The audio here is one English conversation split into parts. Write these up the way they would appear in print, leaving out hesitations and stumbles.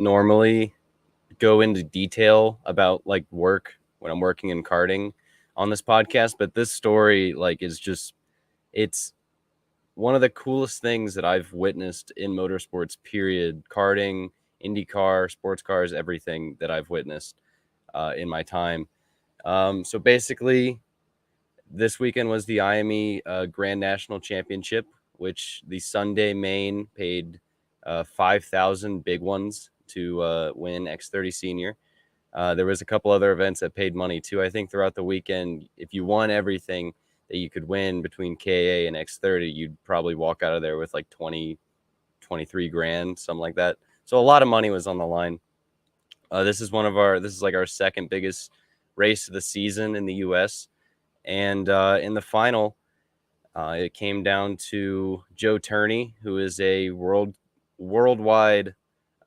normally go into detail about like work when I'm working in karting on this podcast, but this story like is just it's one of the coolest things that I've witnessed in motorsports, period. Karting, IndyCar, sports cars, everything that I've witnessed in my time. So basically, this weekend was the IME Grand National Championship, which the Sunday main paid 5,000 big ones to win X30 Senior. There was a couple other events that paid money too. I think throughout the weekend, if you won everything that you could win between KA and X30, you'd probably walk out of there with like 20, 23 grand, something like that. So a lot of money was on the line. This is like our second biggest race of the season in the U.S. And in the final, it came down to Joe Turney, who is a worldwide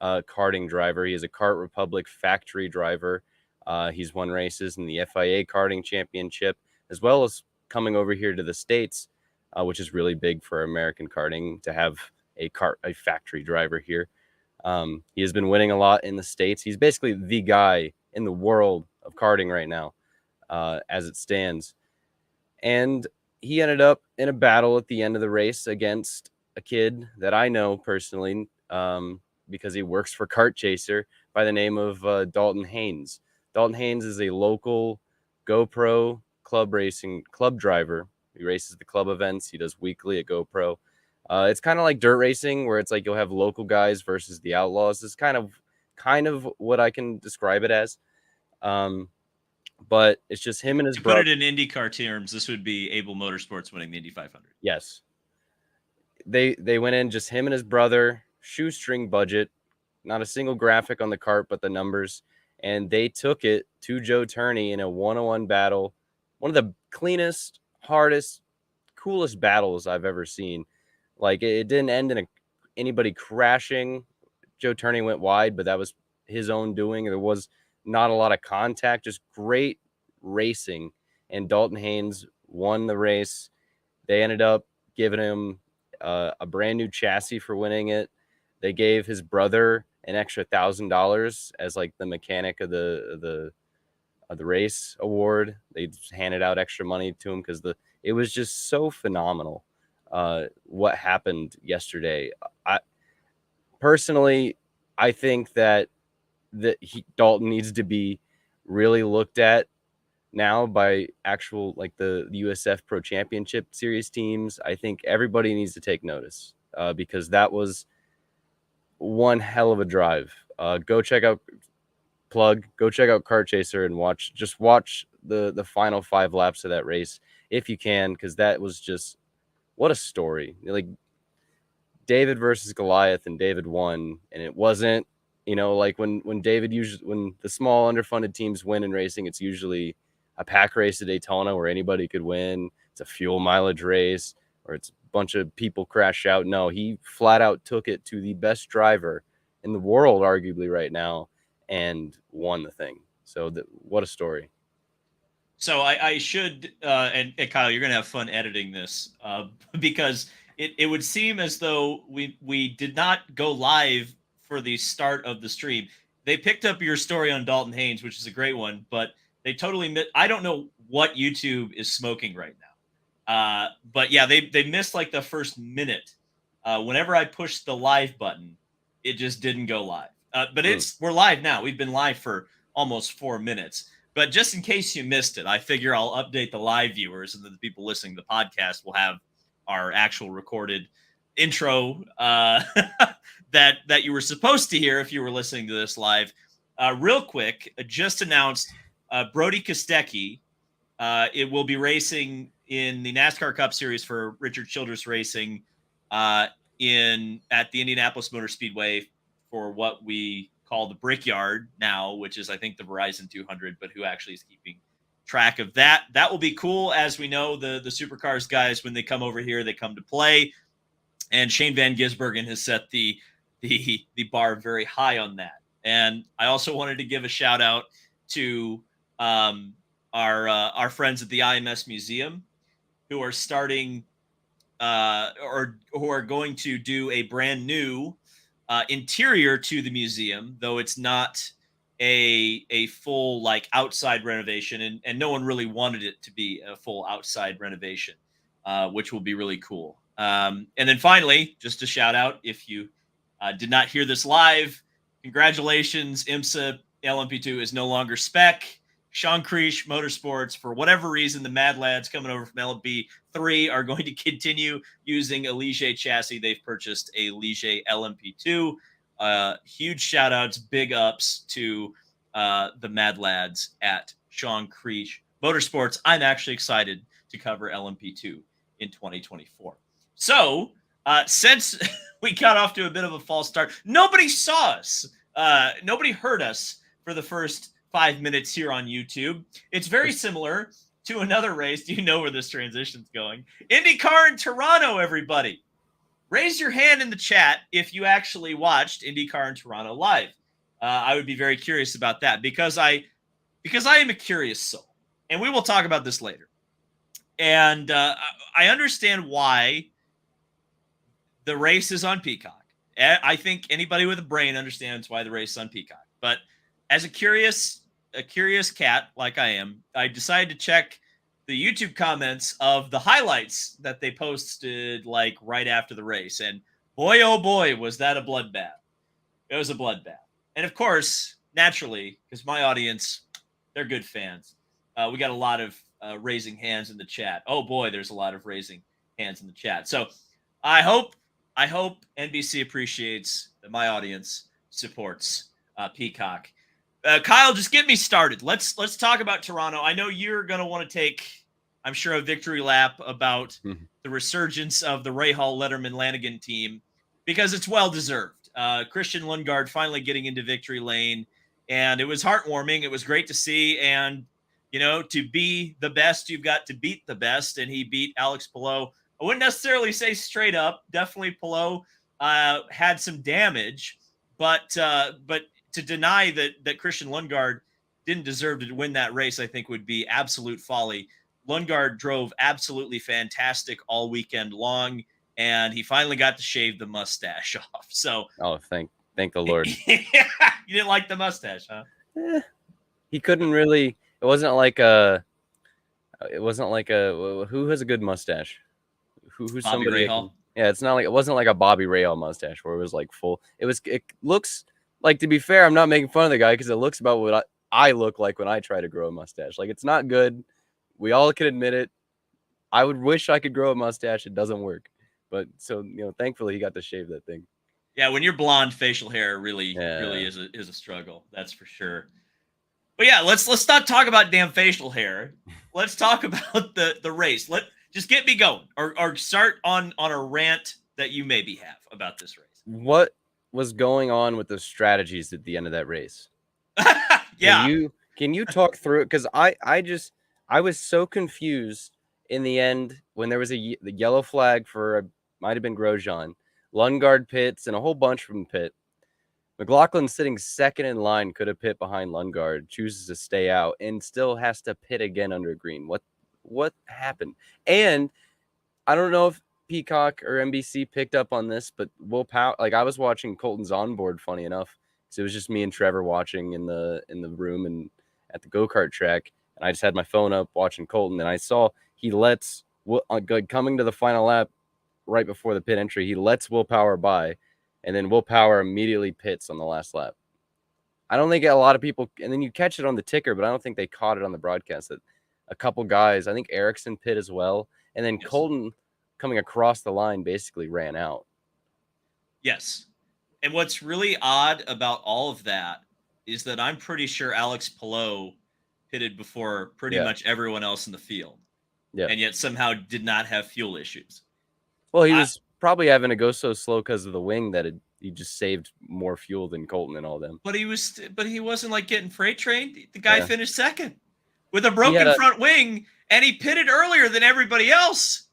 karting driver. He is a Kart Republic factory driver. He's won races in the FIA Karting Championship, as well as coming over here to the States, which is really big for American karting to have a factory driver here. He has been winning a lot in the States. He's basically the guy in the world of karting right now, as it stands. And he ended up in a battle at the end of the race against a kid that I know personally, because he works for Kart Chaser, by the name of Dalton Haynes. Dalton Haynes is a local GoPro club driver. He races the club events. He does weekly at GoPro. It's kind of like dirt racing, where it's like you'll have local guys versus the outlaws. It's kind of what I can describe it as. But it's just him and his To put brother. it in IndyCar terms, this would be Able Motorsports winning the Indy 500. Yes, they went in, just him and his brother, shoestring budget, not a single graphic on the cart but the numbers, and they took it to Joe Turney in a one-on-one battle. One of the cleanest, hardest, coolest battles I've ever seen. Like, it didn't end in anybody crashing. Joe Turney went wide, but that was his own doing. There was not a lot of contact, just great racing. And Dalton Haynes won the race. They ended up giving him a brand new chassis for winning it. They gave his brother an extra $1,000 as like the mechanic of the race award. They just handed out extra money to him because it was just so phenomenal. What happened yesterday? I personally, I think that Dalton needs to be really looked at now by actual like the USF Pro Championship Series teams. I think everybody needs to take notice because that was one hell of a drive. Go check out Kart Chaser and watch the final 5 laps of that race if you can, because that was just what a story. Like David versus Goliath, and David won, and it wasn't, like when the small underfunded teams win in racing, it's usually a pack race at Daytona where anybody could win. It's a fuel mileage race or it's a bunch of people crash out. No, he flat out took it to the best driver in the world, arguably right now, and won the thing. So what a story. So I should, and Kyle, you're going to have fun editing this because it would seem as though we did not go live for the start of the stream. They picked up your story on Dalton Haynes, which is a great one, but they totally I don't know what YouTube is smoking right now. But yeah, they missed like the first minute. Whenever I pushed the live button, it just didn't go live. But we're live now. We've been live for almost 4 minutes. But just in case you missed it, I figure I'll update the live viewers, and then the people listening to the podcast will have our actual recorded intro that you were supposed to hear if you were listening to this live. Real quick, just announced Brody Kostecki. It will be racing in the NASCAR Cup Series for Richard Childress Racing at the Indianapolis Motor Speedway for what we call the Brickyard now, which is I think the Verizon 200, but who actually is keeping track of that. That will be cool. As we know, the Supercars guys, when they come over here, they come to play, and Shane Van Gisbergen has set the bar very high on that. And I also wanted to give a shout out to our friends at the IMS Museum, who are starting or who are going to do a brand new interior to the museum, though it's not a full like outside renovation, and no one really wanted it to be a full outside renovation, which will be really cool. And then finally, just a shout out if you did not hear this live, congratulations, IMSA LMP2 is no longer spec. Sean Creech Motorsports, for whatever reason, the Mad Lads coming over from LMP3 are going to continue using a Ligier chassis. They've purchased a Ligier LMP2. Huge shout outs, big ups to the Mad Lads at Sean Creech Motorsports. I'm actually excited to cover LMP2 in 2024. So, since we got off to a bit of a false start, nobody saw us. Nobody heard us for the first 5 minutes here on YouTube. It's very similar to another race. Do you know where this transition's going? IndyCar in Toronto, everybody. Raise your hand in the chat if you actually watched IndyCar in Toronto live. I would be very curious about that because I am a curious soul, and we will talk about this later. And I understand why the race is on Peacock. I think anybody with a brain understands why the race is on Peacock. But as a curious cat like I am, I decided to check the YouTube comments of the highlights that they posted like right after the race. And boy, oh boy, was that a bloodbath. It was a bloodbath. And of course, naturally, because my audience, they're good fans. We got a lot of raising hands in the chat. Oh boy, there's a lot of raising hands in the chat. So I hope NBC appreciates that my audience supports Peacock. Kyle, just get me started. Let's talk about Toronto. I know you're going to want to take, I'm sure, a victory lap about the resurgence of the Rahal, Letterman, Lanigan team because it's well deserved. Christian Lundgaard finally getting into victory lane, and it was heartwarming. It was great to see, and to be the best, you've got to beat the best, and he beat Alex Palou. I wouldn't necessarily say straight up. Definitely Palou had some damage, but to deny that Christian Lundgaard didn't deserve to win that race, I think would be absolute folly. Lundgaard drove absolutely fantastic all weekend long, and he finally got to shave the mustache off. So, thank the Lord. You didn't like the mustache, huh? He couldn't really. It wasn't like a. Who has a good mustache? Who's Bobby somebody? Rahal? Yeah, it's not like it wasn't like a Bobby Rahal mustache where it was like full. It looks like, to be fair, I'm not making fun of the guy because it looks about what I look like when I try to grow a mustache. Like, it's not good. We all can admit it. I would wish I could grow a mustache. It doesn't work. But so, thankfully he got to shave that thing. Yeah, when you're blonde, facial hair really is a struggle. That's for sure. But yeah, let's not talk about damn facial hair. Let's talk about the race. Just get me going, or start on a rant that you maybe have about this race. What was going on with the strategies at the end of that race? Yeah. Can you talk through it? Because I was so confused in the end when there was the yellow flag for might have been Grosjean, Lundgaard pits, and a whole bunch from pit. McLaughlin sitting second in line could have pit behind Lundgaard, chooses to stay out, and still has to pit again under green. What happened? And I don't know if Peacock or NBC picked up on this, but Will Power, like, I was watching Colton's onboard, funny enough, because it was just me and Trevor watching in the room and at the go-kart track, and I just had my phone up watching Colton, and I saw he lets coming to the final lap right before the pit entry, he lets Will Power by, and then Will Power immediately pits on the last lap. I don't think a lot of people, and then you catch it on the ticker, but I don't think they caught it on the broadcast that a couple guys, I think Ericsson pit as well, and then yes. Colton coming across the line basically ran out. Yes. And what's really odd about all of that is that I'm pretty sure Alex Palou pitted before pretty much everyone else in the field. Yeah. And yet somehow did not have fuel issues. Well, he was probably having to go so slow because of the wing that he just saved more fuel than Colton and all them. But he wasn't like getting freight trained. The guy finished second with a broken front wing, and he pitted earlier than everybody else.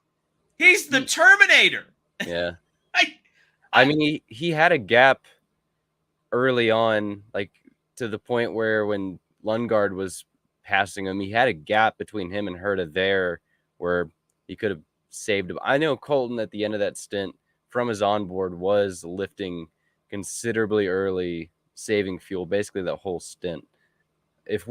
He's the Terminator. Yeah. I mean, he had a gap early on, like to the point where when Lundgaard was passing him, he had a gap between him and Herta there where he could have saved him. I know Colton at the end of that stint from his onboard was lifting considerably early, saving fuel, basically the whole stint. If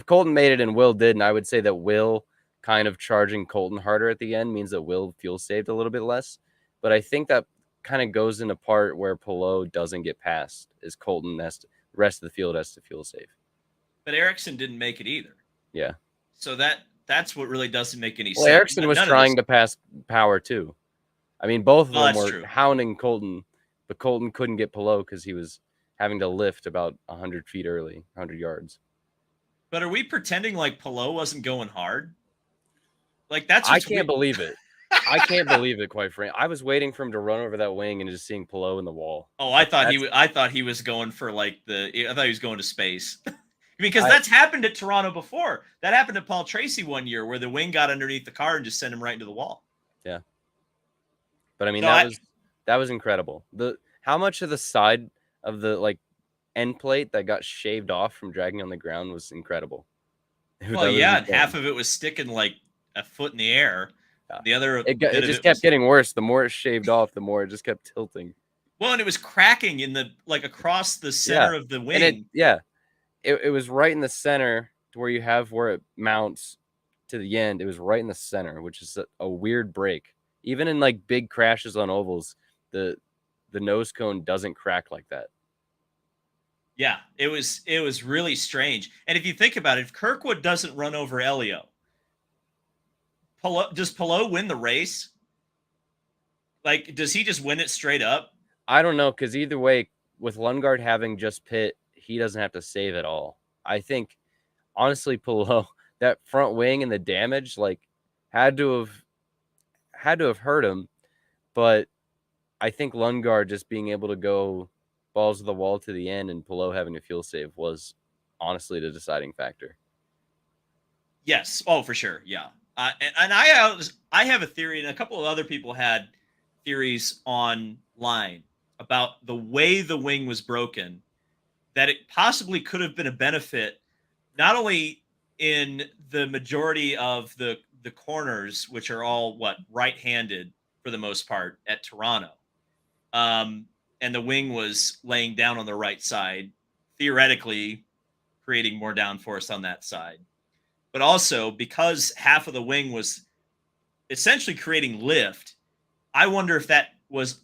Colton made it and Will didn't, I would say that Will kind of charging Colton harder at the end means that Will fuel saved a little bit less. But I think that kind of goes in a part where Pillow doesn't get past, is Colton has to, the rest of the field has to fuel save. But Ericsson didn't make it either. Yeah. So that's what really doesn't make any Well, sense. Ericsson was trying to pass Power too. I mean, both of Oh, them that's were true. hounding Colton, but Colton couldn't get Pillow because he was having to lift about 100 feet early, 100 yards. But are we pretending like Pillow wasn't going hard? Like that's I what's can't believe it. I can't believe it, quite frankly. I was waiting for him to run over that wing and just seeing Pillow in the wall. Oh, I thought he was going for I thought he was going to space. Because I- that's happened at Toronto before. That happened to Paul Tracy one year where the wing got underneath the car and just sent him right into the wall. Yeah. But I mean, So that was incredible. How much of the side of the end plate that got shaved off from dragging on the ground was incredible. Well, yeah, and half of it was sticking like a foot in the air. Yeah. The other it just kept getting worse. The more it shaved off, the more it just kept tilting. Well, and it was cracking in the across the center of the wing. And it was right in the center to where you have where it mounts to the end. It was right in the center, which is a weird break. Even in big crashes on ovals, the nose cone doesn't crack like that. Yeah, it was really strange. And if you think about it, if Kirkwood doesn't run over Elio, does Pillow win the race? Does he just win it straight up? I don't know, because either way, with Lundgaard having just pit, he doesn't have to save at all. I think, honestly, Pillow, that front wing and the damage, had to have hurt him. But I think Lundgaard just being able to go balls to the wall to the end and Pillow having a fuel save was honestly the deciding factor. Yes. Oh, for sure. Yeah. And I have a theory, and a couple of other people had theories online about the way the wing was broken, that it possibly could have been a benefit, not only in the majority of the corners, which are all right-handed for the most part at Toronto, and the wing was laying down on the right side, theoretically creating more downforce on that side. But also because half of the wing was essentially creating lift, I wonder if that was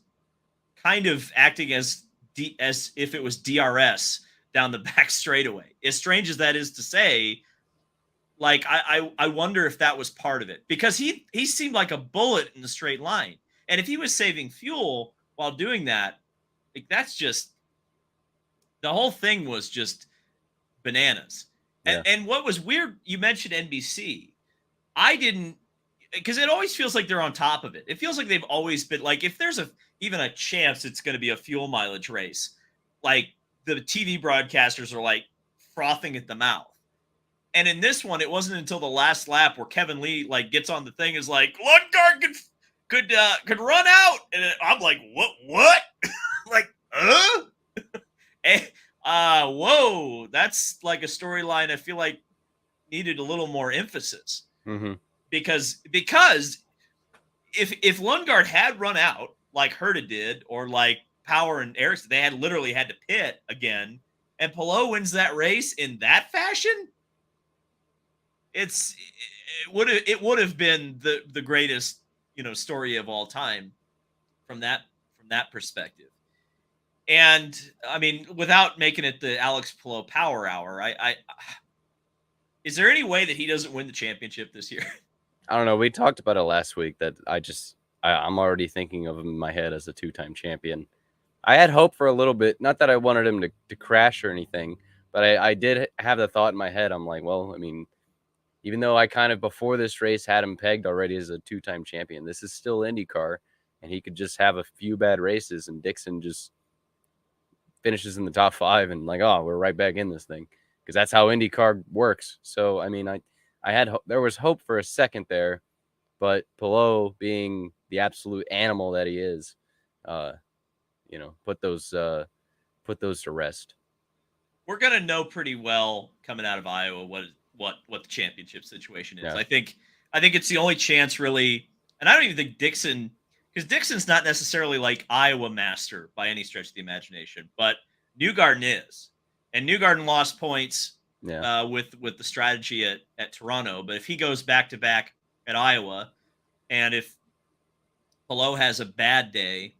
kind of acting as if it was DRS down the back straightaway. As strange as that is to say, I wonder if that was part of it, because he seemed like a bullet in the straight line. And if he was saving fuel while doing that, that's just, the whole thing was just bananas. Yeah. And what was weird, you mentioned NBC. I didn't, because it always feels like they're on top of it. It feels like they've always been, if there's even a chance it's going to be a fuel mileage race, the TV broadcasters are frothing at the mouth. And in this one, it wasn't until the last lap where Kevin Lee gets on the thing, is like, Lundgaard could run out, and I'm like, what? Whoa, that's a storyline I feel like needed a little more emphasis. Mm-hmm. Because if Lundgaard had run out like Herta did, or Power and Ericsson, they had literally had to pit again, and Pillow wins that race in that fashion, it would have been the greatest story of all time from that perspective. And I mean, without making it the Alex Pillow Power Hour, I is there any way that he doesn't win the championship this year? I don't know. We talked about it last week that I'm already thinking of him in my head as a 2-time champion. I had hope for a little bit. Not that I wanted him to crash or anything, but I did have the thought in my head. I'm like, well, I mean, even though I kind of before this race had him pegged already as a 2-time champion, this is still IndyCar, and he could just have a few bad races, and Dixon just finishes in the top 5, and oh, we're right back in this thing, because that's how IndyCar works. So I mean, there was hope for a second there, but Pillow, being the absolute animal that he is, put those to rest. We're gonna know pretty well coming out of Iowa what the championship situation is. Yeah. I think it's the only chance really, and I don't even think Dixon because Dixon's not necessarily like Iowa master by any stretch of the imagination, but Newgarden is, and Newgarden lost points Yeah. with the strategy at Toronto. But if he goes back to back at Iowa, and if Palou has a bad day,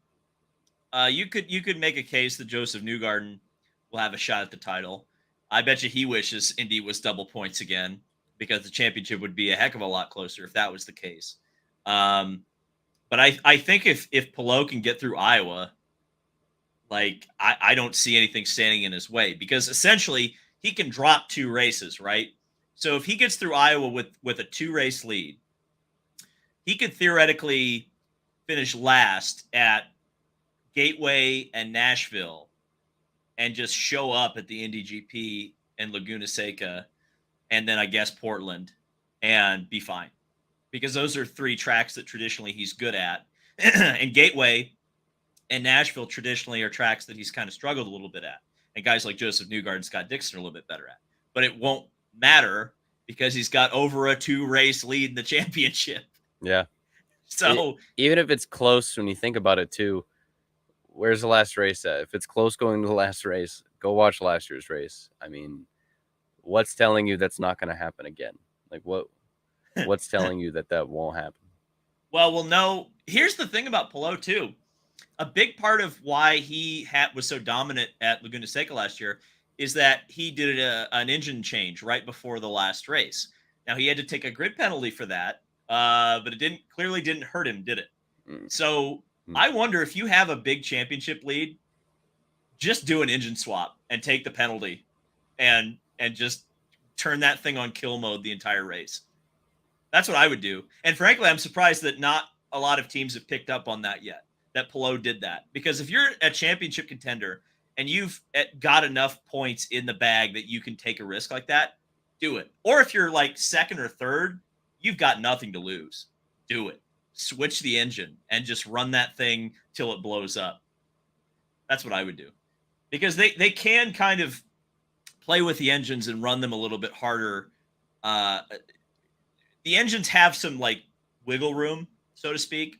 you could make a case that Joseph Newgarden will have a shot at the title. I bet you he wishes Indy was double points again because the championship would be a heck of a lot closer if that was the case. Um, but I think if Palou can get through Iowa, like I don't see anything standing in his way because essentially he can drop 2 races, right? So if he gets through Iowa with a 2-race lead, he could theoretically finish last at Gateway and Nashville and just show up at the Indy GP and Laguna Seca and then I guess Portland and be fine because those are 3 tracks that traditionally he's good at. And Gateway and Nashville traditionally are tracks that he's kind of struggled a little bit at. And guys like Joseph Newgarden and Scott Dixon are a little bit better at. But it won't matter because he's got over a 2-race lead in the championship. Yeah. So even if it's close, when you think about it too, where's the last race at? If it's close going to the last race, go watch last year's race. I mean, what's telling you that's not going to happen again? Like what's telling you that won't happen? Well, we'll know. Here's the thing about Palou too. A big part of why he was so dominant at Laguna Seca last year is that he did an engine change right before the last race. Now he had to take a grid penalty for that, but it clearly didn't hurt him, did it? So I wonder if you have a big championship lead, just do an engine swap and take the penalty, and just turn that thing on kill mode the entire race. That's what I would do. And frankly, I'm surprised that not a lot of teams have picked up on that yet. That Palou did that, because if you're a championship contender and you've got enough points in the bag that you can take a risk like that, do it. Or if you're like second or third, you've got nothing to lose. Do it. Switch the engine and just run that thing till it blows up. That's what I would do, because they can kind of play with the engines and run them a little bit harder. The engines have some like wiggle room, so to speak,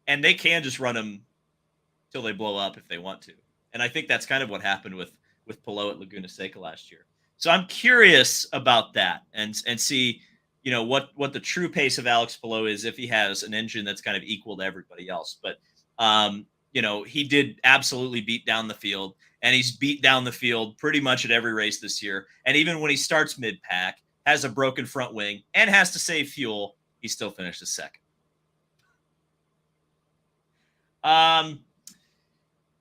and they can just run them till they blow up if they want to. And I think that's kind of what happened with Palou at Laguna Seca last year. So I'm curious about that and see, what the true pace of Alex Palou is if he has an engine that's kind of equal to everybody else. But he did absolutely beat down the field, and he's beat down the field pretty much at every race this year. And even when he starts mid-pack, has a broken front wing, and has to save fuel, he still finishes second.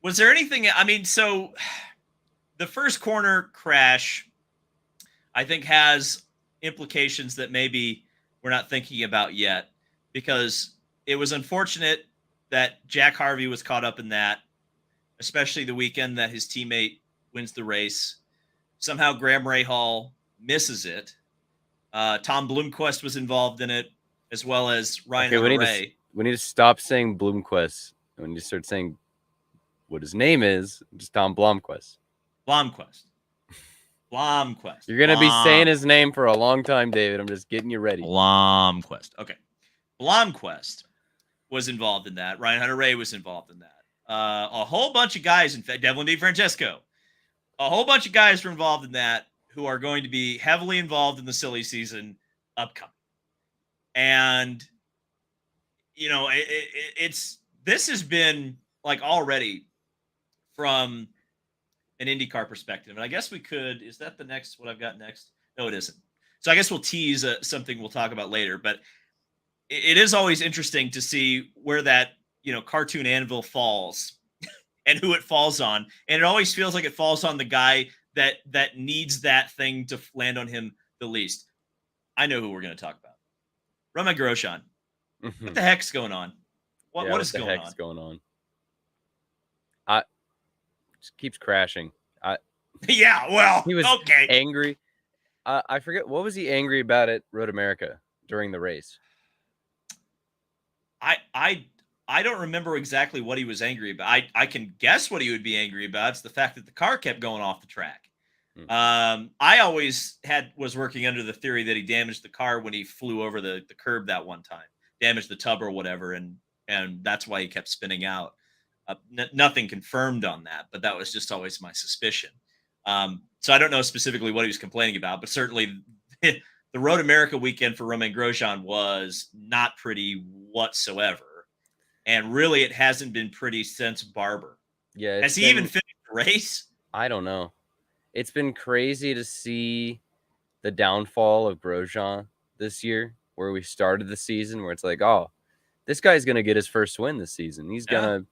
Was there anything? I mean, so the first corner crash, I think, has implications that maybe we're not thinking about yet, because it was unfortunate that Jack Harvey was caught up in that, especially the weekend that his teammate wins the race. Somehow Graham Rahal misses it. Tom Blomqvist was involved in it, as well as Ryan Hunter-Reay. We need to stop saying Blomqvist. We need to start saying what his name is, just Tom Blomqvist. Blomqvist. You're going to be saying his name for a long time, David. I'm just getting you ready. Blomqvist. Okay. Blomqvist was involved in that. Ryan Hunter-Reay was involved in that. A whole bunch of guys, in fact, Devlin DeFrancesco, a whole bunch of guys were involved in that who are going to be heavily involved in the silly season upcoming. And, this has been like already from an IndyCar perspective. And I guess we could, is that the next, what I've got next? No, it isn't. So I guess we'll tease something we'll talk about later, but it is always interesting to see where that, cartoon anvil falls and who it falls on. And it always feels like it falls on the guy that needs that thing to land on him the least. I know who we're going to talk about. Romain Grosjean. What the heck's going on? What is going on? Just keeps crashing. Yeah, well, he was okay. Angry. I forget, what was he angry about at Road America during the race? I don't remember exactly what he was angry about. I can guess what he would be angry about. It's the fact that the car kept going off the track. I always was working under the theory that he damaged the car when he flew over the curb that one time, damaged the tub or whatever, and and that's why he kept spinning out. Nothing confirmed on that, but that was just always my suspicion. So I don't know specifically what he was complaining about, but certainly the Road America weekend for Romain Grosjean was not pretty whatsoever. And really, it hasn't been pretty since Barber. Yeah, Has it's he even been, finished the race? I don't know. It's been crazy to see the downfall of Grosjean this year, where we started the season, where it's like, oh, this guy's going to get his first win this season. He's going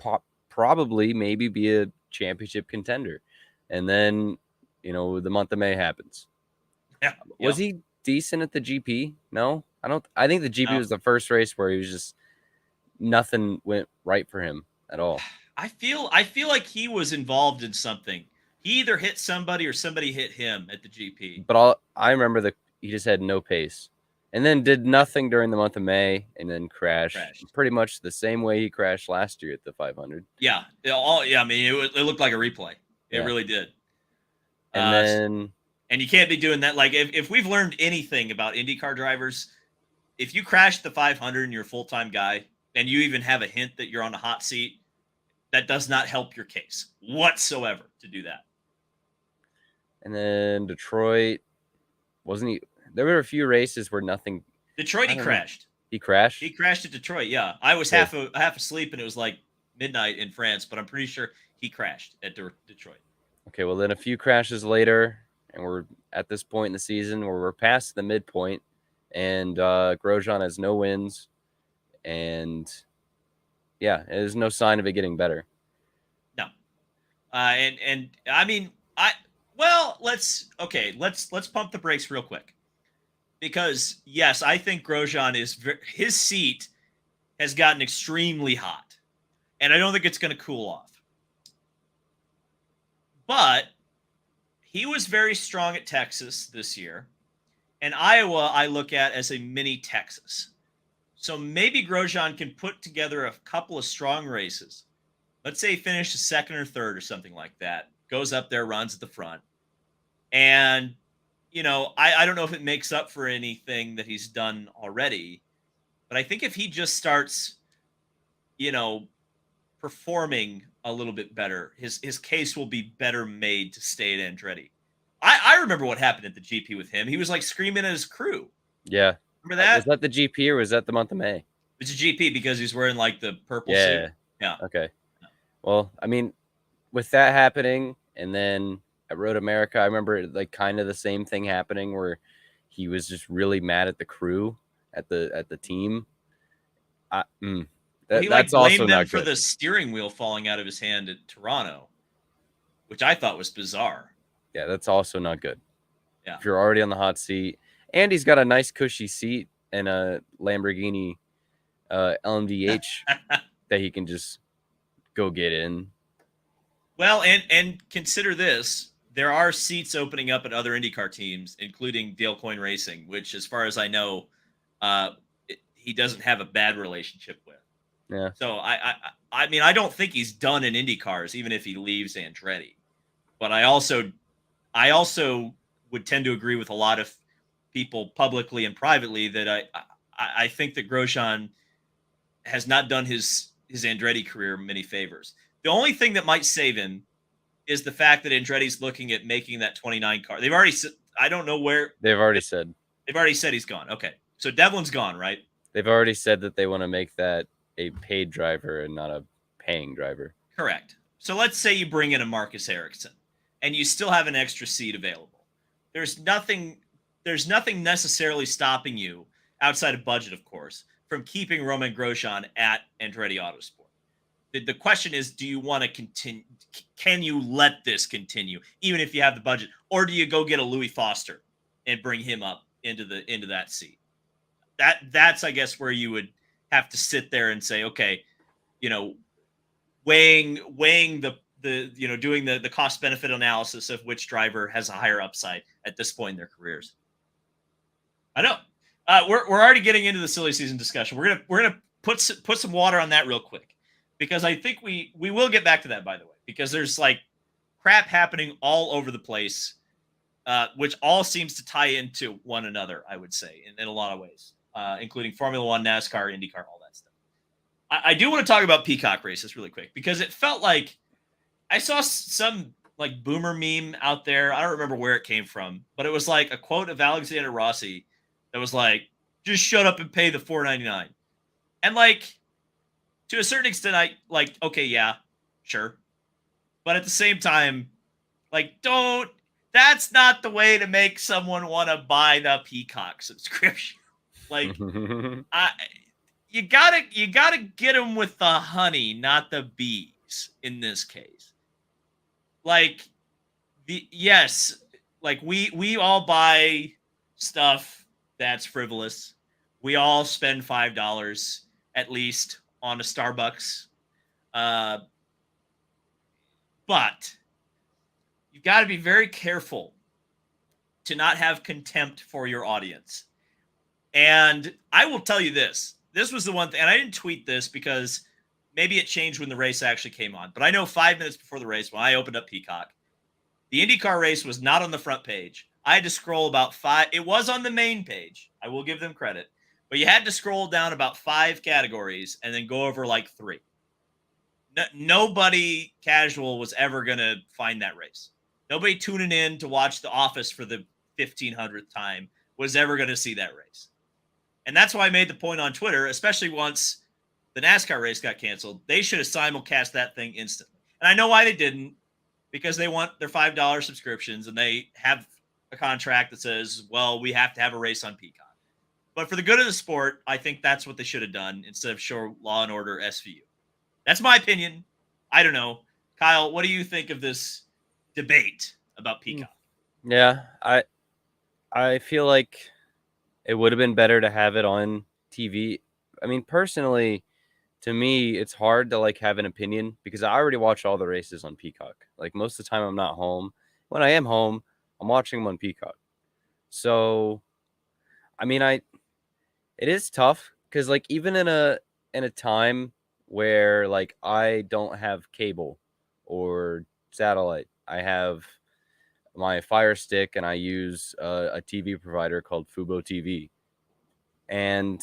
Yeah. to probably maybe be a championship contender. And then, the month of May happens. Yeah. Was Yep. he decent at the GP? No, I don't. I think the GP No. was the first race where he was just nothing went right for him at all. I feel like he was involved in something. He either hit somebody or somebody hit him at the GP. But I remember that he just had no pace, and then did nothing during the month of May, and then crashed Crashed. pretty much the same way he crashed last year at the 500. Yeah. I mean, it looked like a replay. It Yeah, really did. and Uh, then and you can't be doing that. Like, if we've learned anything about IndyCar drivers, if you crash the 500 and you're a full time guy, and you even have a hint that you're on a hot seat, that does not help your case whatsoever to do that. Detroit, wasn't he? There were a few races where nothing. Detroit, I he don't know. crashed. He crashed. He crashed at Detroit. Yeah, I was Okay. half asleep, and it was like midnight in France, but I'm pretty sure he crashed at Detroit. Okay, well then a few crashes later, and we're at this point in the season where we're past the midpoint, and Grosjean has no wins, and yeah, there's no sign of it getting better. No, and I mean, let's pump the brakes real quick, because yes, I think Grosjean his seat has gotten extremely hot, and I don't think it's going to cool off. But he was very strong at Texas this year, and Iowa I look at as a mini Texas. So maybe Grosjean can put together a couple of strong races. Let's say he finishes second or third or something like that. Goes up there, runs at the front. And, I don't know if it makes up for anything that he's done already. But I think if he just starts, you know, performing a little bit better, his case will be better made to stay at Andretti. I remember what happened at the GP with him. He was like screaming at his crew. Yeah, Remember was that? that the GP or was that the month of May? It's a GP because he's wearing like the purple suit. Yeah. Yeah. Okay. Well, I mean, with that happening, and then at Road America, I remember like kind of the same thing happening where he was just really mad at the crew at the team. Well, he like That's also blamed them not for good. the steering wheel falling out of his hand at Toronto, which I thought was bizarre. Yeah, that's also not good. Yeah. If you're already on the hot seat, and he's got a nice cushy seat and a Lamborghini LMDH that he can just go get in. Well, and consider this: there are seats opening up at other IndyCar teams, including Dale Coyne Racing, which, as far as I know, he doesn't have a bad relationship with. Yeah. So I mean, I don't think he's done in IndyCars, even if he leaves Andretti. But I also would tend to agree with a lot of people publicly and privately that I think that Grosjean has not done his Andretti career many favors. The only thing that might save him is the fact that Andretti's looking at making that 29 car. They've already I don't know where They've already said. they've already said he's gone. Okay. So Devlin's gone, right? They've already said that they want to make that a paid driver and not a paying driver. Correct. So let's say you bring in a Marcus Ericsson and you still have an extra seat available. There's nothing necessarily stopping you, outside of budget, of course, from keeping Romain Grosjean at Andretti Autosport. The question is, do you want to continue? Can you let this continue, even if you have the budget, or do you go get a Louis Foster and bring him up into that seat? That's I guess where you would have to sit there and say, okay, you know, weighing doing the cost benefit analysis of which driver has a higher upside at this point in their careers. I know. We're already getting into the silly season discussion. We're gonna put some water on that real quick, because I think we will get back to that, by the way, because there's like crap happening all over the place, which all seems to tie into one another, I would say, in a lot of ways, including Formula One, NASCAR, IndyCar, all that stuff. I do want to talk about Peacock races really quick because it felt like I saw some like boomer meme out there. I don't remember where it came from, but it was like a quote of Alexander Rossi that was like, "Just shut up and pay the $4.99." And like to a certain extent, I like, okay, yeah, sure, but at the same time, like, don't. That's not the way to make someone want to buy the Peacock subscription. Like, I you gotta get them with the honey, not the bees. In this case, like yes, like we all buy stuff that's frivolous. We all spend $5 at least on a Starbucks, uh, but you've got to be very careful to not have contempt for your audience. And I will tell you this. This was the one thing, and I didn't tweet this because maybe it changed when the race actually came on. But I know 5 minutes before the race, when I opened up Peacock, the IndyCar race was not on the front page. I had to scroll about five. It was on the main page. I will give them credit. But you had to scroll down about 5 categories and then go over like 3. Nobody casual was ever going to find that race. Nobody tuning in to watch The Office for the 1500th time was ever going to see that race. And that's why I made the point on Twitter, especially once the NASCAR race got canceled. They should have simulcast that thing instantly. And I know why they didn't, because they want their $5 subscriptions and they have a contract that says, well, we have to have a race on Peacock. But for the good of the sport, I think that's what they should have done instead of show Law and Order SVU. That's my opinion. I don't know. Kyle, what do you think of this debate about Peacock? Yeah, I feel like it would have been better to have it on TV. I mean, personally, to me, it's hard to like have an opinion because I already watch all the races on Peacock. Like most of the time, I'm not home. When I am home, I'm watching them on Peacock. So, I mean, it is tough because like even in a time where like I don't have cable or satellite, I have my Fire Stick and I use a TV provider called Fubo TV. And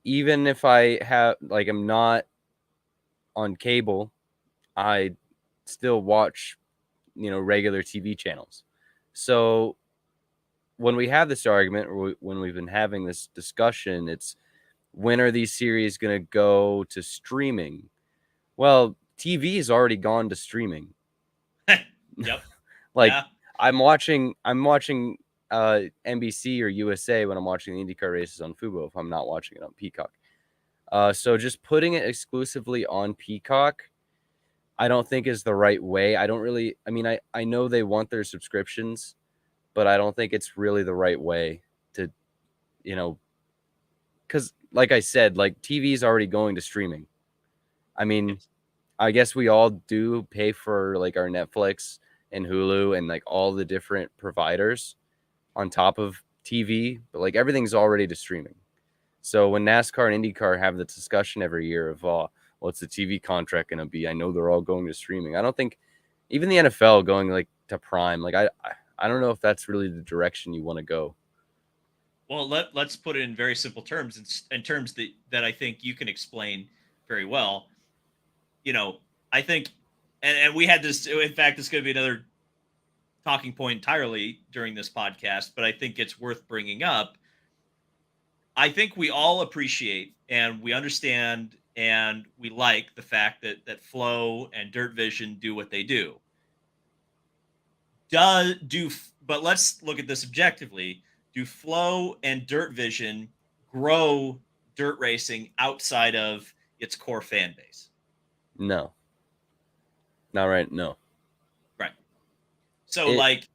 even if I have like I'm not on cable, I still watch, regular TV channels. So when we have this argument, or when we've been having this discussion, it's when are these series going to go to streaming? Well, TV has already gone to streaming. Yep. Like Yeah. I'm watching NBC or USA when I'm watching the IndyCar races on Fubo if I'm not watching it on Peacock. So just putting it exclusively on Peacock, I don't think is the right way. I don't really. I mean, I know they want their subscriptions, but I don't think it's really the right way to, you know, because like I said, like TV is already going to streaming. I mean, Yes. I guess we all do pay for like our Netflix and Hulu and like all the different providers on top of TV, but like everything's already to streaming. So when NASCAR and IndyCar have the discussion every year of, what's the TV contract going to be? I know they're all going to streaming. I don't think even the NFL going like to Prime, like I don't know if that's really the direction you want to go. Well, let's put it in very simple terms, in terms that I think you can explain very well. You know, I think, and we had this. In fact, it's going to be another talking point entirely during this podcast, but I think it's worth bringing up. I think we all appreciate and we understand and we like the fact that Flow and Dirt Vision do what they do. But let's look at this objectively. Do Flow and Dirt Vision grow dirt racing outside of its core fan base? No, not right. No, Right. So, it like,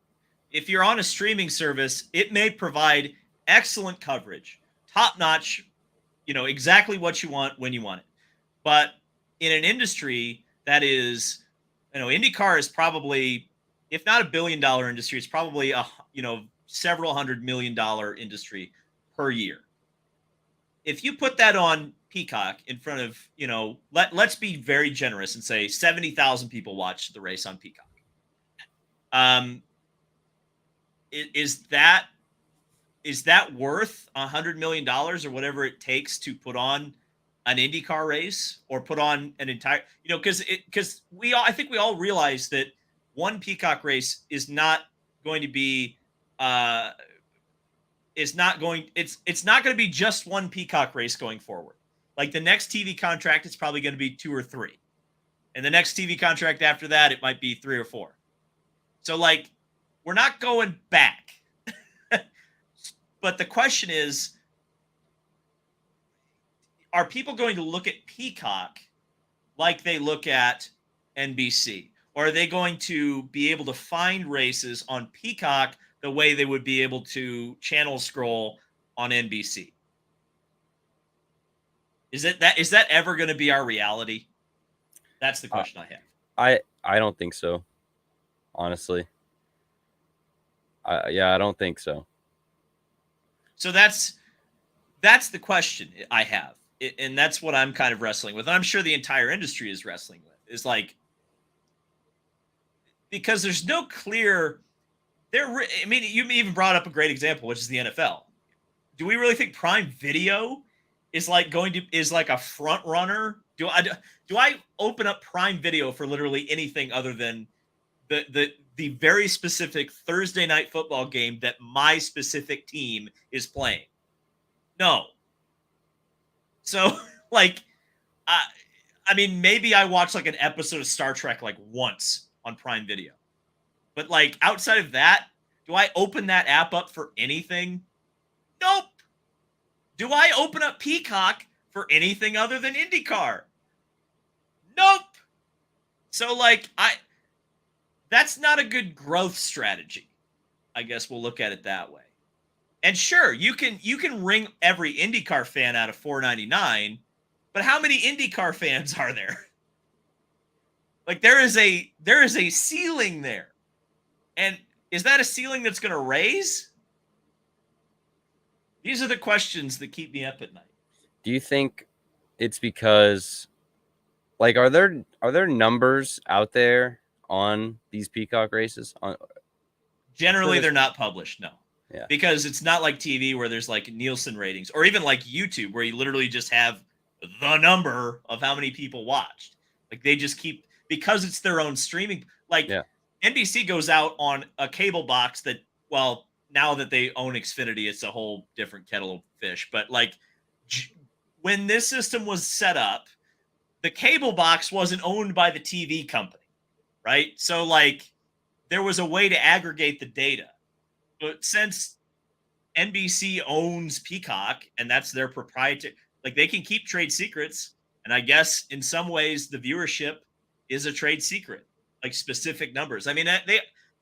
if you're on a streaming service, it may provide excellent coverage, top notch, exactly what you want when you want it. But in an industry that is, IndyCar is probably, if not $1 billion industry, it's probably several $100 million industry per year. If you put that on Peacock in front of, let's be very generous and say 70,000 people watch the race on Peacock. Um, is that worth $100 million or whatever it takes to put on an IndyCar race or put on an entire, because I think we all realize that one Peacock race is not going to be, uh, it's not going to be just one Peacock race going forward. Like the next TV contract, it's probably going to be 2 or 3. And the next TV contract after that, it might be 3 or 4. So like, we're not going back. But the question is, are people going to look at Peacock like they look at NBC? Or are they going to be able to find races on Peacock the way they would be able to channel scroll on NBC? Is that ever going to be our reality? That's the question I have. I don't think so. Honestly. I don't think so. So that's the question I have. And that's what I'm kind of wrestling with. And I'm sure the entire industry is wrestling with, is like, because there's no clear I mean, you even brought up a great example, which is the NFL. Do we really think Prime Video is like a front runner? Do I open up Prime Video for literally anything other than the very specific Thursday night football game that my specific team is playing? No. So like, I mean, maybe I watch like an episode of Star Trek like once on Prime Video, but like outside of that, do I open that app up for anything? Nope. Do I open up Peacock for anything other than IndyCar? Nope. So like, that's not a good growth strategy. I guess we'll look at it that way. And sure, you can wring every IndyCar fan out of $4.99, but how many IndyCar fans are there? Like there is a ceiling there. And is that a ceiling that's going to raise? These are the questions that keep me up at night. Do you think it's because, like, are there numbers out there on these Peacock races? Generally, they're not published, no. Yeah. Because it's not like TV where there's like Nielsen ratings, or even like YouTube where you literally just have the number of how many people watched. Like they just keep, because it's their own streaming. Like NBC goes out on a cable box that, well, now that they own Xfinity, it's a whole different kettle of fish. But like when this system was set up, the cable box wasn't owned by the TV company, right? So like there was a way to aggregate the data. But since NBC owns Peacock and that's their proprietary, like they can keep trade secrets. And I guess in some ways the viewership is a trade secret, like specific numbers. I mean,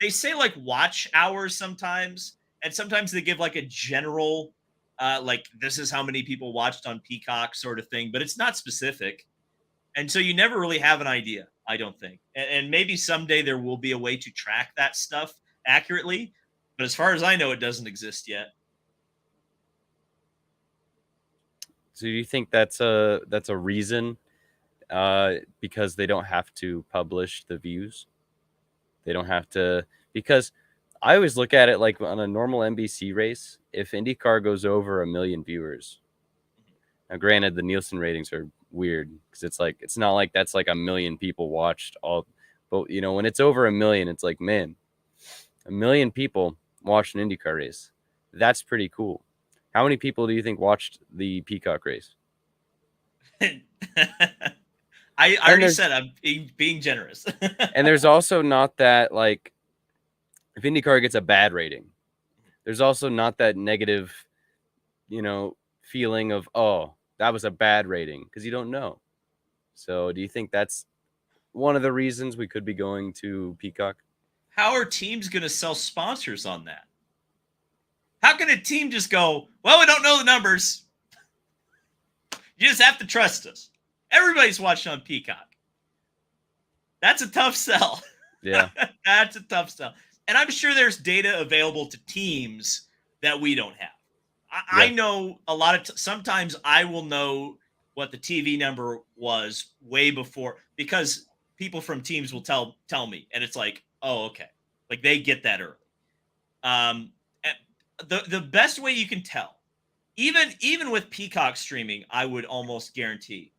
they say like watch hours sometimes, and sometimes they give like a general, like this is how many people watched on Peacock sort of thing, but it's not specific. And so you never really have an idea, I don't think. And maybe someday there will be a way to track that stuff accurately. But as far as I know, it doesn't exist yet. So do you think that's a reason? Because they don't have to publish the views. They don't have to, because I always look at it like on a normal NBC race, if IndyCar goes over 1 million viewers. Now, granted, the Nielsen ratings are weird because it's not like that's like 1 million people watched all, but you know, when it's over 1 million, it's like, man, 1 million people watched an IndyCar race. That's pretty cool. How many people do you think watched the Peacock race? I already said I'm being generous. And there's also not that, like, if IndyCar gets a bad rating, there's also not that negative, feeling of, oh, that was a bad rating, because you don't know. So do you think that's one of the reasons we could be going to Peacock? How are teams going to sell sponsors on that? How can a team just go, well, we don't know the numbers. You just have to trust us. Everybody's watching on Peacock. That's a tough sell. Yeah. That's a tough sell. And I'm sure there's data available to teams that we don't have. I know a lot of sometimes I will know what the TV number was way before, because people from teams will tell me, and it's like, oh, okay. Like they get that early. The best way you can tell even with Peacock streaming, I would almost guarantee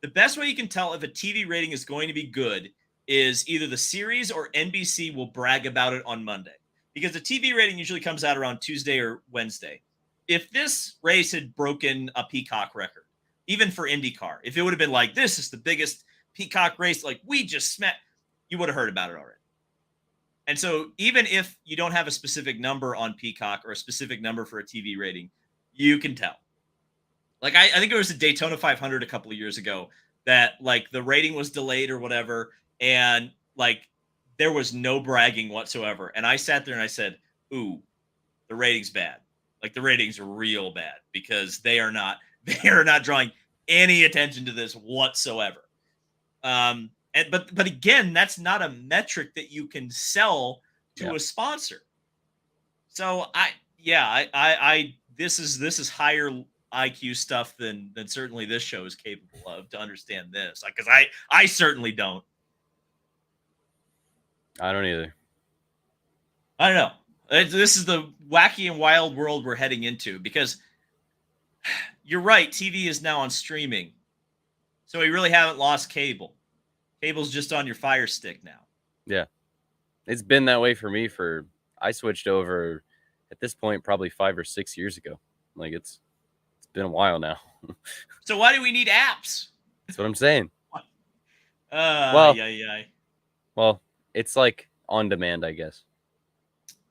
the best way you can tell if a TV rating is going to be good is either the series or NBC will brag about it on Monday, because the TV rating usually comes out around Tuesday or Wednesday. If this race had broken a Peacock record, even for IndyCar, if it would have been like, this is the biggest Peacock race, like we just smacked, you would have heard about it already. And so even if you don't have a specific number on Peacock or a specific number for a TV rating, you can tell. Like I think it was a Daytona 500 a couple of years ago that like the rating was delayed or whatever, and like there was no bragging whatsoever. And I sat there and I said, "Ooh, the rating's bad. Like the ratings are real bad because they are not drawing any attention to this whatsoever." But again, that's not a metric that you can sell to a sponsor. So I this is higher IQ stuff than certainly this show is capable of to understand this. Like, because I certainly don't. I don't either. I don't know. This is the wacky and wild world we're heading into, because you're right. TV is now on streaming, so we really haven't lost cable. Cable's just on your Fire Stick now. Yeah, it's been that way for me. I switched over at this point probably 5 or 6 years ago. Like it's been a while now. So why do we need apps? That's what I'm saying. Well, well, it's like on demand, I guess.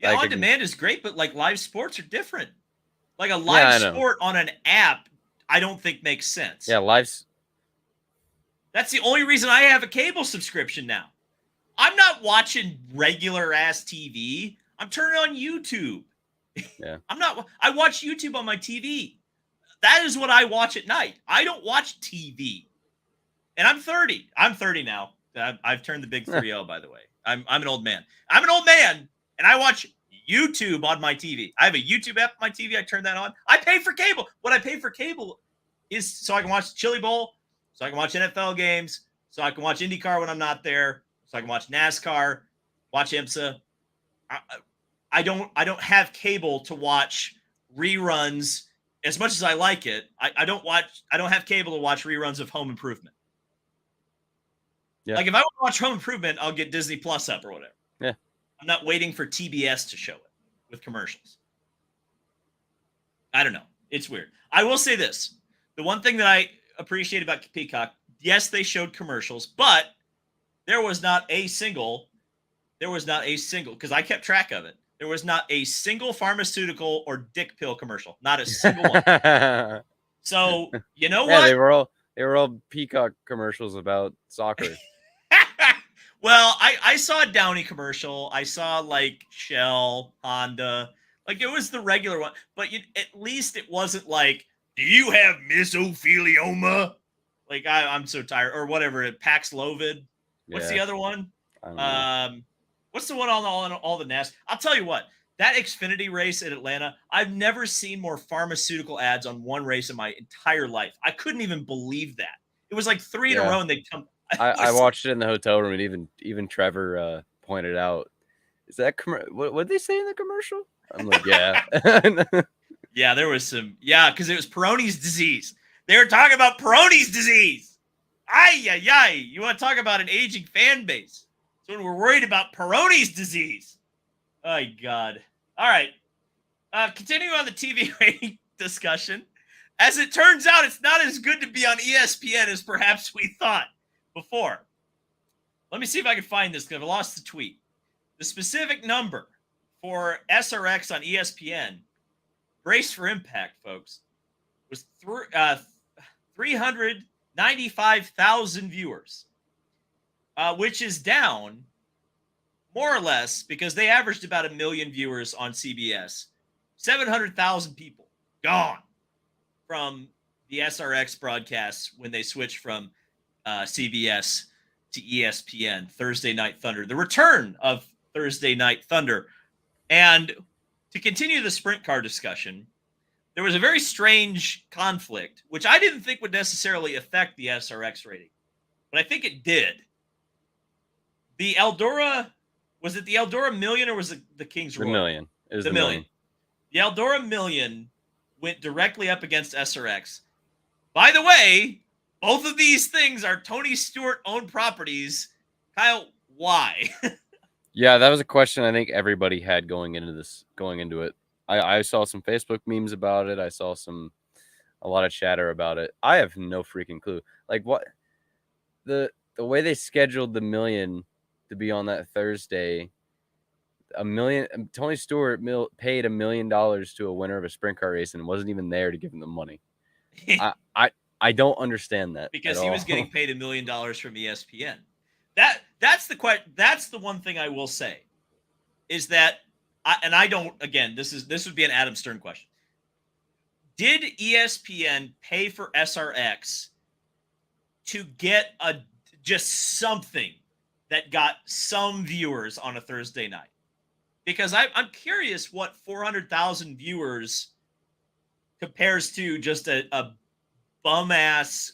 Yeah, like on demand is great, but like live sports are different. Like a live sport on an app, I don't think makes sense. Yeah, live's. That's the only reason I have a cable subscription now. I'm not watching regular ass TV. I'm turning on YouTube. Yeah. I watch YouTube on my TV. That is what I watch at night. I don't watch TV. And I'm 30. I'm 30 now. I've turned the big 3-0, by the way. I'm an old man. I'm an old man, and I watch YouTube on my TV. I have a YouTube app on my TV. I turn that on. I pay for cable. What I pay for cable is so I can watch Chili Bowl, so I can watch NFL games, so I can watch IndyCar when I'm not there, so I can watch NASCAR, watch IMSA. I don't have cable to watch reruns as much as I like it. I don't have cable to watch reruns of Home Improvement. Yeah. Like if I want to watch Home Improvement, I'll get Disney Plus up or whatever. Yeah. I'm not waiting for TBS to show it with commercials. I don't know. It's weird. I will say this. The one thing that I appreciate about Peacock, yes, they showed commercials, but there was not a single, because I kept track of it. There was not a single pharmaceutical or dick pill commercial. Not a single one. So, you know what? They were all Peacock commercials about soccer. Well, I saw a Downy commercial. I saw like Shell, Honda. Like it was the regular one. But at least it wasn't like, do you have mesothelioma? Like I'm so tired. Or whatever. Paxlovid. What's the other one? What's the one on all the NASCAR? I'll tell you what. That Xfinity race in Atlanta, I've never seen more pharmaceutical ads on one race in my entire life. I couldn't even believe that. It was like 3 in a row, and they'd come. I watched it in the hotel room, and even Trevor pointed out, "Is that what did they say in the commercial?" I'm like, "Yeah." Yeah, there was some. Yeah, because it was Peyronie's disease. They were talking about Peyronie's disease. Ay. You want to talk about an aging fan base? So when we're worried about Peyronie's disease. Oh, God. All right. Continuing on the TV rating discussion. As it turns out, it's not as good to be on ESPN as perhaps we thought before. Let me see if I can find this because I lost the tweet. The specific number for SRX on ESPN, brace for impact, folks, was 395,000 viewers, which is down more or less because they averaged about 1 million viewers on CBS. 700,000 people gone from the SRX broadcasts when they switched from CBS to ESPN, Thursday Night Thunder, the return of Thursday Night Thunder. And to continue the sprint car discussion, there was a very strange conflict, which I didn't think would necessarily affect the SRX rating, but I think it did. The Eldora, was it the Eldora Million or was it the Kings Royal? The Million. It was the Million. The Eldora Million went directly up against SRX. By the way, both of these things are Tony Stewart owned properties. Kyle, why? Yeah, that was a question I think everybody had going into it. I saw some Facebook memes about it. I saw a lot of chatter about it. I have no freaking clue. Like what the way they scheduled the million to be on that Thursday, Tony Stewart paid $1 million to a winner of a sprint car race and wasn't even there to give him the money. I I I don't understand that at Because he was all. getting paid $1 million from ESPN. That's the one thing I will say is that I don't, again, this would be an Adam Stern question. Did ESPN pay for SRX to get just something that got some viewers on a Thursday night? Because I'm curious what 400,000 viewers compares to just a bum ass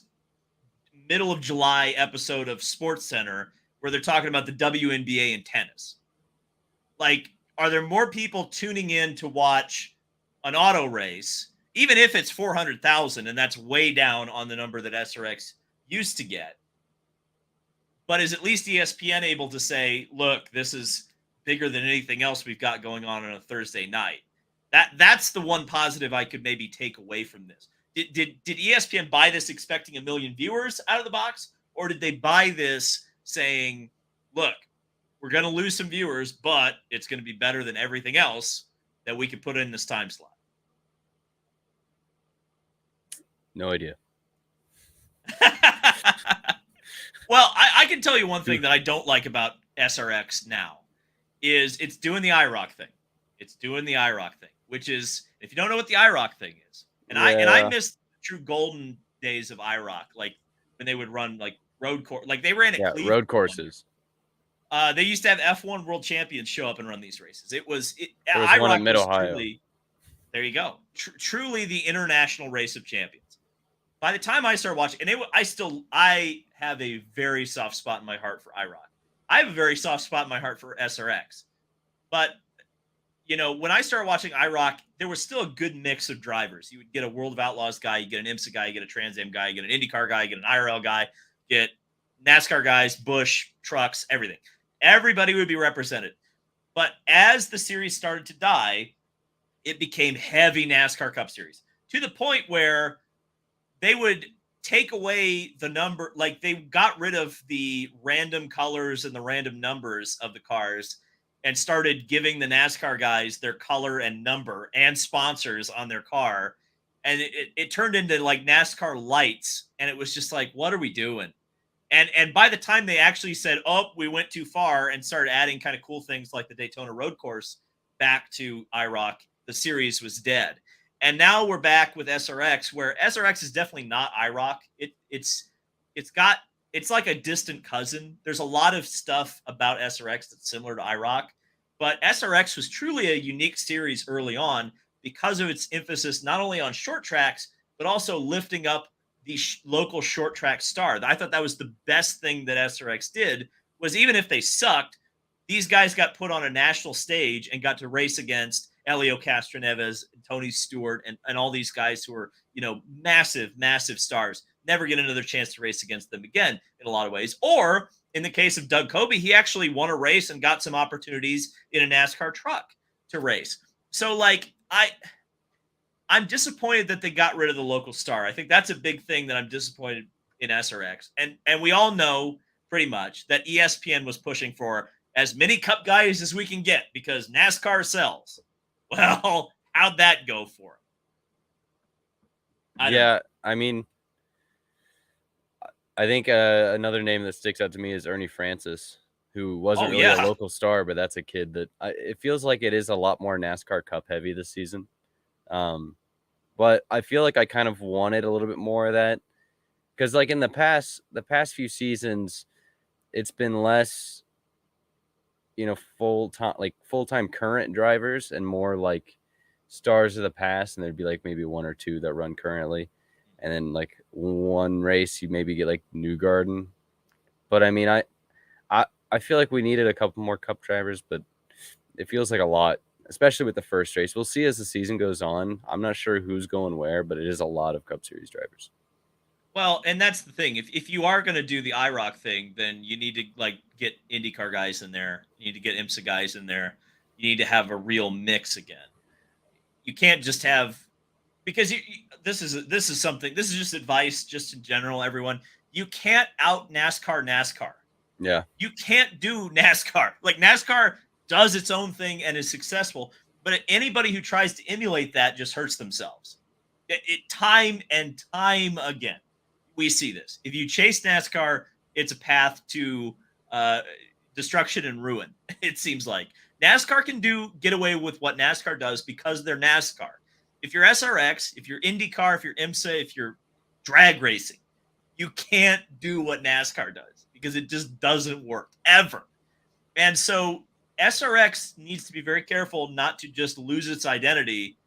middle of July episode of Sports Center where they're talking about the WNBA and tennis. Like, are there more people tuning in to watch an auto race, even if it's 400,000, and that's way down on the number that SRX used to get? But is at least ESPN able to say, look, this is bigger than anything else we've got going on a Thursday night? That's the one positive I could maybe take away from this. Did ESPN buy this expecting 1 million viewers out of the box, or did they buy this saying, look, we're going to lose some viewers, but it's going to be better than everything else that we could put in this time slot? No idea. Well, I can tell you one thing that I don't like about SRX now is it's doing the IROC thing. It's doing the IROC thing, which is, if you don't know what the IROC thing is, and I missed the true golden days of IROC, like when they would run like road course, like they ran at Cleveland. Road courses. They used to have F1 world champions show up and run these races. There was IROC one in Mid-Ohio. Truly, there you go. Truly the international race of champions. By the time I started watching, and I have a very soft spot in my heart for IROC. I have a very soft spot in my heart for SRX. But, when I started watching IROC, there was still a good mix of drivers. You would get a World of Outlaws guy, you get an IMSA guy, you get a Trans Am guy, you get an IndyCar guy, you get an IRL guy, you get NASCAR guys, Busch, trucks, everything. Everybody would be represented. But as the series started to die, it became heavy NASCAR Cup Series to the point where they would take away the number, like they got rid of the random colors and the random numbers of the cars and started giving the NASCAR guys their color and number and sponsors on their car. And it turned into like NASCAR lights. And it was just like, what are we doing? And by the time they actually said, oh, we went too far, and started adding kind of cool things like the Daytona Road Course back to IROC, the series was dead. And now we're back with SRX, where SRX is definitely not IROC. It's like a distant cousin. There's a lot of stuff about SRX that's similar to IROC, but SRX was truly a unique series early on because of its emphasis not only on short tracks, but also lifting up the local short track star. I thought that was the best thing that SRX did, was even if they sucked, these guys got put on a national stage and got to race against Elio Castroneves, Tony Stewart, and all these guys who are, massive, massive stars. Never get another chance to race against them again in a lot of ways. Or in the case of Doug Coby, he actually won a race and got some opportunities in a NASCAR truck to race. So I'm disappointed that they got rid of the local star. I think that's a big thing that I'm disappointed in SRX. And we all know pretty much that ESPN was pushing for as many Cup guys as we can get because NASCAR sells. Well, how'd that go for him? I mean, I think another name that sticks out to me is Ernie Francis, who wasn't really a local star, but that's a kid that it feels like it is a lot more NASCAR Cup heavy this season. But I feel like I kind of wanted a little bit more of that because, like in the past few seasons, it's been less, full-time current drivers and more like stars of the past, and there'd be like maybe one or two that run currently, and then like one race you maybe get like Newgarden. But I mean, I feel like we needed a couple more Cup drivers, but it feels like a lot especially with the first race. We'll see as the season goes on. I'm not sure who's going where, but it is a lot of Cup Series drivers. Well, and that's the thing. If you are going to do the IROC thing, then you need to like get IndyCar guys in there. You need to get IMSA guys in there. You need to have a real mix again. You can't just have because this is something. This is just advice, just in general, everyone. You can't out NASCAR. Yeah. You can't do NASCAR. Like NASCAR does its own thing and is successful, but anybody who tries to emulate that just hurts themselves. Time and time again, we see this. If you chase NASCAR, it's a path to uh, destruction and ruin. It seems like NASCAR can get away with what NASCAR does because they're NASCAR. If you're SRX, if you're IndyCar, if you're IMSA, if you're drag racing, you can't do what NASCAR does because it just doesn't work ever. And so SRX needs to be very careful not to just lose its identity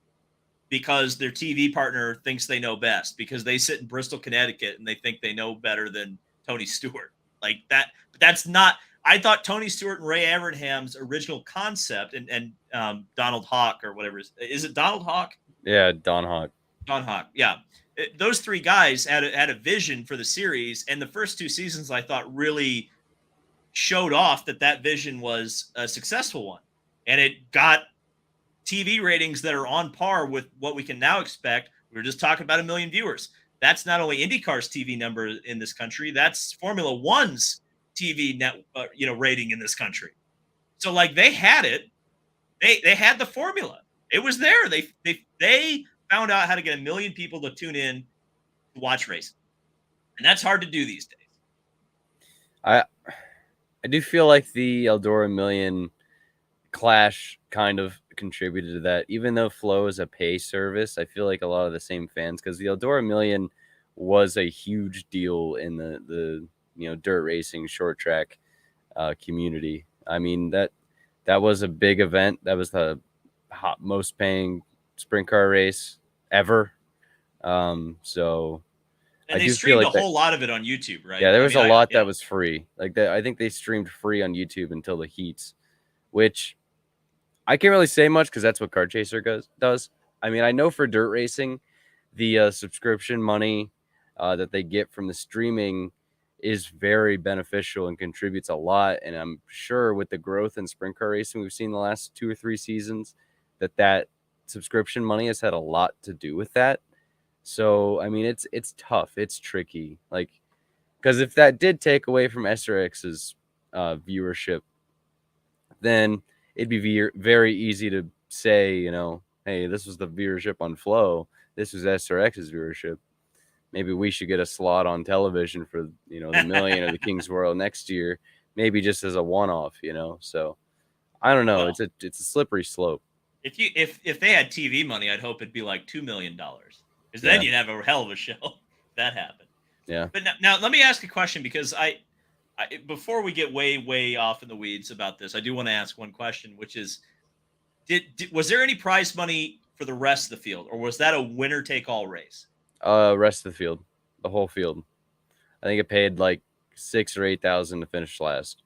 because their TV partner thinks they know best because they sit in Bristol, Connecticut and they think they know better than Tony Stewart. Like that, but that's not. I thought Tony Stewart and Ray Abrham's original concept and Donald Hawk or whatever is it Donald Hawk? Yeah, Don Hawk. Don Hawk, yeah. Those three guys had a vision for the series, and the first two seasons I thought really showed off that vision was a successful one, and it got TV ratings that are on par with what we can now expect. We were just talking about 1 million viewers. That's not only IndyCar's TV number in this country, that's Formula One's TV net, rating in this country. So like they had it, they had the formula. It was there. They found out how to get 1 million people to tune in to watch racing, and that's hard to do these days. I do feel like the Eldora Million clash kind of contributed to that. Even though Flow is a pay service, I feel like a lot of the same fans, because the Eldora Million was a huge deal in the dirt racing short track community. I mean that was a big event. That was the most paying sprint car race ever. So and I they do streamed feel like a whole lot of it on YouTube, right? Yeah, there was a lot that was free. Like that, I think they streamed free on YouTube until the heats, which I can't really say much because that's what Car Chaser does. I mean, I know for dirt racing, the subscription money that they get from the streaming is very beneficial and contributes a lot. And I'm sure with the growth in sprint car racing we've seen the last 2 or 3 seasons, that subscription money has had a lot to do with that. So I mean, it's tough, it's tricky, like because if that did take away from SRX's viewership, then it'd be very easy to say, hey, this was the viewership on Flow. This was SRX's viewership. Maybe we should get a slot on television for, the Million or the King's Royal next year, maybe just as a one-off, So I don't know. Well, it's a slippery slope. If they had TV money, I'd hope it'd be like $2 million because then you'd have a hell of a show if that happened. Yeah. But now let me ask a question because I before we get way off in the weeds about this, I do want to ask one question, which is, was there any prize money for the rest of the field, or was that a winner take all race? Rest of the field, the whole field. I think it paid like $6,000 or $8,000 to finish last.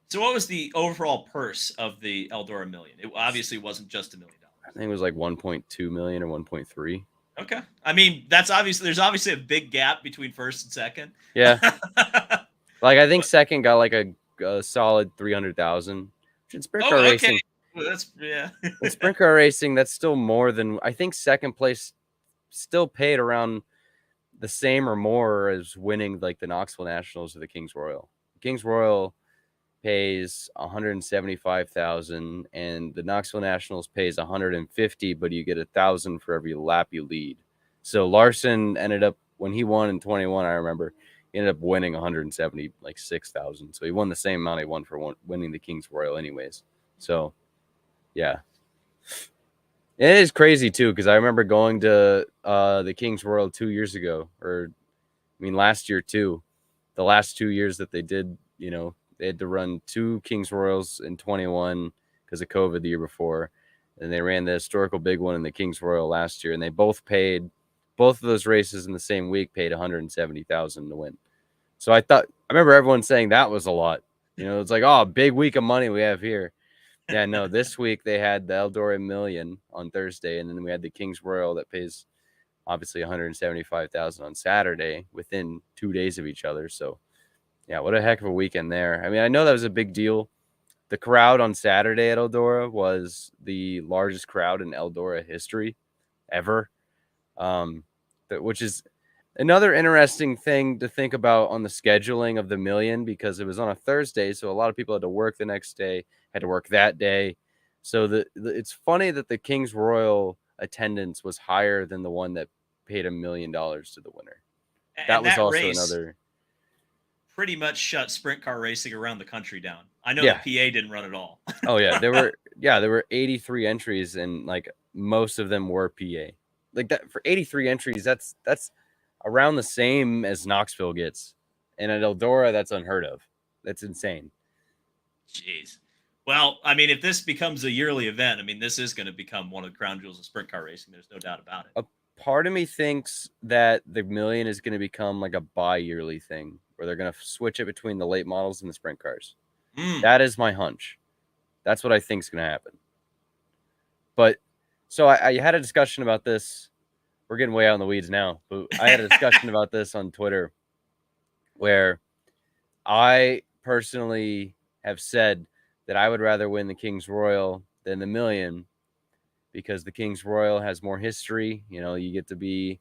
So what was the overall purse of the Eldora Million? It obviously wasn't just $1 million. I think it was like 1.2 million or 1.3. Okay. I mean, there's obviously a big gap between first and second. Yeah. Like I think second got like a solid 300,000. In sprint car racing. Well, that's in sprint car racing, that's still more than, I think second place still paid around the same or more as winning like the Knoxville Nationals or the King's Royal. King's Royal pays 175,000 and the Knoxville Nationals pays 150, but you get 1,000 for every lap you lead. So Larson ended up, when he won in 21, I remember, he ended up winning 176,000. So he won the same amount he won for winning the King's Royal anyways. So yeah. It is crazy too, because I remember going to the King's Royal 2 years ago, last year too. The last 2 years that they did, they had to run 2 King's Royals in 21 because of COVID the year before. And they ran the historical big one in the King's Royal last year. And they both of those races in the same week paid 170,000 to win. So I remember everyone saying that was a lot. It's like, oh, big week of money we have here. Yeah, no, this week they had the Eldora Million on Thursday, and then we had the Kings Royal that pays obviously 175,000 on Saturday within 2 days of each other. So yeah, what a heck of a weekend there. I mean, I know that was a big deal. The crowd on Saturday at Eldora was the largest crowd in Eldora history ever, which is another interesting thing to think about on the scheduling of the Million, because it was on a Thursday, so a lot of people had to work the next day, had to work that day. So it's funny that the Kings Royal attendance was higher than the one that paid $1 million to the winner. That And was that also race another. pretty much shut sprint car racing around the country down. I know the Yeah. PA didn't run at all. Oh yeah, there were 83 entries, and like most of them were PA. Like that for 83 entries, that's around the same as Knoxville gets. And at Eldora, that's unheard of. That's insane. Jeez. Well, I mean, if this becomes a yearly event, I mean, this is going to become one of the crown jewels of sprint car racing. There's no doubt about it. A part of me thinks that the Million is going to become like a bi-yearly thing where they're going to switch it between the late models and the sprint cars. That is my hunch. That's what I think is going to happen. But so I had a discussion about this. We're getting way out in the weeds now, but I had a discussion about this on Twitter where I personally have said that I would rather win the Kings Royal than the Million, because the Kings Royal has more history. You know, you get to be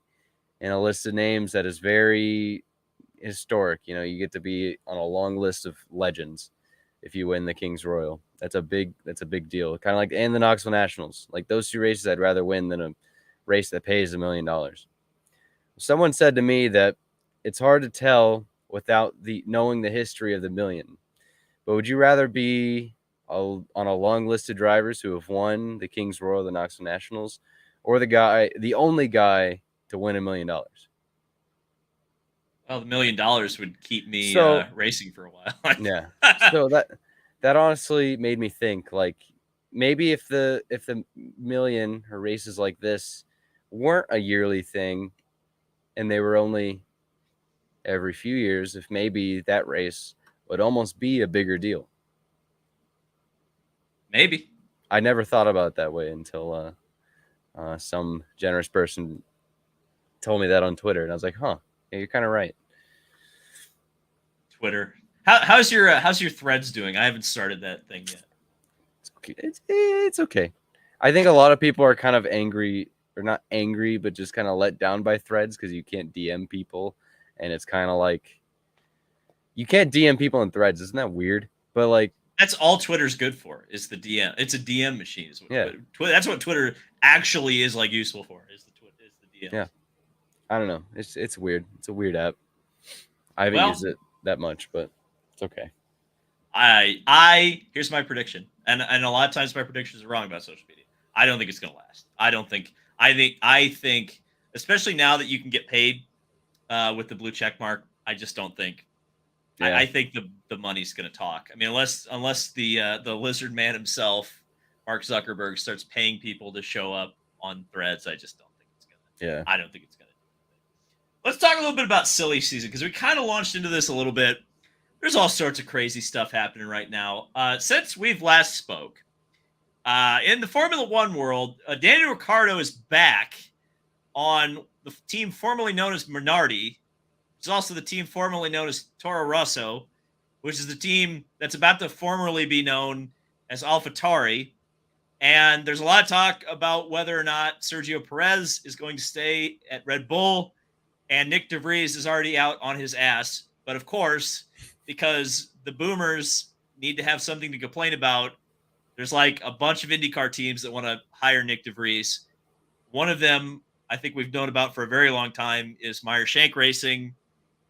in a list of names that is very historic. You know, you get to be on a long list of legends if you win the Kings Royal. That's a big deal. Kind of like, and the Knoxville Nationals. Like those two races I'd rather win than a race that pays $1 million. Someone said to me that it's hard to tell without knowing the history of the Million. But would you rather be on a long list of drivers who have won the Kings Royal, the Knoxville Nationals, or the only guy to win $1 million? Well, the $1 million would keep me So racing for a while. yeah, so that honestly made me think, like, maybe if the Million or races like this weren't a yearly thing and they were only every few years, if maybe that race would almost be a bigger deal. Maybe. I never thought about it that way until some generous person told me that on Twitter, and I was like, huh, yeah, you're kind of right. Twitter. How's your threads doing? I haven't started that thing yet. It's okay. I think a lot of people are kind of angry, or not angry, but just kind of let down by threads because you can't DM people, and it's kind of like you can't DM people in threads. Isn't that weird? But like, that's all Twitter's good for, is the DM. It's a DM machine. Is what yeah. That's what Twitter actually is like useful for. Is the DM. Yeah. I don't know. It's weird. It's a weird app. I haven't used it that much, but it's okay. Here's my prediction, and a lot of times my predictions are wrong about social media. I don't think it's going to last. I think, especially now that you can get paid with the blue check mark, I just don't think. Yeah. I think the money's going to talk. I mean, unless the lizard man himself, Mark Zuckerberg, starts paying people to show up on threads, I just don't think it's going to. Yeah. I don't think it's going to. Let's talk a little bit about silly season, because we kind of launched into this a little bit. There's all sorts of crazy stuff happening right now. Since we've last spoke, in the Formula One world, Daniel Ricciardo is back on the team formerly known as Minardi, which is also the team formerly known as Toro Rosso, which is the team that's about to formerly be known as AlphaTauri. And there's a lot of talk about whether or not Sergio Perez is going to stay at Red Bull, and Nick DeVries is already out on his ass. But of course, because the boomers need to have something to complain about, there's like a bunch of IndyCar teams that want to hire Nick DeVries. One of them I think we've known about for a very long time is Meyer Shank Racing,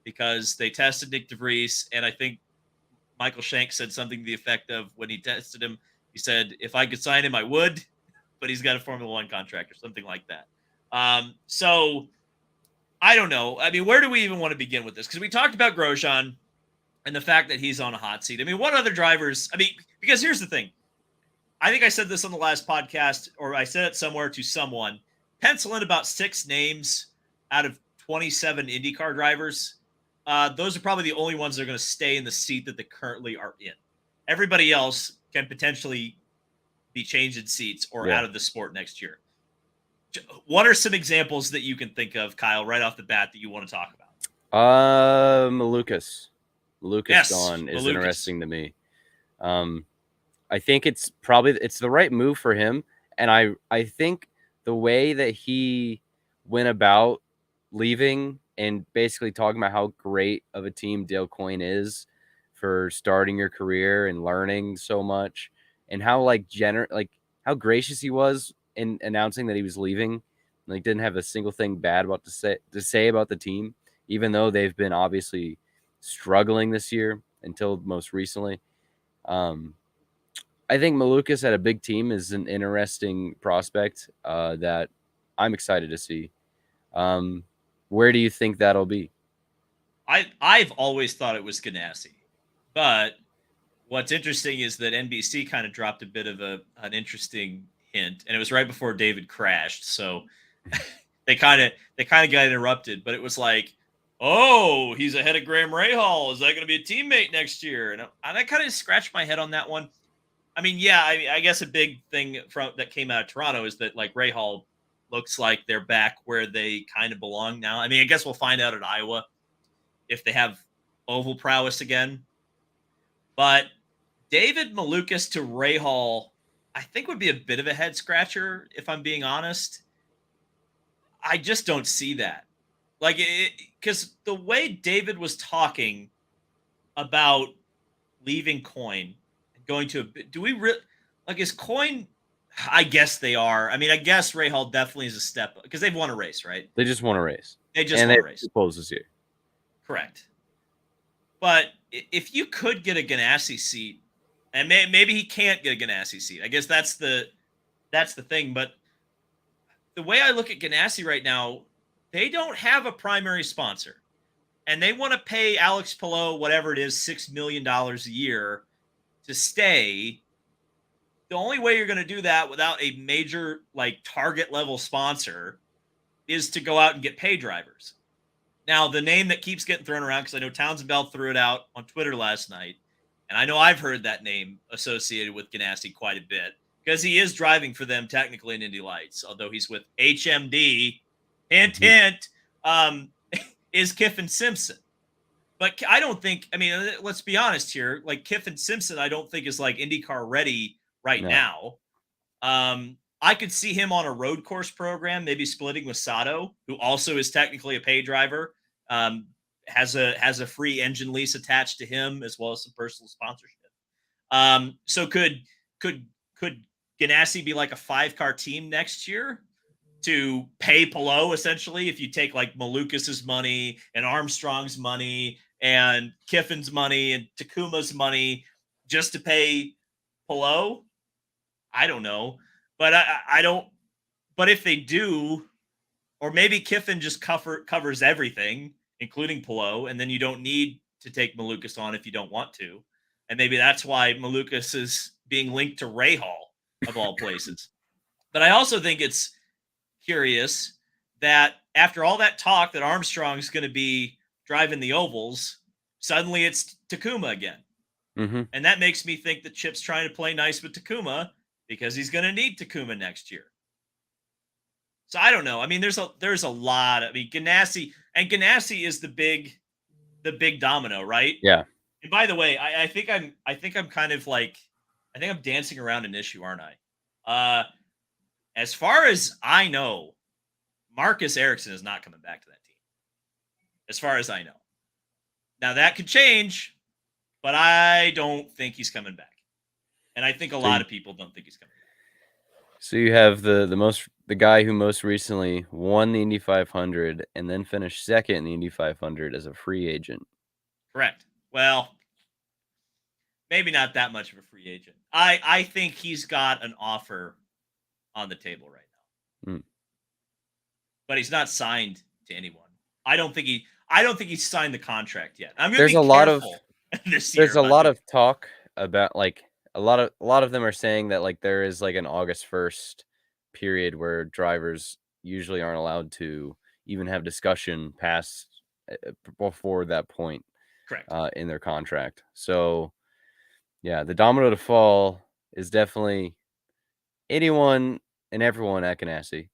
because they tested Nick DeVries, and I think Michael Shank said something to the effect of, when he tested him, he said, if I could sign him, I would, but he's got a Formula One contract or something like that. So I don't know. I mean, where do we even want to begin with this? Because we talked about Grosjean and the fact that he's on a hot seat. I mean, what other drivers? I mean, because here's the thing. I think I said this on the last podcast, or I said it somewhere to someone. Pencil in about 6 names out of 27 IndyCar drivers. Those are probably the only ones that are going to stay in the seat that they currently are in. Everybody else can potentially be changing seats or Yeah. out of the sport next year. What are some examples that you can think of, Kyle, right off the bat that you want to talk about? Lucas. Lucas Yes, gone is Malukas. interesting to me. Um, I think it's the right move for him, and I think the way that he went about leaving and basically talking about how great of a team Dale Coyne is for starting your career and learning so much, and how like how gracious he was in announcing that he was leaving, like didn't have a single thing bad about to say about the team, even though they've been obviously struggling this year until most recently. Um, I think Malukas at a big team is an interesting prospect that I'm excited to see. Um, where do you think that'll be? I've always thought it was Ganassi, but what's interesting is that NBC kind of dropped a bit of an interesting hint, and it was right before David crashed, so they kind of got interrupted. But it was like, oh, he's ahead of Graham Rahal. Is that going to be a teammate next year? And I kind of scratched my head on that one. I mean, yeah, I guess a big thing from that came out of Toronto is that like Rahal looks like they're back where they kind of belong now. I mean, I guess we'll find out at Iowa if they have oval prowess again. But David Malukas to Rahal, I think would be a bit of a head scratcher if I'm being honest. I just don't see that. Like, because the way David was talking about leaving Coin and going to do we really like is Coin? I guess they are. I mean, I guess Rahal definitely is a step because they've won a race, right? They just want to race, They just and they won a have race, two poles this year. correct? But if you could get a Ganassi seat, and maybe he can't get a Ganassi seat, I guess that's the thing. But the way I look at Ganassi right now, they don't have a primary sponsor, and they want to pay Alex Palou whatever it is, $6 million a year to stay. The only way you're going to do that without a major like target level sponsor is to go out and get pay drivers. Now, the name that keeps getting thrown around, because I know Townsend Bell threw it out on Twitter last night, and I know I've heard that name associated with Ganassi quite a bit because he is driving for them technically in Indy Lights, although he's with HMD. Hint, Mm-hmm. hint. Um, is Kiffin Simpson. But I don't think, I mean, let's be honest here. Like Kiffin Simpson, I don't think is like IndyCar ready right No, now. I could see him on a road course program, maybe splitting with Sato, who also is technically a pay driver. Has a free engine lease attached to him as well as some personal sponsorship. So could Ganassi be like a 5-car team next year to pay Palou essentially? If you take like Malukas's money and Armstrong's money and Kiffin's money and Takuma's money just to pay Palou, I don't know, but I don't. But if they do, or maybe Kiffin just covers everything, including Palou, and then you don't need to take Malukas on if you don't want to, and maybe that's why Malukas is being linked to Rahal of all places. But I also think it's curious that after all that talk that Armstrong's going to be driving the ovals, suddenly it's Takuma again. mm-hmm. And that makes me think that Chip's trying to play nice with Takuma because he's going to need Takuma next year. So I don't know. I mean, there's a lot. I mean, Ganassi is the big domino, right? Yeah. And by the way, I think I'm kind of like I think I'm dancing around an issue, aren't I? As far as I know, Marcus Ericsson is not coming back to that team. As far as I know. Now that could change, but I don't think he's coming back. And I think a So lot of people don't think he's coming back. so you have the guy who most recently won the Indy 500 and then finished second in the Indy 500 as a free agent. Correct. Well, maybe not that much of a free agent. I think he's got an offer on the table right now, Mm. but he's not signed to anyone. I don't think he's signed the contract yet. I'm going to There's be a lot of careful this there's year a about lot doing. of talk about like a lot of them are saying that like there is like an August 1st period where drivers usually aren't allowed to even have discussion past before that point Correct. in their contract. So yeah, the domino to fall is definitely anyone and everyone at Ganassi,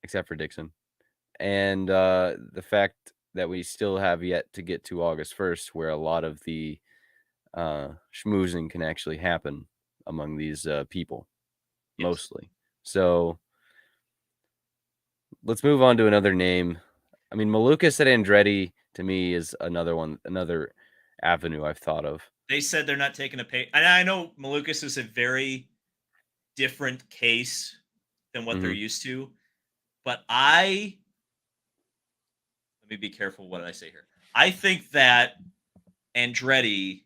except for Dixon. And the fact that we still have yet to get to August 1st, where a lot of the schmoozing can actually happen among these people, Yes. mostly. So let's move on to another name. I mean, Malukas at Andretti to me is another avenue I've thought of. They said they're not taking a pay. And I know Malukas is a very different case than what they're Mm-hmm. used to, but let me be careful what I say here. I think that Andretti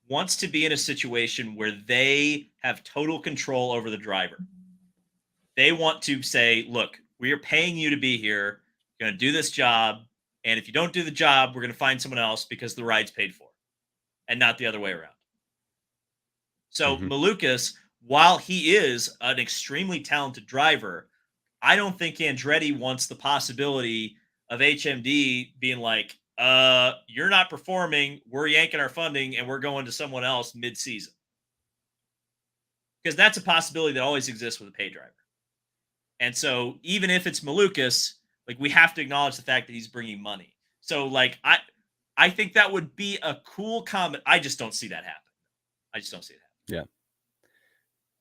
wants to be in a situation where they have total control over the driver. They want to say, look, we are paying you to be here. You're going to do this job. And if you don't do the job, we're going to find someone else because the ride's paid for and not the other way around. So Mm-hmm. Malukas, while he is an extremely talented driver, I don't think Andretti wants the possibility of HMD being like, you're not performing, we're yanking our funding and we're going to someone else mid-season. Because that's a possibility that always exists with a pay driver. And so even if it's Malukas, like we have to acknowledge the fact that he's bringing money. So like I think that would be a cool comment. I just don't see that happen. I just don't see it Yeah.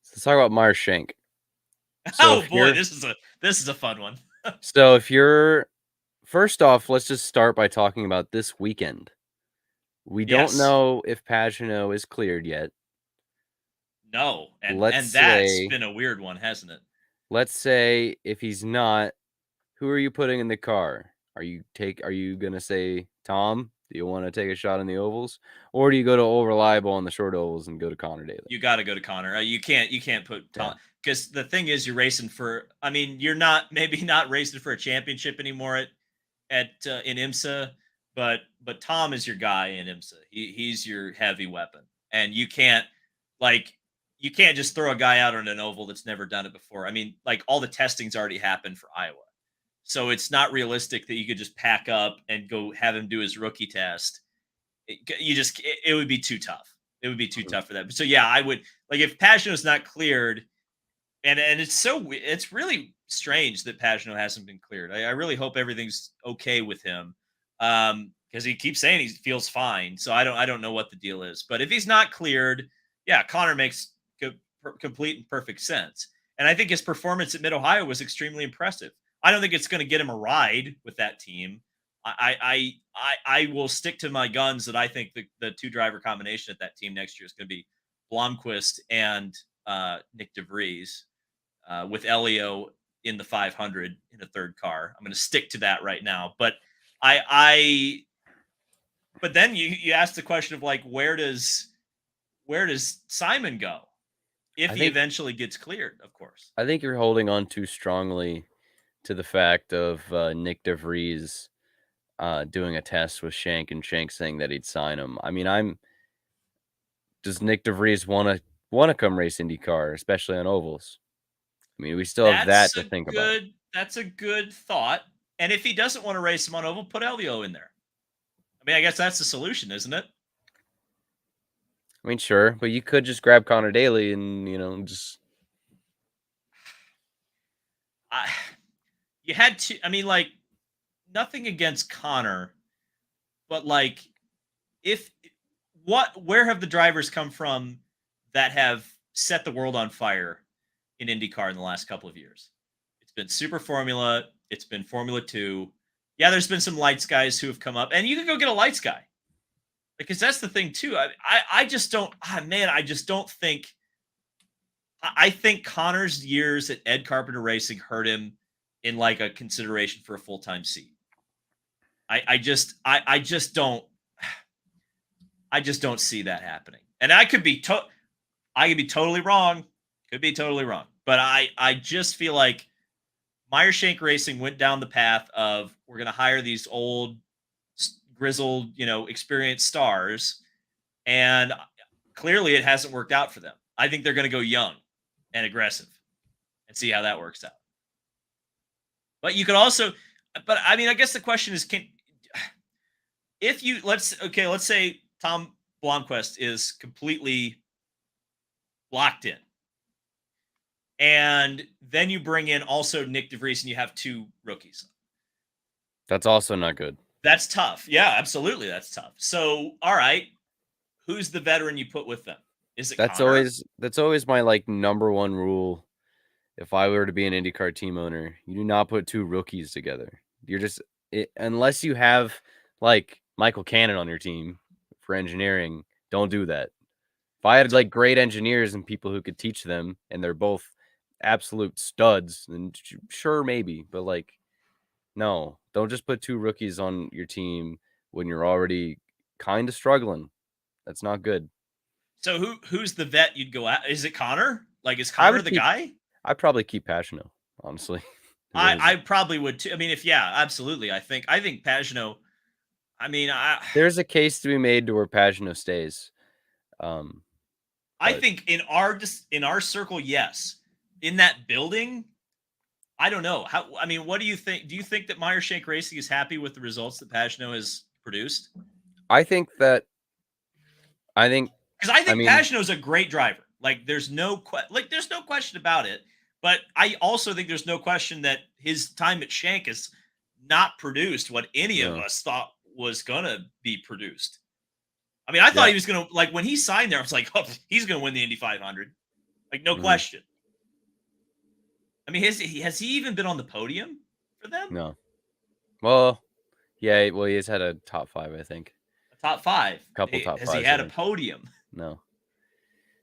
So let's talk about Meyer Shank. happen. So Oh if boy, you're this is a fun one. so if you're first off, let's just start by talking about this weekend. We don't Yes. know if Pagano is cleared yet. No. Let's And that's say been a weird one, hasn't it? let's say if he's not, who are you putting in the car? Are you gonna say Tom? Do you want to take a shot in the ovals? Or do you go to Old Reliable on the short ovals and go to Connor Daly? You got to go to Connor. You can't put Yeah. Tom because the thing is you're racing for. I mean, you're not maybe not racing for a championship anymore at in IMSA, but Tom is your guy in IMSA. He's your heavy weapon, and like you can't just throw a guy out on an oval that's never done it before. I mean, like all the testing's already happened for Iowa, so it's not realistic that you could just pack up and go have him do his rookie test. It would be too tough. It would be too Mhm. tough for that. So yeah, I would like if Pagano's not cleared, and it's really strange that Pagano hasn't been cleared. I really hope everything's okay with him, because he keeps saying he feels fine. So I don't know what the deal is. But if he's not cleared, yeah, Connor makes complete and perfect sense. And I think his performance at Mid Ohio was extremely impressive. I don't think it's going to get him a ride with that team. I will stick to my guns that I think the two driver combination at that team next year is going to be Blomqvist and Nick DeVries, with Elio in the 500 in a third car. I'm going to stick to that right now. But I but then you ask the question of like where does Simon go if I he think eventually gets cleared? Of course, I think you're holding on too strongly to the fact of Nick DeVries doing a test with Shank and Shank saying that he'd sign him. I mean, does Nick DeVries want to come race IndyCar, especially on ovals? I mean, we still have that to think about. that's a good thought. And if he doesn't want to race him on oval, put Elio in there. I mean, I guess that's the solution, isn't it? I mean, sure, but you could just grab Connor Daly and just I, you had to. I mean, like nothing against Connor, but like if where have the drivers come from that have set the world on fire in IndyCar in the last couple of years? It's been Super Formula, it's been Formula 2. Yeah, there's been some lights guys who have come up, and you can go get a lights guy. Because that's the thing too. I just don't man, I just don't think I think Connor's years at Ed Carpenter Racing hurt him in like a consideration for a full-time seat. I just don't see that happening. And I could be totally wrong. Could be totally wrong. But I just feel like Meyer Shank Racing went down the path of we're going to hire these old grizzled, experienced stars, and clearly it hasn't worked out for them. I think they're going to go young and aggressive and see how that works out. But you could also but I mean I guess the question is can if you let's say Tom Blomqvist is completely locked in. and then you bring in also Nick DeVries, and you have 2 rookies. That's also not good. That's tough. Yeah, absolutely, that's tough. So, all right, who's the veteran you put with them? Is it Connor? That's always my like number one rule. If I were to be an IndyCar team owner, you do not put two rookies together. You're just unless you have like Michael Cannon on your team for engineering, don't do that. If I had So, like great engineers and people who could teach them, and they're both absolute studs, then sure maybe, but like no, don't just put two rookies on your team when you're already kind of struggling. That's not good. who's the vet you'd go at? Is it Connor? Like, is I Connor would the keep. guy? I'd probably keep Pagano, honestly. I probably would too. I mean, if yeah, absolutely. I think Pagano. I mean, There's a case to be made to where Pagano stays. Um, I but think in our circle, yes. In that building, I don't know. How I mean, what do you think? Do you think that Meyer-Shank Racing is happy with the results that Pagano has produced? I think that I think Because I I think mean, Pagano's a great driver. Like, there's no question about it. But I also think there's no question that his time at Shank has not produced what any of no, us thought was gonna be produced. I mean, I thought yeah, he was gonna, like, when he signed there, I was like, oh, he's gonna win the Indy 500, like, no hmm question. I mean, has he even been on the podium for them? no. Well, yeah, well, he's had a top five, I think, A top five? couple top Has he fives, I had a think. podium? No,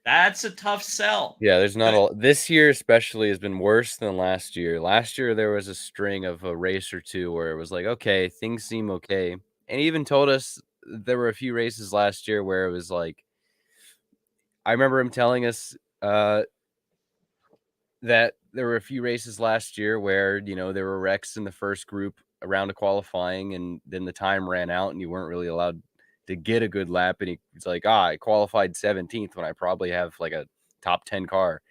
That's a tough sell. yeah, there's not But a. This year especially has been worse than last year. Last year there was a string of a race or two where it was like, okay, things seem okay, and he even told us there were a few races last year where it was like, I remember him telling us, that there were a few races last year where, there were wrecks in the first group around of qualifying, and then the time ran out and you weren't really allowed to get a good lap. And he's like, I qualified 17th when I probably have like a top 10 car.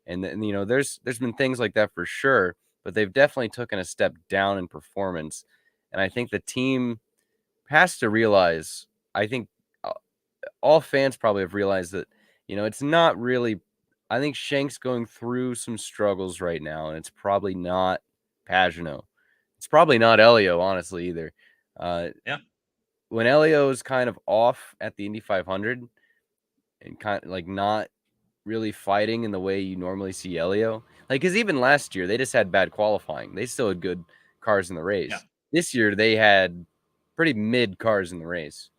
And then, there's been things like that for sure, but they've definitely taken a step down in performance. And I think the team has to realize, I think uh, all fans probably have realized that, it's not really. I think Shank's going through some struggles right now, and it's probably not Pagano. It's probably not Elio, honestly, either. Uh, yeah, when Elio is kind of off at the Indy 500 and kind of like not really fighting in the way you normally see Elio, like, because even last year they just had bad qualifying. They still had good cars in the yeah. race. This year they had pretty mid cars in the race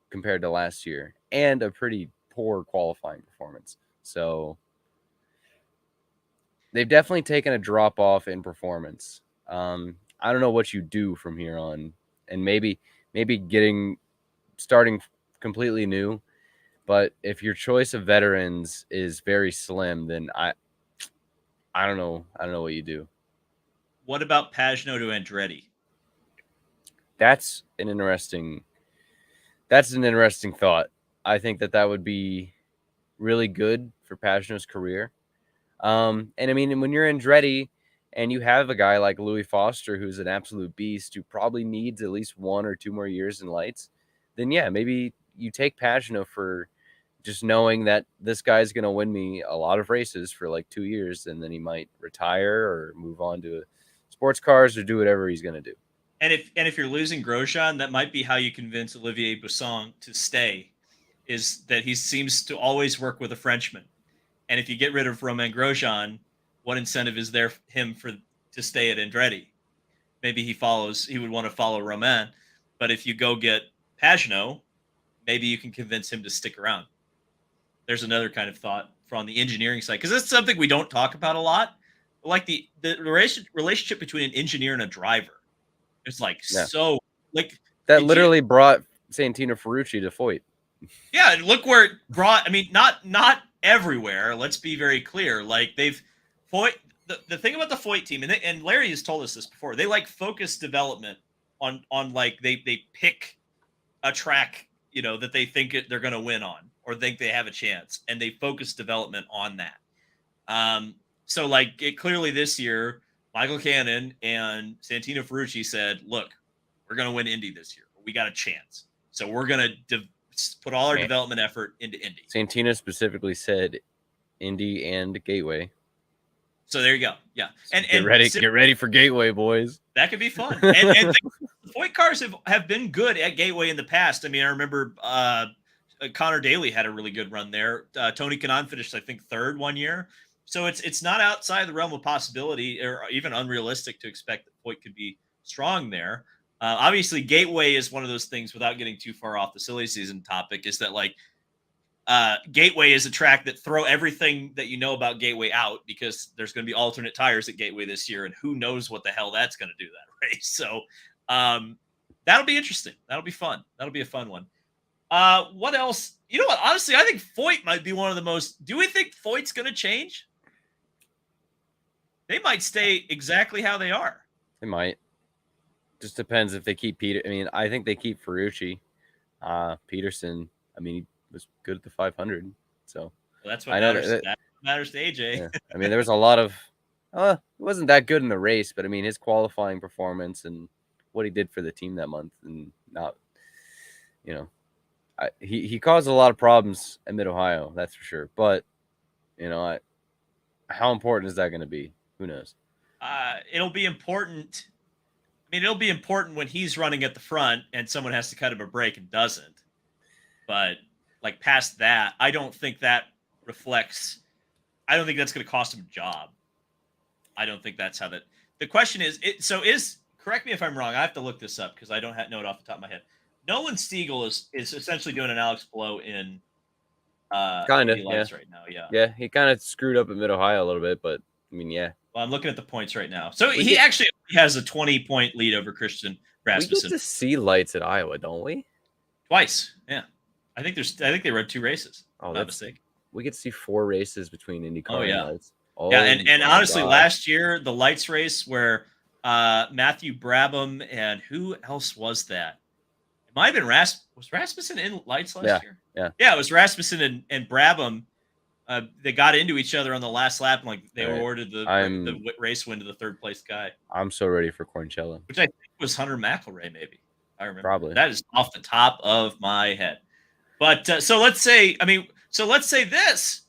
compared to last year, and a pretty poor qualifying performance. So they've definitely taken a drop off in performance. I don't know what you do from here on, and maybe starting completely new. But if your choice of veterans is very slim, then I don't know. I don't know what you do. What about Pagano to Andretti? That's an interesting. That's an interesting thought. I think that would be really good for Pagano's career. And I mean, when you're Andretti and you have a guy like Louis Foster, who's an absolute beast, who probably needs at least 1 or 2 more years in lights, then yeah, maybe you take Pagano for just knowing that this guy's going to win me a lot of races for like 2 years, and then he might retire or move on to sports cars or do whatever he's going to do. And if you're losing Grosjean, that might be how you convince Olivier Busson to stay. Is that he seems to always work with a Frenchman, and if you get rid of Romain Grosjean, what incentive is there for him to stay at Andretti? Maybe he would want to follow Romain, but if you go get Pagano, maybe you can convince him to stick around. There's another kind of thought from the engineering side, because that's something we don't talk about a lot. Like the relationship between an engineer and a driver. It's like Yeah, so like that did you literally brought Santino Ferrucci to Foyt. yeah, look where it brought. I mean, not everywhere. Let's be very clear. Like they've Foyt. The thing about the Foyt team, and Larry has told us this before. They like focus development on like they pick a track, that they think they're going to win on or think they have a chance, and they focus development on that. So like clearly this year, Michael Cannon and Santino Ferrucci said, "Look, we're going to win Indy this year. We got a chance. So we're going to put all our Man, development effort into Indy." Santino specifically said Indy and Gateway. So there you go. Yeah, and Get ready for Gateway, boys. that could be fun. And the Foyt cars have been good at Gateway in the past. I mean, I remember Connor Daly had a really good run there. Tony Kanaan finished, I think, third one year. So it's not outside the realm of possibility or even unrealistic to expect that Foyt could be strong there. Obviously, Gateway is one of those things, without getting too far off the silly season topic, is that like Gateway is a track that throw everything that you know about Gateway out, because there's going to be alternate tires at Gateway this year, and who knows what the hell that's going to do that race. So that'll be interesting. That'll be fun. That'll be a fun one. What else? You know what? Honestly, I think Foyt might be one of the most. Do we think Foyt's going to change? They might stay exactly how they are. They might. Just depends if they keep Peter. I mean, I think they keep Ferrucci. Peterson, I mean, he was good at the 500. So well, that's what matters. That matters to AJ. Yeah. I mean, there was a lot of. It wasn't that good in the race, but I mean, his qualifying performance and what he did for the team that month, and not, you know, he caused a lot of problems at Mid Ohio, that's for sure. But you know, how important is that going to be? Who knows? It'll be important. I mean, it'll be important when he's running at the front and someone has to cut him a break and doesn't. But like past that, I don't think that reflects. I don't think that's going to cost him a job. I don't think that's how that. The question is, correct me if I'm wrong. I have to look this up because I don't know it off the top of my head. Nolan Stiegel is essentially doing an Alex Palou in kind of right now. Yeah, he kind of screwed up at Mid Ohio a little bit, but I mean, yeah. Well, I'm looking at the points right now. So he actually has a 20-point lead over Christian Rasmussen. We get to see lights at Iowa, don't we? Twice, yeah. I think they rode 2 races. Oh, that's a mistake. We get to see 4 races between IndyCar and lights. Oh, yeah, and honestly, last year the lights race where Matthew Brabham and who else was that? It might have been was Rasmussen in lights last year? Yeah, it was Rasmussen and Brabham. They got into each other on the last lap, and like they awarded the race win to the third place guy. I'm so ready for Cornchella, which I think was Hunter McElroy. Maybe I remember. Probably that is off the top of my head. But so let's say this.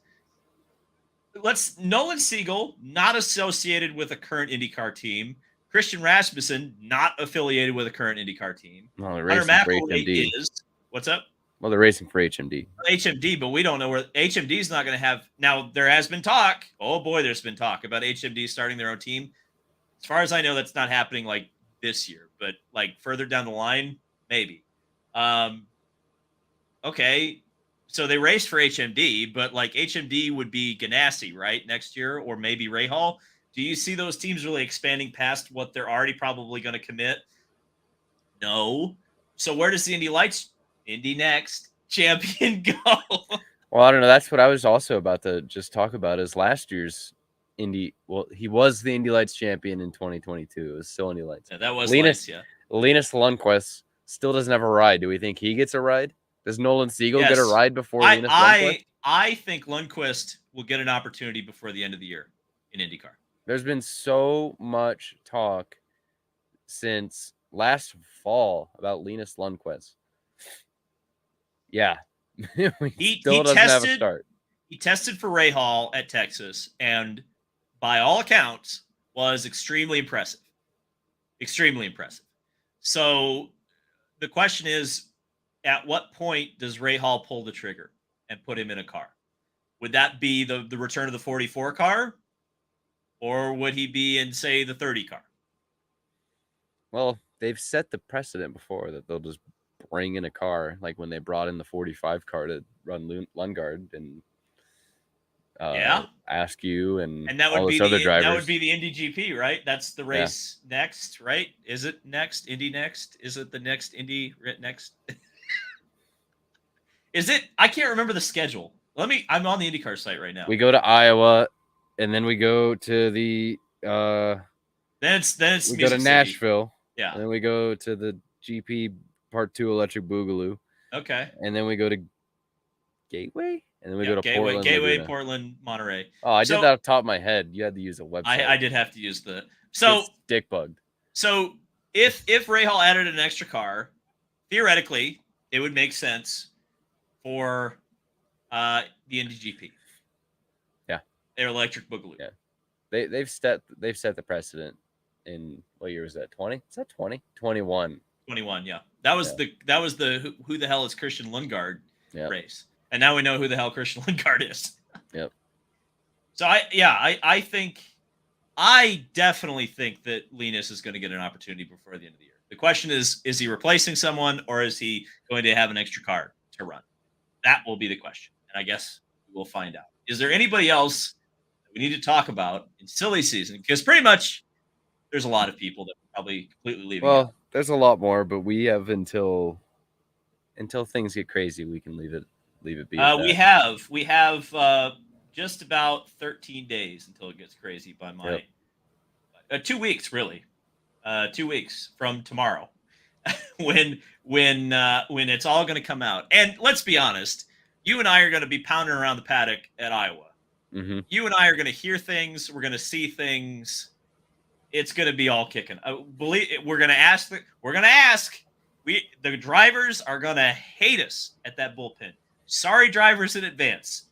Nolan Stiegel not associated with a current IndyCar team. Christian Rasmussen not affiliated with a current IndyCar team. Well, Hunter McElroy is. What's up? Well, they're racing for HMD. HMD, but we don't know where HMD is not going to have. Now, there has been talk. Oh, boy, there's been talk about HMD starting their own team. As far as I know, that's not happening like this year, but like further down the line, maybe. Okay, so they raced for HMD, but like HMD would be Ganassi, right, next year, or maybe Rahal. Do you see those teams really expanding past what they're already probably going to commit? No. So where does the Indy Next champion go? Well, I don't know. That's what I was also about to just talk about is last year's Indy. Well, he was the Indy Lights champion in 2022. It was still Indy Lights. Yeah, that was Linus Lundqvist still doesn't have a ride. Do we think he gets a ride? Does Nolan Stiegel get a ride before Linus Lundqvist? I think Lundqvist will get an opportunity before the end of the year in IndyCar. There's been so much talk since last fall about Linus Lundqvist. Yeah. he still doesn't have a start. He tested for Rahal at Texas and by all accounts was extremely impressive. Extremely impressive. So the question is, at what point does Rahal pull the trigger and put him in a car? Would that be the return of the 44 car? Or would he be in, say, the 30 car? Well, they've set the precedent before that they'll just bring in a car, like when they brought in the 45 car to run Lundgaard and ask you and that would all be those other drivers. That would be the Indy GP, right? That's the race next, right? Is it next? Indy next? Is it the next Indy next? Is it? I can't remember the schedule. I'm on the IndyCar site right now. We go to Iowa, and then we go to the. Then it's we go to Nashville. Yeah. And then we go to the GP Part 2 Electric Boogaloo. Okay. And then we go to Gateway, and then we go to Portland. Gateway, Laguna. Portland, Monterey. Oh, I did that off the top of my head. You had to use a website. I did have to use the. So it's dick bugged. So if Rahal added an extra car, theoretically, it would make sense for the Indy GP. Yeah. Their Electric Boogaloo. Yeah. they've set the precedent in what year was that? 20? Is that 20? 21. 21, yeah. That was the who the hell is Christian Lundgaard race. And now we know who the hell Christian Lundgaard is. Yep. So I definitely think that Linus is going to get an opportunity before the end of the year. The question is he replacing someone or is he going to have an extra car to run? That will be the question. And I guess we'll find out. Is there anybody else that we need to talk about in silly season? Because pretty much there's a lot of people that are probably completely leaving out. Well, there's a lot more, but we have until things get crazy, we can leave it be. We have just about 13 days until it gets crazy by my 2 weeks, really. 2 weeks from tomorrow when it's all going to come out. And let's be honest, you and I are going to be pounding around the paddock at Iowa. Mm-hmm. You and I are going to hear things. We're going to see things. It's going to be all kicking. We're going to ask. The drivers are going to hate us at that bullpen. Sorry, drivers in advance.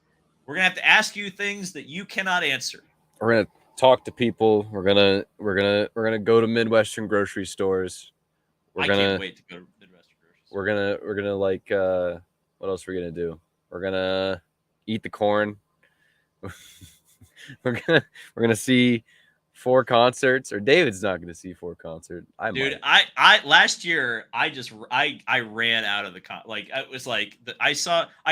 We're going to have to ask you things that you cannot answer. We're going to talk to people. We're gonna go to Midwestern grocery stores. I can't wait to go to Midwestern grocery stores. We're gonna like what else are we gonna do? We're gonna eat the corn. we're gonna see 4 concerts. Or David's not gonna see 4 concerts. I last year I ran out of the it was like I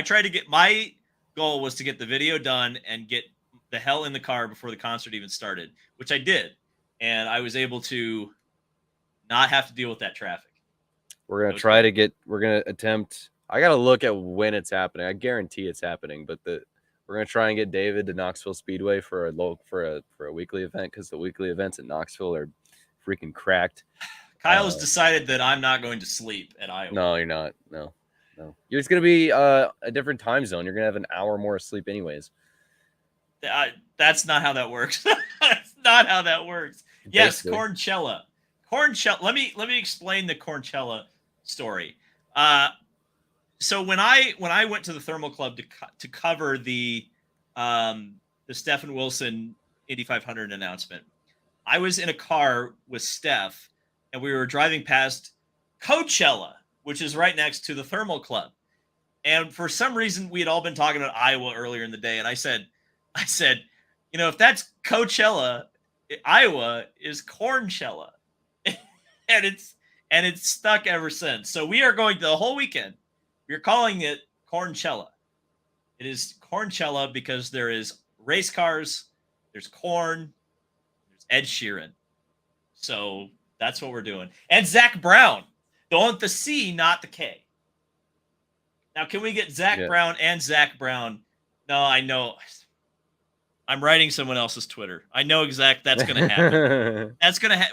tried to get my goal was to get the video done and get the hell in the car before the concert even started, which I did. And I was able to not have to deal with that traffic. We're going to attempt. I got to look at when it's happening. I guarantee it's happening, but we're going to try and get David to Knoxville Speedway for a weekly event. Cause the weekly events in Knoxville are freaking cracked. Kyle's decided that I'm not going to sleep at Iowa. No, you're not. No. It's going to be a different time zone. You're going to have an hour more of sleep anyways. That's not how that works. That's not how that works. Yes, Cornchella. Let me explain the Cornchella story. So when I went to the Thermal Club to cover the Stephen Wilson Indy 500 announcement, I was in a car with Steph, and we were driving past Coachella, which is right next to the Thermal Club. And for some reason, we had all been talking about Iowa earlier in the day, and I said, if that's Coachella, Iowa is Cornchella. and it's stuck ever since. So we are going the whole weekend. We're calling it Cornchella. It is Cornchella because there is race cars, there's corn, there's Ed Sheeran. So that's what we're doing. And Zach Brown. The one with the C, not the K. Now, can we get Zach Brown and Zach Brown? No, I know. I'm writing someone else's Twitter. I know that's going to happen.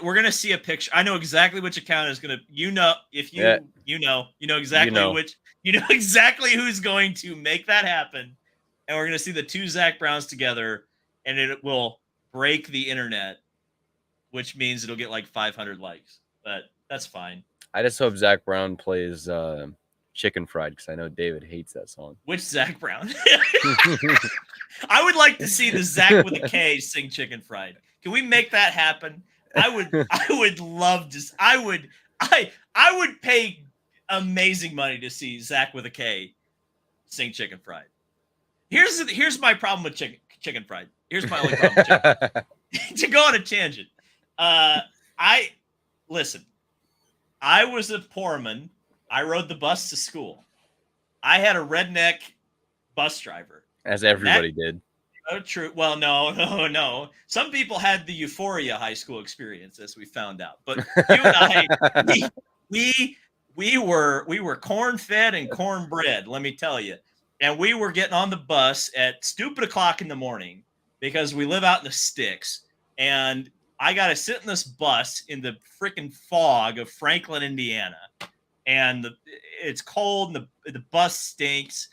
We're going to see a picture. I know exactly which account is going to, you know exactly who's going to make that happen. And we're going to see the 2 Zach Browns together, and it will break the internet, which means it'll get like 500 likes, but that's fine. I just hope Zach Brown plays Chicken Fried, because I know David hates that song. Which Zach Brown? I would like to see the Zach with a K sing Chicken Fried. Can we make that happen? I would love to. I would pay amazing money to see Zach with a K sing Chicken Fried. Here's my problem with Chicken Fried. Here's my only problem with Chicken. To go on a tangent. Listen. I was a poorman. I rode the bus to school. I had a redneck bus driver. As everybody did. Oh, true. Well, no. Some people had the Euphoria high school experience, as we found out. But you and I, we were corn-fed and cornbread, let me tell you. And we were getting on the bus at stupid o'clock in the morning because we live out in the sticks. And I got to sit in this bus in the freaking fog of Franklin, Indiana. And it's cold and the bus stinks.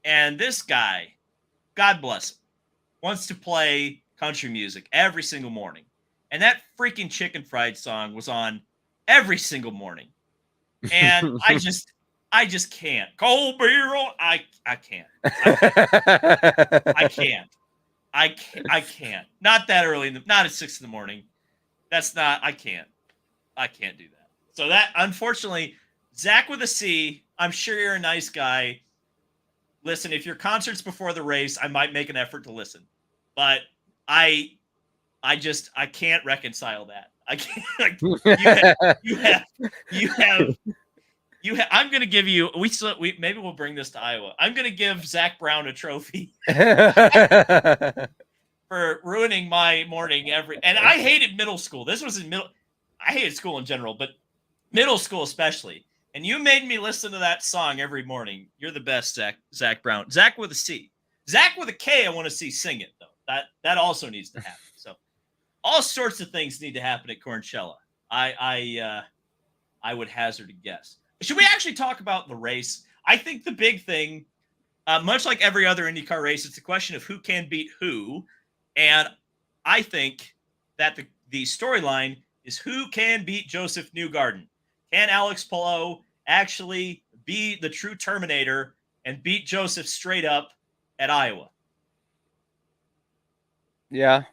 And this guy, God bless him, wants to play country music every single morning. And that freaking Chicken Fried song was on every single morning. And I just can't. Cold beer on. I can't. I can't. I can't. Not that early not at 6 a.m. That's not. I can't do that. So that, unfortunately, Zach with a C. I'm sure you're a nice guy. Listen, if your concert's before the race, I might make an effort to listen, but I I can't reconcile that. I can't. Like, you have you have you have I'm going to give you. We maybe we'll bring this to Iowa. I'm going to give Zach Brown a trophy for ruining my morning And I hated middle school. This was in middle. I hated school in general, but middle school especially. And you made me listen to that song every morning. You're the best, Zach Brown. Zach with a C. Zach with a K. I want to see sing it though. That also needs to happen. So all sorts of things need to happen at Cornchella. I would hazard a guess. Should we actually talk about the race? I think the big thing, much like every other IndyCar race, it's a question of who can beat who. And I think that the storyline is who can beat Joseph Newgarden. Can Alex Palou actually be the true Terminator and beat Joseph straight up at Iowa? Yeah.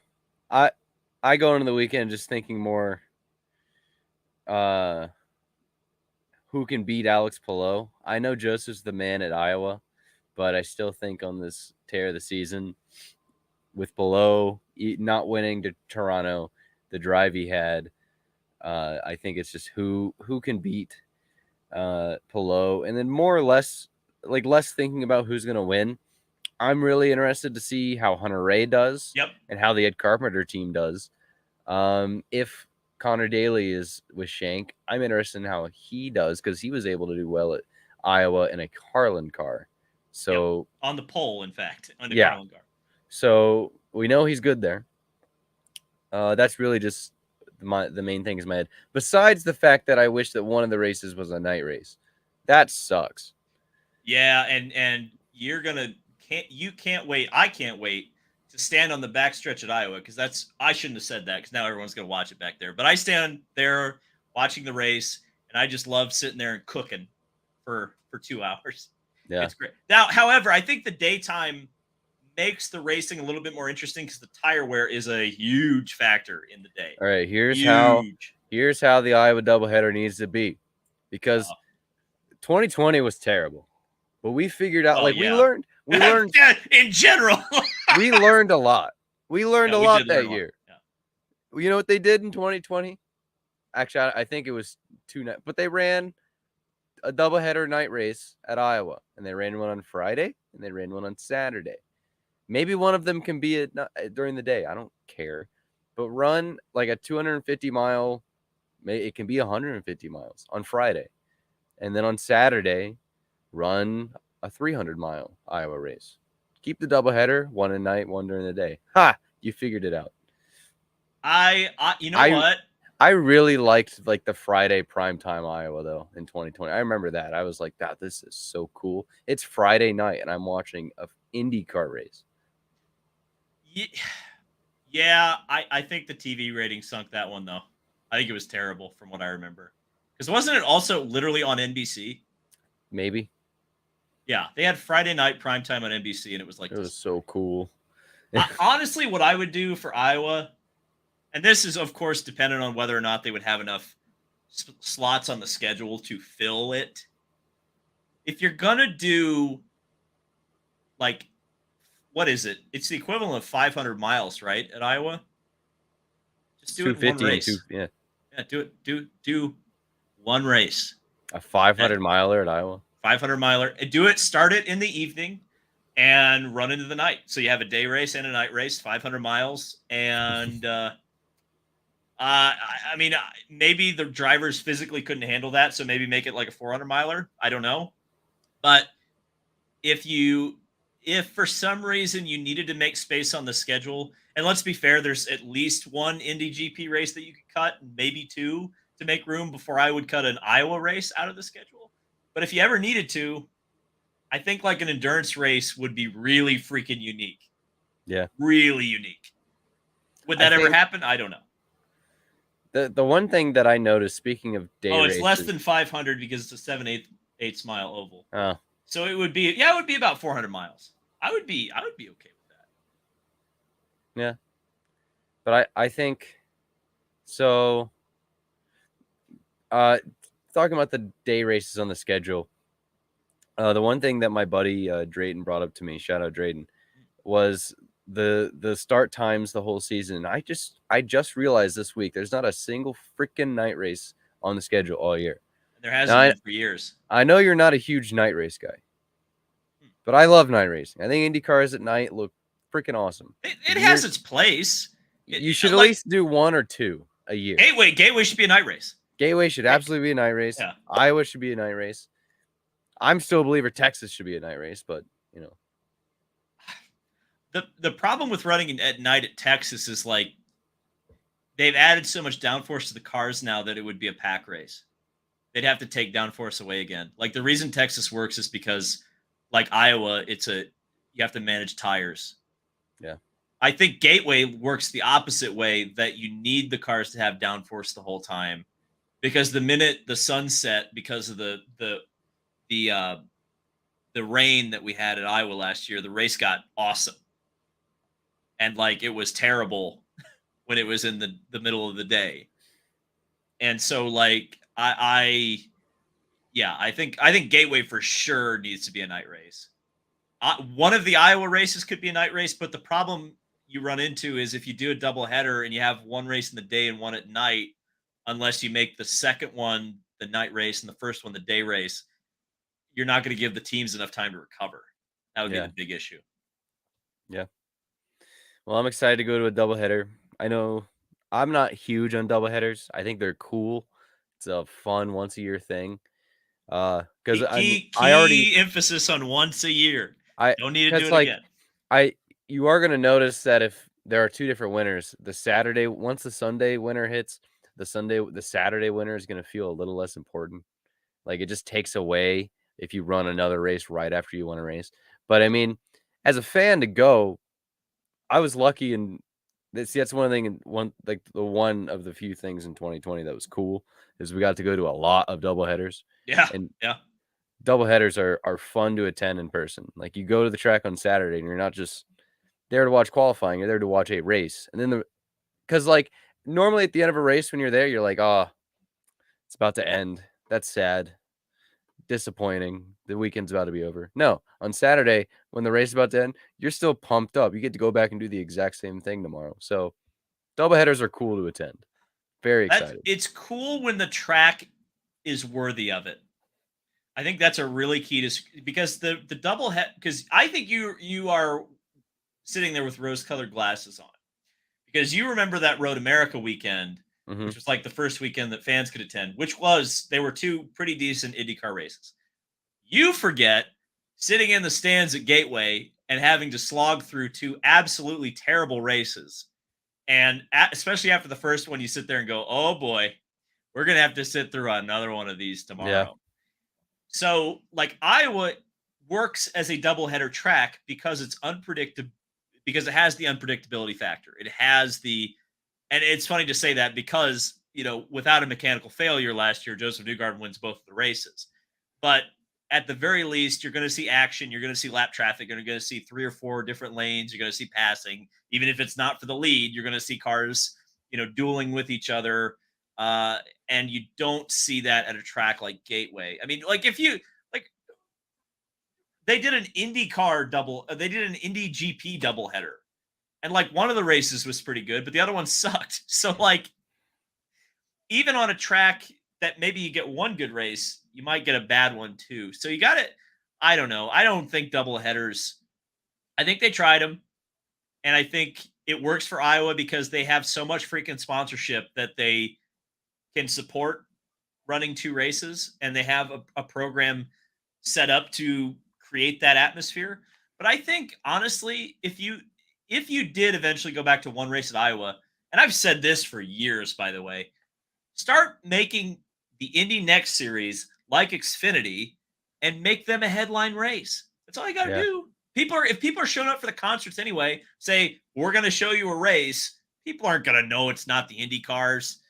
I go into the weekend just thinking more who can beat Alex Palou. I know Joseph's the man at Iowa, but I still think on this tear of the season, with Palou not winning to Toronto, the drive he had, I think it's just who can beat Palou, and then more or less, like, less thinking about who's going to win. I'm really interested to see how Hunter Ray does, Yep. and how the Ed Carpenter team does. If Connor Daly is with Shank, I'm interested in how he does, because he was able to do well at Iowa in a Carlin car. So on the pole, in fact, on the yeah. Carlin car. So we know he's good there. That's really just the main thing is my head. Besides the fact that I wish that one of the races was a night race. That sucks. Yeah, and you can't wait. I can't wait to stand on the backstretch at Iowa, because I shouldn't have said that, because now everyone's going to watch it back there. But I stand there watching the race, and I just love sitting there and cooking for 2 hours. Yeah, it's great. Now, however, I think the daytime makes the racing a little bit more interesting, because the tire wear is a huge factor in the day. All right, here's how the Iowa doubleheader needs to be, because 2020 was terrible, but we figured out, we learned in general. we learned a lot. We learned a lot that year. Yeah. You know what they did in 2020? Actually, I think it was 2 nights, but they ran a doubleheader night race at Iowa, and they ran one on Friday and they ran one on Saturday. Maybe one of them can be during the day. I don't care. But run like a 250 mile, it can be 150 miles on Friday. And then on Saturday, run a 300-mile Iowa race. Keep the doubleheader, one at night, one during the day. Ha! You figured it out. You know what? I really liked the Friday primetime Iowa though in 2020. I remember that. I was like, this is so cool. It's Friday night and I'm watching a IndyCar race. Yeah, I think the TV rating sunk that one though. I think it was terrible from what I remember. Because wasn't it also literally on NBC? Maybe. Yeah, they had Friday night primetime on NBC, and it was like... It was so cool. Honestly, what I would do for Iowa, and this is, of course, dependent on whether or not they would have enough slots on the schedule to fill it. If you're going to do, what is it? It's the equivalent of 500 miles, right, at Iowa? Just do it in one race. Yeah, do one race. A 500-miler at Iowa? 500-miler. Do it, start it in the evening and run into the night. So you have a day race and a night race, 500 miles. And maybe the drivers physically couldn't handle that, so maybe make it like a 400-miler. I don't know. But if for some reason you needed to make space on the schedule, and let's be fair, there's at least one Indy GP race that you could cut, maybe 2 to make room before I would cut an Iowa race out of the schedule. But if you ever needed to, I think like an endurance race would be really freaking unique. Yeah. Really unique. Would that ever happen? I don't know. The one thing that I noticed, speaking of day races... it's less than 500 because it's a 7/8 mile oval. Oh. So it would be about 400 miles. I would be okay with that. Yeah, but I think so. Uh, Talking about the day races on the schedule, the one thing that my buddy Drayton brought up to me, shout out Drayton, was the start times the whole season. I just realized this week there's not a single freaking night race on the schedule all year. And there Now hasn't been for years. I know you're not a huge night race guy, but I love night racing. I think IndyCars at night look freaking awesome. If It has its place. you should at Like least do one or two a year. Gateway should be a night race. Gateway should absolutely be a night race. Yeah. Iowa should be a night race. I'm still a believer Texas should be a night race, but you know. The problem with running at night at Texas is like they've added so much downforce to the cars now that it would be a pack race. They'd have to take downforce away again. Like the reason Texas works is because like Iowa, you have to manage tires. Yeah. I think Gateway works the opposite way, that you need the cars to have downforce the whole time, because the minute the sun set, because of the rain that we had at Iowa last year, the race got awesome. And like it was terrible when it was in the middle of the day. And so like I think Gateway for sure needs to be a night race. One of the Iowa races could be a night race, but the problem you run into is if you do a double header and you have one race in the day and one at night, unless you make the second one the night race and the first one the day race, you're not going to give the teams enough time to recover. That would be the big issue. Yeah. Well, I'm excited to go to a doubleheader. I know I'm not huge on doubleheaders. I think they're cool. It's a fun once a year thing. Because I already emphasis on once a year. I Don't need to do it like again. you are gonna notice that if there are two different winners, the Saturday once the Sunday winner hits, the Saturday winner is gonna feel a little less important. Like it just takes away if you run another race right after you won a race. But I mean, as a fan to go, I was lucky, and that's one thing. The one of the few things in 2020 that was cool is we got to go to a lot of doubleheaders. Yeah, And yeah. doubleheaders are fun to attend in person. Like you go to the track on Saturday, and you're not just there to watch qualifying; you're there to watch a race. And then because like normally at the end of a race, when you're there, you're like, oh, it's about to end. That's sad. Disappointing. The weekend's about to be over. No, on Saturday when the race is about to end, you're still pumped up. You get to go back and do the exact same thing tomorrow. So doubleheaders are cool to attend. Very excited. It's cool when the track is worthy of it. I think that's a really key to, because the double head, because I think you are sitting there with rose colored glasses on, because you remember that Road America weekend, which was like the first weekend that fans could attend, they were two pretty decent IndyCar races. You forget sitting in the stands at Gateway and having to slog through two absolutely terrible races. And especially after the first one, you sit there and go, oh boy, we're going to have to sit through another one of these tomorrow. Yeah. So like Iowa works as a doubleheader track because it's unpredictable, because it has the unpredictability factor. It has and it's funny to say that because, without a mechanical failure last year, Joseph Newgarden wins both of the races. But at the very least, you're going to see action. You're going to see lap traffic. You're going to see 3 or 4 different lanes. You're going to see passing. Even if it's not for the lead, you're going to see cars, dueling with each other. And you don't see that at a track like Gateway. I mean, like they did an IndyCar they did an Indy GP doubleheader. And like one of the races was pretty good, but the other one sucked. So like even on a track that maybe you get one good race, you might get a bad one too. So you got it. I don't know. I don't think double headers. I think they tried them, and I think it works for Iowa because they have so much freaking sponsorship that they can support running 2 races, and they have a program set up to create that atmosphere. But I think honestly, if you did eventually go back to one race at Iowa, and I've said this for years, by the way, start making the Indy Next Series like Xfinity and make them a headline race. That's all you got to do. If people are showing up for the concerts anyway, say, we're going to show you a race, people aren't going to know it's not the Indy cars.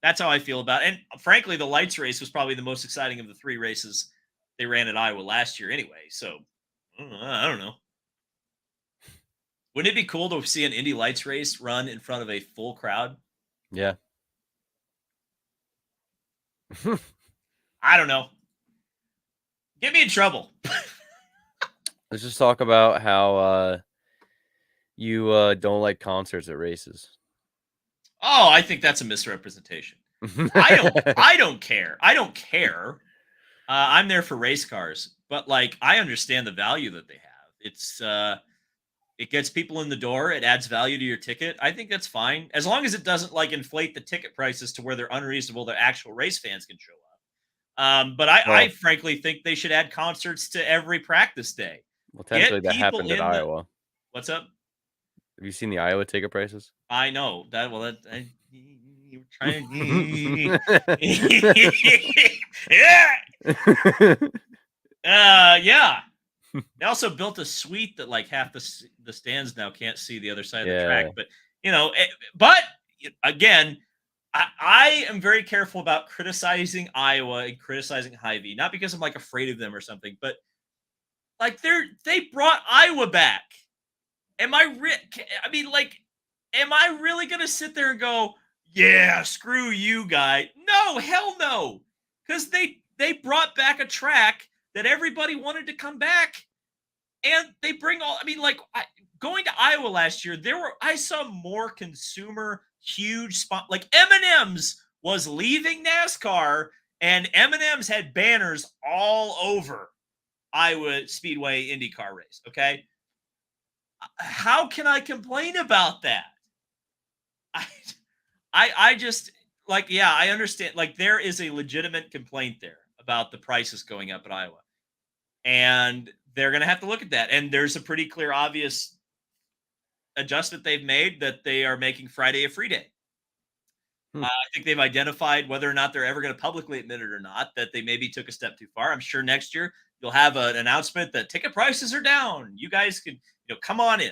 That's how I feel about it. And frankly, the lights race was probably the most exciting of the 3 races they ran at Iowa last year anyway. So I don't know. Wouldn't it be cool to see an Indy Lights race run in front of a full crowd? Yeah. I don't know. Get me in trouble. Let's just talk about how you don't like concerts at races. Oh, I think that's a misrepresentation. I don't care. I don't care. I'm there for race cars, but like I understand the value that they have. It gets people in the door, it adds value to your ticket. I think that's fine. As long as it doesn't like inflate the ticket prices to where they're unreasonable that actual race fans can show up. But I Well, frankly think they should add concerts to every practice day. potentially Get that people happened at in the Iowa. what's up? Have you seen the Iowa ticket prices? I know that. Well, that you were trying to. Yeah. Yeah. They also built a suite that like half the stands now can't see the other side of the track. Yeah. But but again, I am very careful about criticizing Iowa and criticizing Hy-Vee, not because I'm like afraid of them or something, but like they brought Iowa back. I mean, like, am I really gonna sit there and go, yeah, screw you, guy? No, hell no, because they brought back a track that everybody wanted to come back, and they bring all. I mean, like, going to Iowa last year, I saw more consumer huge spot like M&M's was leaving NASCAR, and M&M's had banners all over Iowa Speedway IndyCar race. Okay, how can I complain about that? I I just like yeah, I understand. Like there is a legitimate complaint there about the prices going up at Iowa. And they're going to have to look at that. And there's a pretty clear obvious adjustment they've made that they are making Friday a free day. Hmm. I think they've identified whether or not they're ever going to publicly admit it or not that they maybe took a step too far. I'm sure next year you'll have an announcement that ticket prices are down. You guys can, come on in.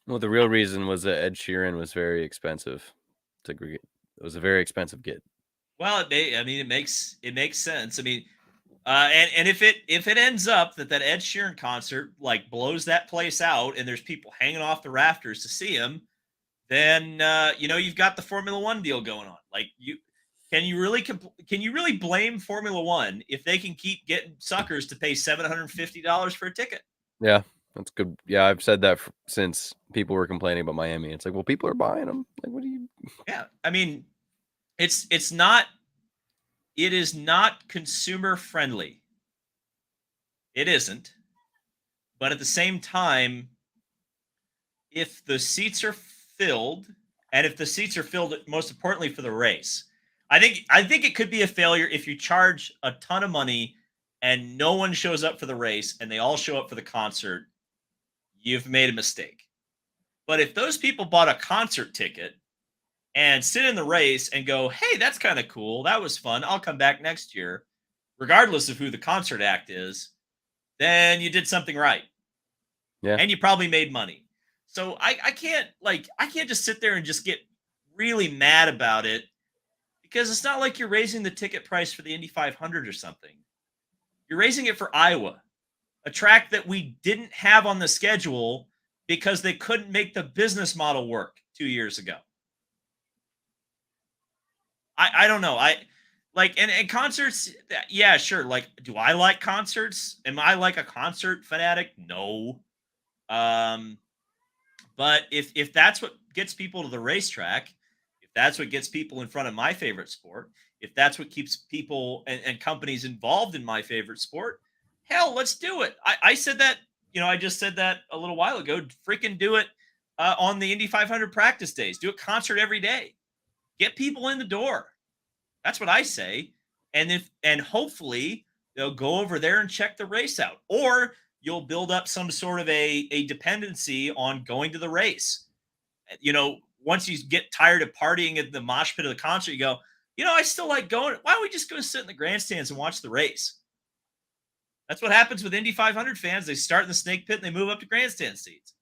Well, the real reason was that Ed Sheeran was very expensive. It was a very expensive get. Well, it makes sense. I mean, and if it ends up that Ed Sheeran concert like blows that place out and there's people hanging off the rafters to see him, then you've got the Formula One deal going on. Like can you really blame Formula One if they can keep getting suckers to pay $750 for a ticket? Yeah, that's good. Yeah, I've said that since people were complaining about Miami. It's like, well, people are buying them. Like, what do you? Yeah, I mean, it's not it is not consumer friendly. It isn't. But at the same time, if the seats are filled, and if the seats are filled, most importantly for the race, I think it could be a failure if you charge a ton of money and no one shows up for the race and they all show up for the concert. You've made a mistake. But if those people bought a concert ticket and sit in the race and go, "Hey, that's kind of cool. That was fun. I'll come back next year," regardless of who the concert act is, then you did something right. Yeah, And you probably made money. So I can't just sit there and just get really mad about it because it's not like you're raising the ticket price for the Indy 500 or something. You're raising it for Iowa, a track that we didn't have on the schedule because they couldn't make the business model work 2 years ago. I don't know. I like and concerts, yeah, sure. Like, do I like concerts? Am I like a concert fanatic? No. Um, But if that's what gets people to the racetrack, if that's what gets people in front of my favorite sport, if that's what keeps people and companies involved in my favorite sport, hell, let's do it. I said that, I just said that a little while ago. Freaking do it on the Indy 500 practice days. Do a concert every day. Get people in the door. That's what I say. And hopefully they'll go over there and check the race out. Or you'll build up some sort of a dependency on going to the race. Once you get tired of partying at the mosh pit of the concert, you go, I still like going. Why don't we just go sit in the grandstands and watch the race? That's what happens with Indy 500 fans. They start in the snake pit and they move up to grandstand seats.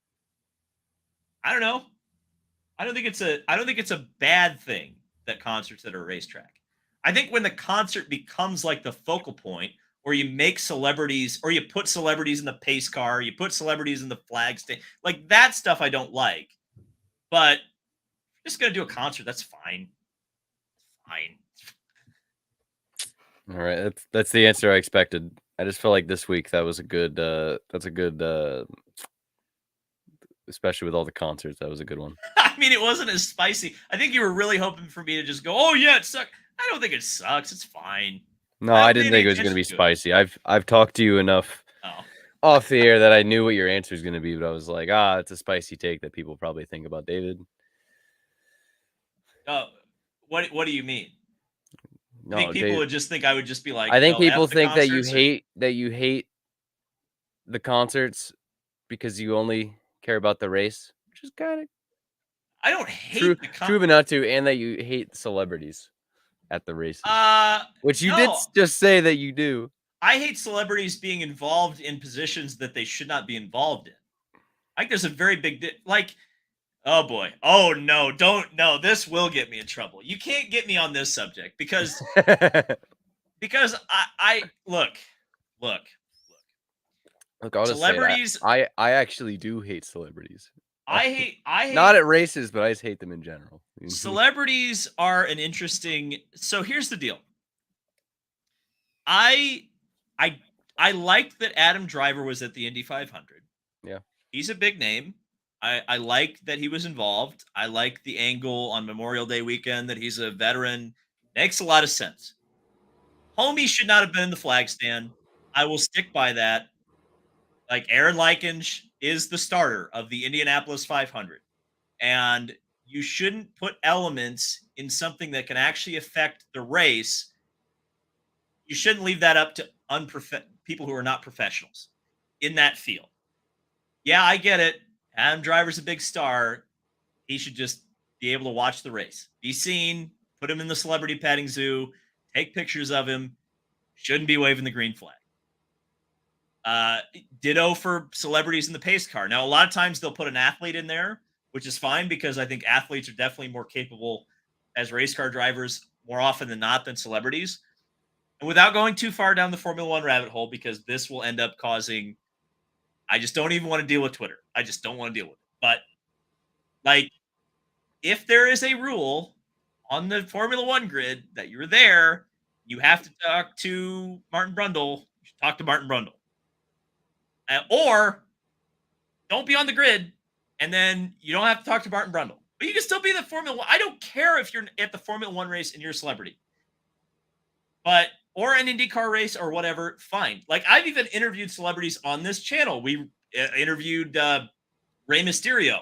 I don't know. I don't think it's a bad thing that concerts at a racetrack. I think when the concert becomes like the focal point or you make celebrities, or you put celebrities in the pace car, you put celebrities in the flag stand. Like that stuff I don't like. But just gonna do a concert, that's fine. Fine. All right, that's the answer I expected. I just felt like this week that was a good. That's a good, especially with all the concerts. That was a good one. I mean, it wasn't as spicy. I think you were really hoping for me to just go, "Oh yeah, it sucks." I don't think it sucks. It's fine. No, I I don't pay didn't any think it was going to attention be to it. spicy. I've talked to you enough Oh, off the air that I knew what your answer is going to be, but I was like, it's a spicy take that people probably think about David. oh, what do you mean? You think No, people Dave. would just think I would just be like, I think F people the think concerts," or that you hate the concerts because you only care about the race, which is kind of I don't true, hate the true, but not true, and that you hate celebrities at the races, which you did No, just say that you do. I hate celebrities being involved in positions that they should not be involved in. I think there's a very like, oh boy, oh no, don't no, this will get me in trouble. You can't get me on this subject because I look, Look, I'll just say it. celebrities. I actually do hate celebrities. I Not hate at races, but I just hate them in general. celebrities are an interesting. So here's the deal. I I I liked that Adam Driver was at the Indy 500. Yeah. He's a big name. I like that he was involved. I like the angle on Memorial Day weekend that he's a veteran. Makes a lot of sense. Homie should not have been in the flag stand. I will stick by that. Like Aaron Likens is the starter of the Indianapolis 500. And you shouldn't put elements in something that can actually affect the race. You shouldn't leave that up to people who are not professionals in that field. Yeah, I get it. Adam Driver's a big star. He should just be able to watch the race, be seen, put him in the celebrity petting zoo, take pictures of him. Shouldn't be waving the green flag. Uh, Ditto for celebrities in the pace car. Now, a lot of times they'll put an athlete in there, which is fine because I think athletes are definitely more capable as race car drivers more often than not than celebrities. And without going too far down the Formula One rabbit hole, because this will end up causing, I just don't even want to deal with Twitter. I just don't want to deal with it. But like, if there is a rule on the Formula One grid that you're there, you have to talk to Martin Brundle. You should talk to Martin Brundle. Or don't be on the grid, and then you don't have to talk to Martin Brundle. But you can still be in the Formula One. I don't care if you're at the Formula One race and you're a celebrity. But or an IndyCar race or whatever, fine. Like I've even interviewed celebrities on this channel. We interviewed Rey Mysterio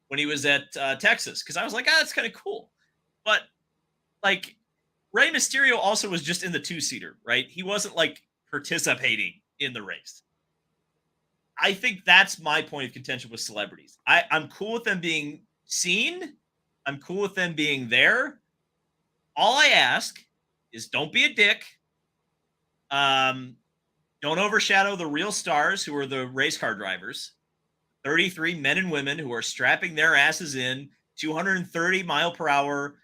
when he was at Texas because I was like, that's kind of cool. But like Rey Mysterio also was just in the two-seater, right? He wasn't like participating in the race. I think that's my point of contention with celebrities. I'm cool with them being seen. I'm cool with them being there. All I ask is don't be a dick. Don't overshadow the real stars who are the race car drivers. 33 men and women who are strapping their asses in 230 mile per hour,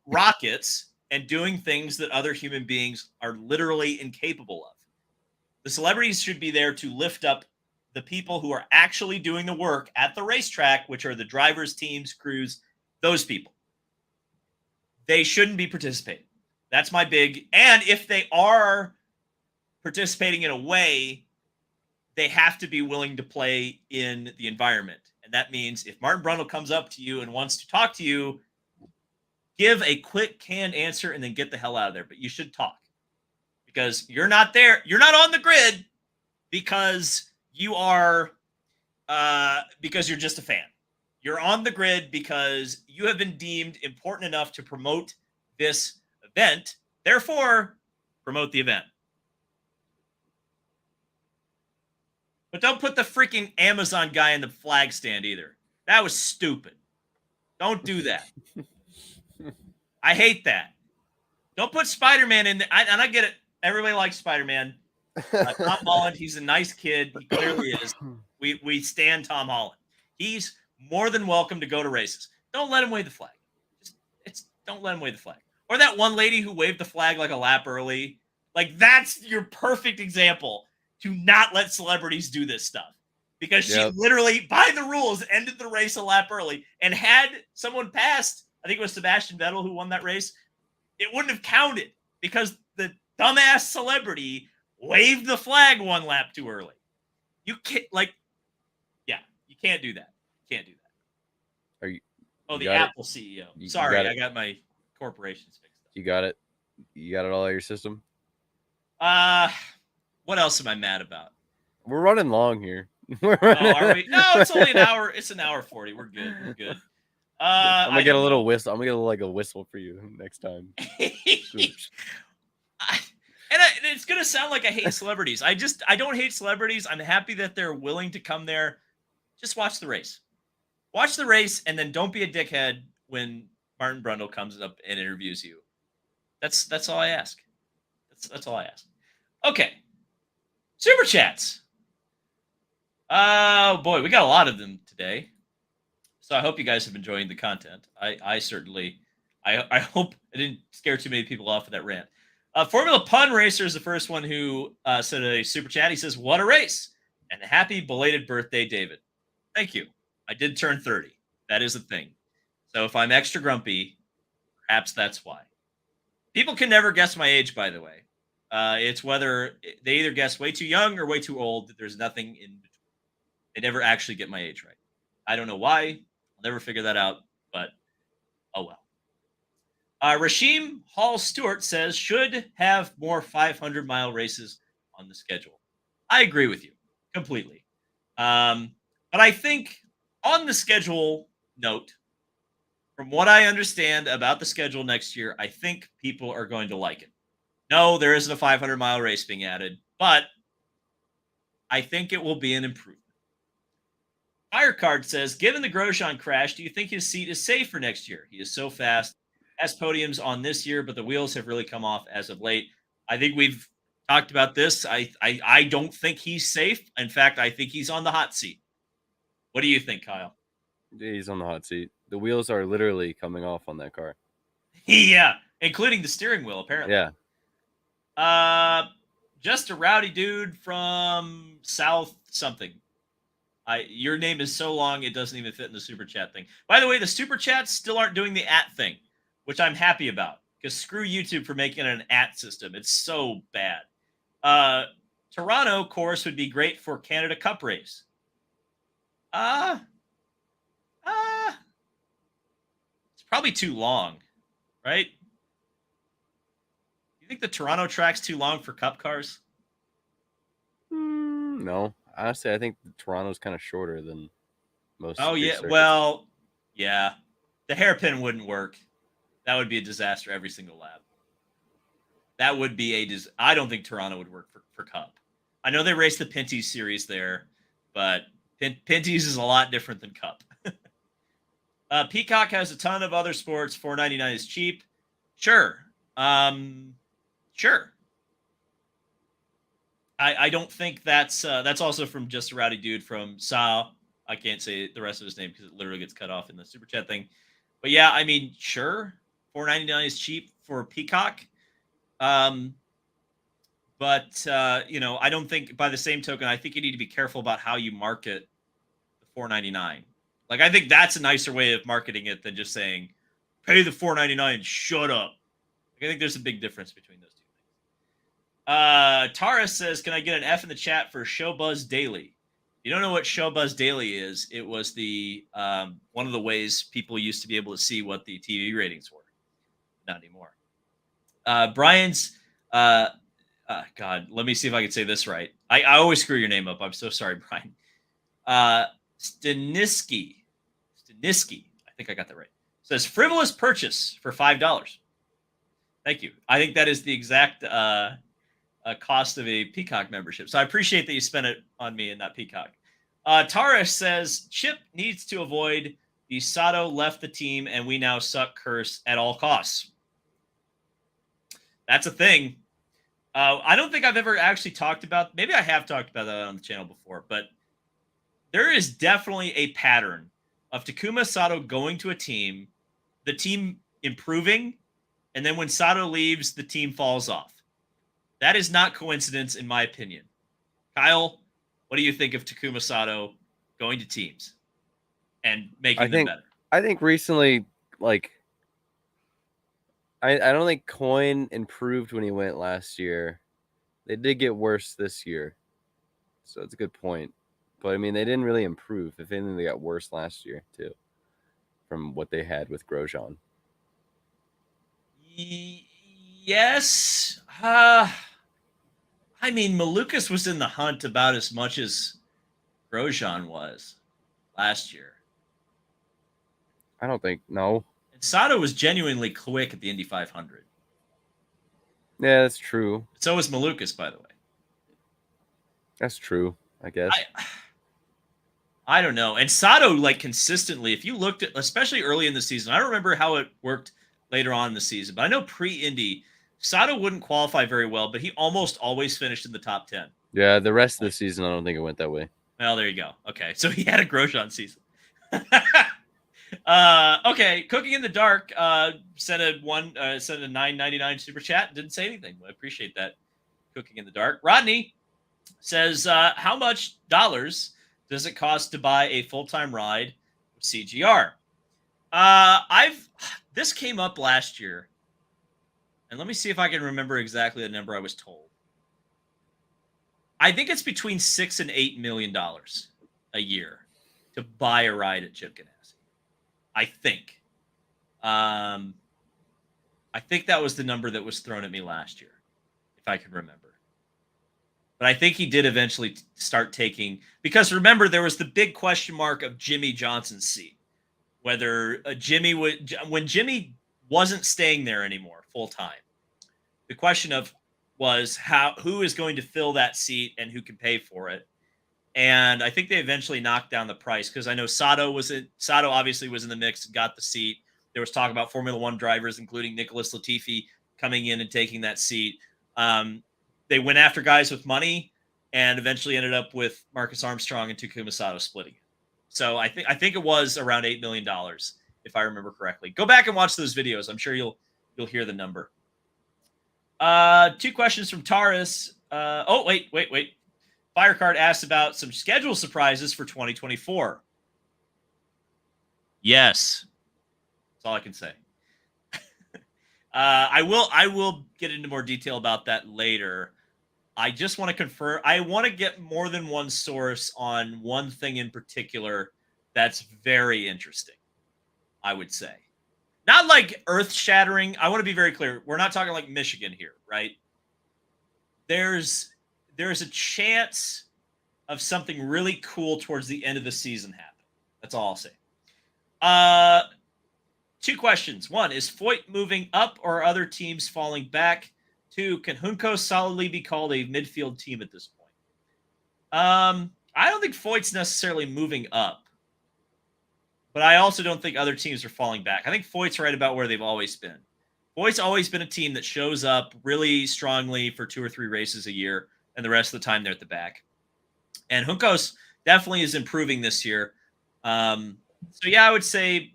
rockets and doing things that other human beings are literally incapable of. The celebrities should be there to lift up the people who are actually doing the work at the racetrack, which are the drivers, teams, crews, those people. They shouldn't be participating. That's my big. And if they are participating in a way, they have to be willing to play in the environment. And that means if Martin Brundle comes up to you and wants to talk to you, give a quick canned answer and then get the hell out of there. But you should talk because you're not there. You're not on the grid because you are because you're just a fan. You're on the grid because you have been deemed important enough to promote this event. Therefore, promote the event. But don't put the freaking Amazon guy in the flag stand either. That was stupid. Don't do that. I hate that. Don't put Spider-Man in there. And I get it. Everybody likes Spider-Man. Tom Holland, he's a nice kid. He clearly is. We stand Tom Holland. He's more than welcome to go to races. Don't let him wave the flag. Don't let him wave the flag. Or that one lady who waved the flag like a lap early. Like, that's your perfect example to not let celebrities do this stuff. Because she literally, by the rules, ended the race a lap early. And had someone passed, I think it was Sebastian Vettel who won that race, it wouldn't have counted because the dumbass celebrity waved the flag one lap too early. You can't, you can't do that. You can't do that. Are you? Oh, the Apple CEO. Sorry, I got my corporations mixed up. You got it. You got it all out of your system. What else am I mad about? We're running long here. Are we? No, it's only an hour. It's an hour 40. We're good. We're good. I'm gonna get a little whistle. I'm gonna get a whistle for you next time. And it's gonna sound like I hate celebrities. I don't hate celebrities. I'm happy that they're willing to come there. Just watch the race. Watch the race, and then don't be a dickhead when Martin Brundle comes up and interviews you. That's all I ask. That's all I ask. Okay. Super chats. Oh boy, we got a lot of them today. So I hope you guys have enjoyed the content. I certainly, I hope I didn't scare too many people off with that rant. Formula Pun Racer is the first one who sent a super chat. He says, "What a race!" And happy belated birthday, David. Thank you. I did turn 30. That is a thing. So if I'm extra grumpy, perhaps that's why. People can never guess my age, by the way. It's whether they either guess way too young or way too old. There's nothing in between. They never actually get my age right. I don't know why. I'll never figure that out, but oh well. Rasheem Hall Stewart says, should have more 500-mile races on the schedule. I agree with you completely. But I think on the schedule note, from what I understand about the schedule next year, I think people are going to like it. No, there isn't a 500-mile race being added, but I think it will be an improvement. Firecard says, given the Grosjean crash, do you think his seat is safe for next year? He is so fast. Has podiums on this year, but the wheels have really come off as of late. I think we've talked about this. I don't think he's safe. In fact, I think he's on the hot seat. What do you think, Kyle? Yeah, he's on the hot seat. The wheels are literally coming off on that car. Yeah, including the steering wheel, apparently. Yeah. Just a rowdy dude from South something. Your name is so long it doesn't even fit in the super chat thing. By the way, the super chats still aren't doing the @ thing, which I'm happy about because screw YouTube for making an @ system. It's so bad. Toronto course would be great for Canada Cup race. It's probably too long, right? You think the Toronto track's too long for Cup cars? No. Honestly, I think Toronto's kind of shorter than most. Oh, yeah. Circuits. Well, yeah. The hairpin wouldn't work. That would be a disaster every single lap. That would be I don't think Toronto would work for Cup. I know they race the Pinty's series there, but Pinty's is a lot different than Cup. Peacock has a ton of other sports. $4.99 is cheap. Sure. Sure. I don't think that's also from Just a Rowdy Dude from Sao. I can't say the rest of his name because it literally gets cut off in the super chat thing. But yeah, I mean, sure, $4.99 is cheap for Peacock. But I don't think, by the same token, I think you need to be careful about how you market the $4.99. Like, I think that's a nicer way of marketing it than just saying, pay the $4.99, shut up. Like, I think there's a big difference between those two things. Tara says, can I get an F in the chat for Showbuzz Daily? If you don't know what Showbuzz Daily is, it was the one of the ways people used to be able to see what the TV ratings were. Not anymore. Brian's, God, let me see if I can say this right. I always screw your name up. I'm so sorry, Brian. Staniski, I think I got that right. Says frivolous purchase for $5. Thank you. I think that is the exact cost of a Peacock membership. So I appreciate that you spent it on me and not Peacock. Tara says Chip needs to avoid the Sato left the team and we now suck curse at all costs. That's a thing. I don't think I've ever actually talked about, maybe I have talked about that on the channel before, but there is definitely a pattern of Takuma Sato going to a team, the team improving, and then when Sato leaves, the team falls off. That is not coincidence, in my opinion. Kyle, what do you think of Takuma Sato going to teams and I making them think better? I think recently, like I don't think Coin improved when he went last year. They did get worse this year, so it's a good point. But I mean, they didn't really improve. If anything, they got worse last year too, from what they had with Grosjean. Yes. I mean, Malukas was in the hunt about as much as Grosjean was last year. I don't think no. And Sato was genuinely quick at the Indy 500. Yeah, that's true. So was Malukas, by the way. That's true. I guess. I I don't know. And Sato, like consistently, if you looked at, especially early in the season, I don't remember how it worked later on in the season, but I know pre-Indy, Sato wouldn't qualify very well, but he almost always finished in the top 10. Yeah, the rest of the season, I don't think it went that way. Well, there you go. Okay, so he had a Grosjean season. Okay, Cooking in the Dark sent a 9.99 super chat. Didn't say anything. I appreciate that. Cooking in the Dark. Rodney says, how much dollars does it cost to buy a full-time ride with CGR? This came up last year, and let me see if I can remember exactly the number I was told. I think it's between $6 and $8 million a year to buy a ride at Chip Ganassi. I think. I think that was the number that was thrown at me last year, if I can remember. But I think he did eventually start taking, because remember, there was the big question mark of Jimmy Johnson's seat, whether Jimmy would, when Jimmy wasn't staying there anymore full time. The question was who is going to fill that seat and who can pay for it. And I think they eventually knocked down the price, because I know Sato obviously was in the mix and got the seat. There was talk about Formula One drivers, including Nicholas Latifi, coming in and taking that seat. They went after guys with money and eventually ended up with Marcus Armstrong and Takuma Sato splitting it. So I think it was around $8 million, if I remember correctly. Go back and watch those videos. I'm sure you'll hear the number. Two questions from Taurus. Wait. Firecard asked about some schedule surprises for 2024. Yes. That's all I can say. I will get into more detail about that later. I just want to confirm. I want to get more than one source on one thing in particular that's very interesting, I would say. Not like earth-shattering. I want to be very clear. We're not talking like Michigan here, right? There's a chance of something really cool towards the end of the season happening. That's all I'll say. Two questions. One, is Foyt moving up or are other teams falling back? Two, can Junco solidly be called a midfield team at this point? I don't think Foyt's necessarily moving up, but I also don't think other teams are falling back. I think Foyt's right about where they've always been. Foyt's always been a team that shows up really strongly for 2 or 3 races a year, and the rest of the time they're at the back. And Juncos definitely is improving this year. So yeah, I would say,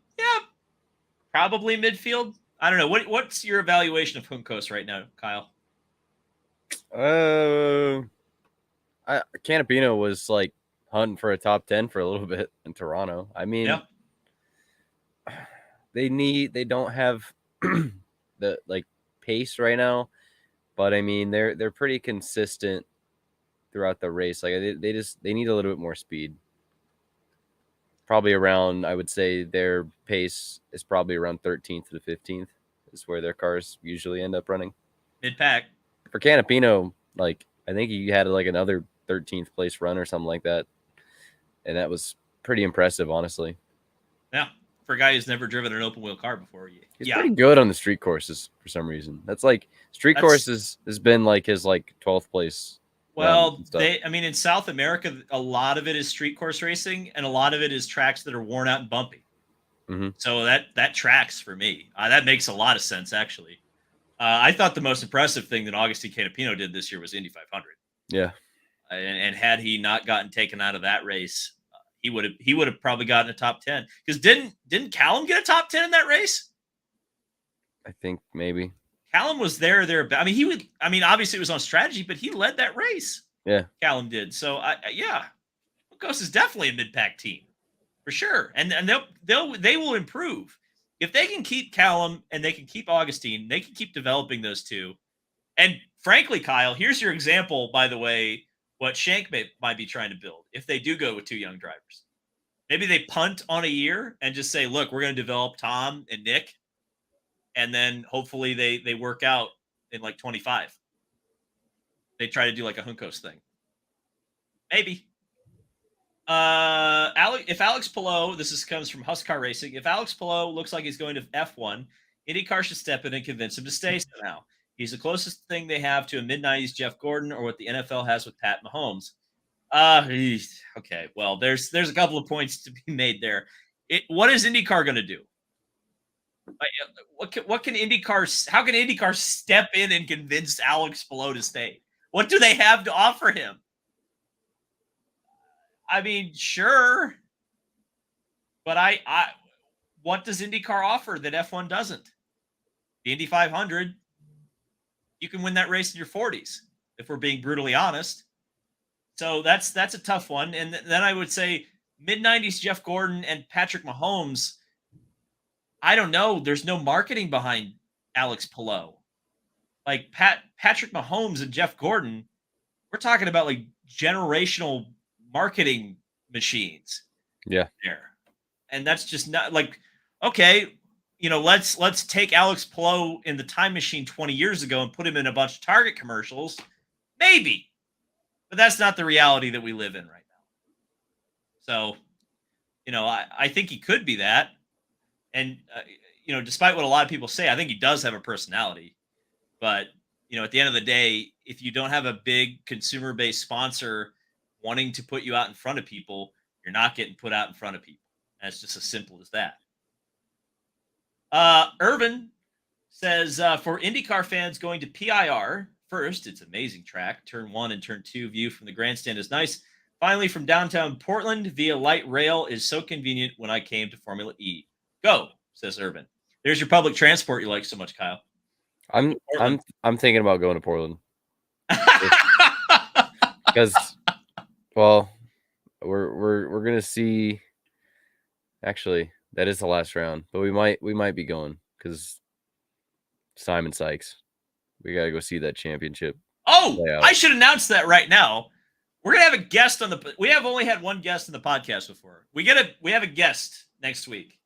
probably midfield. I don't know. What's your evaluation of Juncos right now, Kyle? Canapino was like hunting for a top 10 for a little bit in Toronto. I mean, they don't have the like pace right now, but I mean they're pretty consistent throughout the race. Like they need a little bit more speed. Probably around, I would say their pace is probably around 13th to the 15th is where their cars usually end up running. Mid-pack. For Canapino, like I think he had like another 13th place run or something like that. And that was pretty impressive, honestly. Yeah. For a guy who's never driven an open wheel car before. He's pretty good on the street courses for some reason. That's like street courses has been like his like 12th place. Well, in South America, a lot of it is street course racing, and a lot of it is tracks that are worn out and bumpy. Mm-hmm. So that tracks for me. That makes a lot of sense, actually. I thought the most impressive thing that Agustin Canapino did this year was Indy 500. Yeah, and had he not gotten taken out of that race, he would have probably gotten a top 10. Because didn't Callum get a top 10 in that race? I think maybe. Callum was there. I mean, obviously it was on strategy, but he led that race. Yeah. Callum did. So yeah, Ghost is definitely a mid-pack team for sure, and they will improve if they can keep Callum and they can keep Augustine. They can keep developing those two. And frankly, Kyle, here's your example. By the way, what Shank might be trying to build if they do go with two young drivers. Maybe they punt on a year and just say, "Look, we're going to develop Tom and Nick, and then hopefully they work out in like 25." They try to do like a Juncos thing. Maybe. If Alex Palou, comes from Huskar Racing. If Alex Palou looks like he's going to F1, IndyCar should step in and convince him to stay somehow. He's the closest thing they have to a mid-90s Jeff Gordon or what the NFL has with Pat Mahomes. Okay. Well, there's a couple of points to be made there. What is IndyCar going to do? What can IndyCar? How can IndyCar step in and convince Alex Palou to stay? What do they have to offer him? I mean, sure, but what does IndyCar offer that F1 doesn't? The Indy 500, you can win that race in your 40s, if we're being brutally honest. So that's a tough one. And then I would say mid-90s Jeff Gordon and Patrick Mahomes. I don't know. There's no marketing behind Alex Palou. Like Patrick Mahomes and Jeff Gordon, we're talking about like generational marketing machines. Yeah. There. And that's just not like, okay, let's take Alex Palou in the time machine 20 years ago and put him in a bunch of Target commercials. Maybe. But that's not the reality that we live in right now. So, I think he could be that. And, despite what a lot of people say, I think he does have a personality. But, at the end of the day, if you don't have a big consumer-based sponsor wanting to put you out in front of people, you're not getting put out in front of people. And it's just as simple as that. Irvin says, for IndyCar fans going to PIR, first, it's amazing track. Turn 1 and Turn 2 view from the grandstand is nice. Finally, from downtown Portland via light rail is so convenient when I came to Formula E. Go, says Irvin. There's your public transport you like so much, Kyle. I'm thinking about going to Portland. Because, well, we're gonna see. Actually, that is the last round, but we might be going because Simon Sykes. We gotta go see that championship. Oh, I should announce that right now. We're gonna have a guest on the. We have only had one guest in the podcast before. We have a guest next week,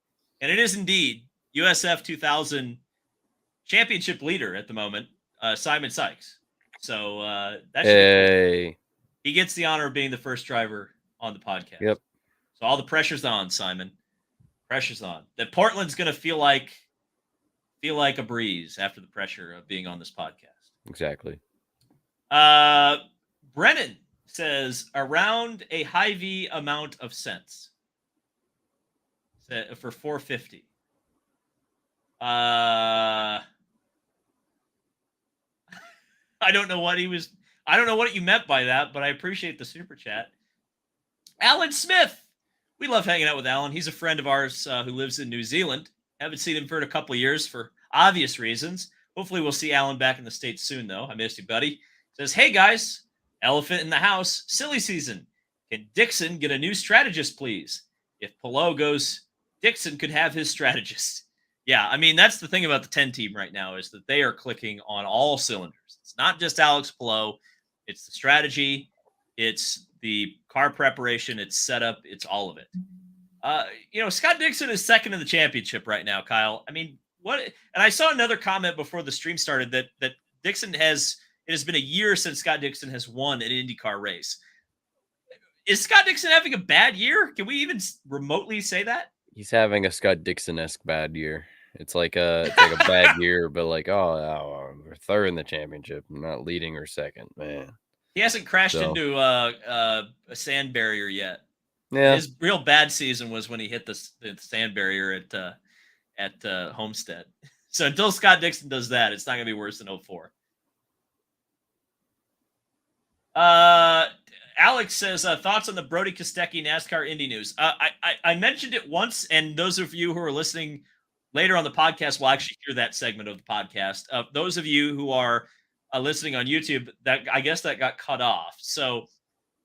and it is indeed USF 2000 championship leader at the moment, Simon Sykes. So he gets the honor of being the first driver on the podcast. Yep. So all the pressure's on, Simon. Pressure's on. That Portland's gonna feel like a breeze after the pressure of being on this podcast. Exactly. Brennan says around a Hy-Vee amount of cents for 450. I don't know what you meant by that, but I appreciate the super chat. Alan Smith. We love hanging out with Alan. He's a friend of ours who lives in New Zealand. Haven't seen him for a couple of years for obvious reasons. Hopefully we'll see Alan back in the States soon, though. I missed you, buddy. Says, hey, guys. Elephant in the house. Silly season. Can Dixon get a new strategist, please? If Palou goes, Dixon could have his strategist. Yeah, I mean, that's the thing about the 10 team right now is that they are clicking on all cylinders. It's not just Alex Palou. It's the strategy. It's the car preparation. It's setup. It's all of it. Scott Dixon is second in the championship right now, Kyle. I mean, what? And I saw another comment before the stream started that Dixon it has been a year since Scott Dixon has won an IndyCar race. Is Scott Dixon having a bad year? Can we even remotely say that? He's having a Scott Dixon-esque bad year. It's like a bad year, but like, we're third in the championship, not leading or second, man. He hasn't crashed into a sand barrier yet. Yeah. His real bad season was when he hit the sand barrier at Homestead. So until Scott Dixon does that, it's not going to be worse than 04. Alex says, thoughts on the Brody Kostecki NASCAR Indy news. I mentioned it once, and those of you who are listening later on the podcast, we'll actually hear that segment of the podcast. Those of you who are listening on YouTube, that I guess that got cut off. So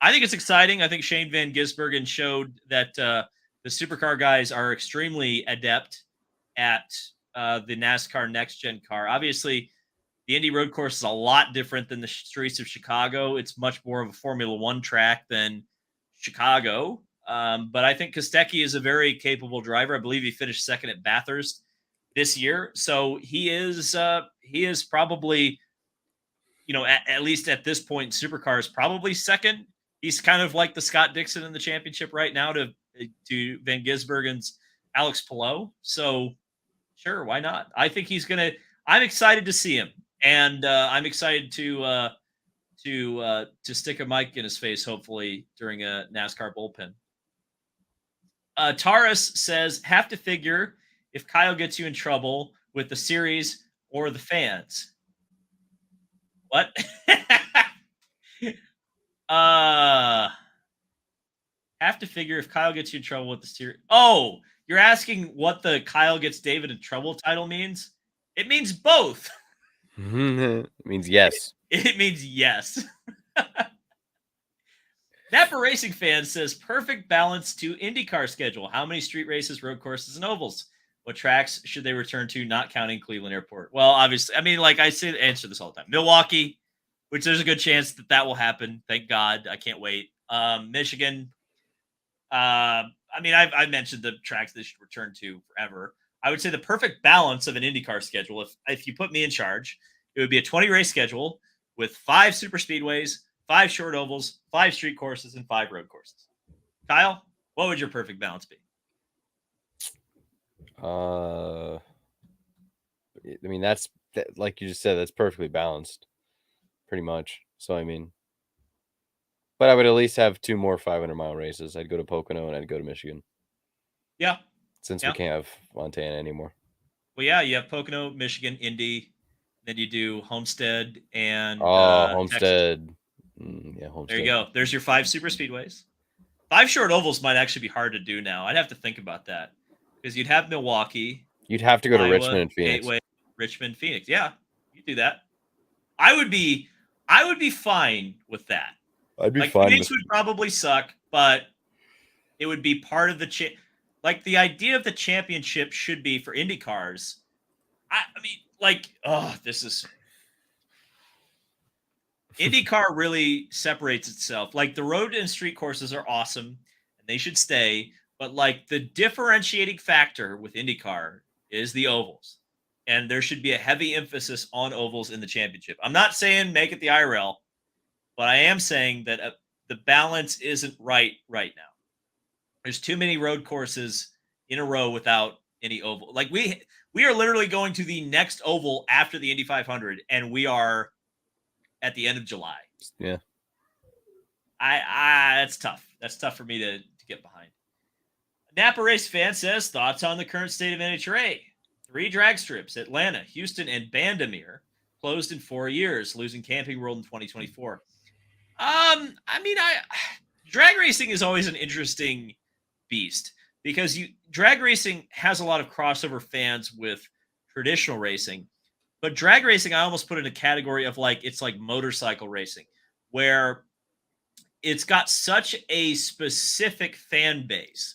I think it's exciting. I think Shane Van Gisbergen showed that the supercar guys are extremely adept at the NASCAR next gen car. Obviously, the Indy road course is a lot different than the streets of Chicago. It's much more of a Formula One track than Chicago. But I think Kostecki is a very capable driver. I believe he finished second at Bathurst this year, so he is probably, at least at this point, supercars probably second. He's kind of like the Scott Dixon in the championship right now to Van Gisbergen's Alex Palou. So sure, why not? I think he's gonna. I'm excited to see him, and I'm excited to stick a mic in his face, hopefully during a NASCAR bullpen. Taurus says, have to figure if Kyle gets you in trouble with the series or the fans. What? Have to figure if Kyle gets you in trouble with the series. Oh, you're asking what the Kyle gets David in trouble title means? It means both. It means yes. It means yes. Napa Racing Fan says, perfect balance to IndyCar schedule. How many street races, road courses, and ovals? What tracks should they return to, not counting Cleveland Airport? Well, obviously, I mean, like I say, answer this all the time. Milwaukee, which there's a good chance that will happen. Thank God. I can't wait. Michigan. I mean, I've mentioned the tracks they should return to forever. I would say the perfect balance of an IndyCar schedule, if you put me in charge, it would be a 20-race schedule with 5 super speedways, 5 short ovals, 5 street courses, and 5 road courses. Kyle, what would your perfect balance be? I mean, like you just said, that's perfectly balanced, pretty much. So, I mean, but I would at least have 2 more 500-mile races. I'd go to Pocono and I'd go to Michigan. Yeah. Since we can't have Montana anymore. Well, yeah, you have Pocono, Michigan, Indy. Then you do Homestead and Homestead. Yeah, Homestead. There you go. There's your 5 super speedways. 5 short ovals might actually be hard to do now. I'd have to think about that because you'd have Milwaukee. You'd have to go to Iowa, Richmond and Phoenix. Gateway, Richmond, Phoenix. Yeah, you do that. I would be fine with that. I'd be fine. Phoenix would probably suck, but it would be part of the like the idea of the championship should be for Indy cars. I mean, this is IndyCar really separates itself. Like the road and street courses are awesome and they should stay, but like the differentiating factor with IndyCar is the ovals. And there should be a heavy emphasis on ovals in the championship. I'm not saying make it the IRL, but I am saying that the balance isn't right now. There's too many road courses in a row without any oval. Like we are literally going to the next oval after the Indy 500, and we are at the end of July. Yeah. That's tough. That's tough for me to get behind. Napa Race Fan says, thoughts on the current state of NHRA? 3 drag strips, Atlanta, Houston, and Bandamere, closed in 4 years, losing Camping World in 2024. Drag racing is always an interesting beast because drag racing has a lot of crossover fans with traditional racing, but drag racing I almost put in a category of it's like motorcycle racing, where it's got such a specific fan base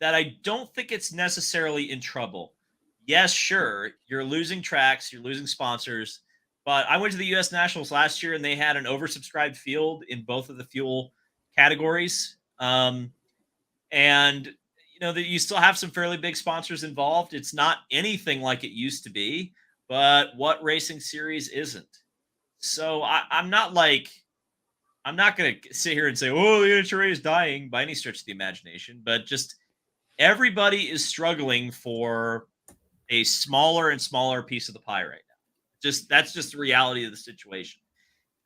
that I don't think it's necessarily in trouble. Yes, sure, you're losing tracks, you're losing sponsors, but I went to the U.S. Nationals last year and they had an oversubscribed field in both of the fuel categories. And that you still have some fairly big sponsors involved. It's not anything like it used to be, but what racing series isn't? So I'm not going to sit here and say, oh, the NHRA is dying by any stretch of the imagination, but just everybody is struggling for a smaller and smaller piece of the pie right now. That's just the reality of the situation.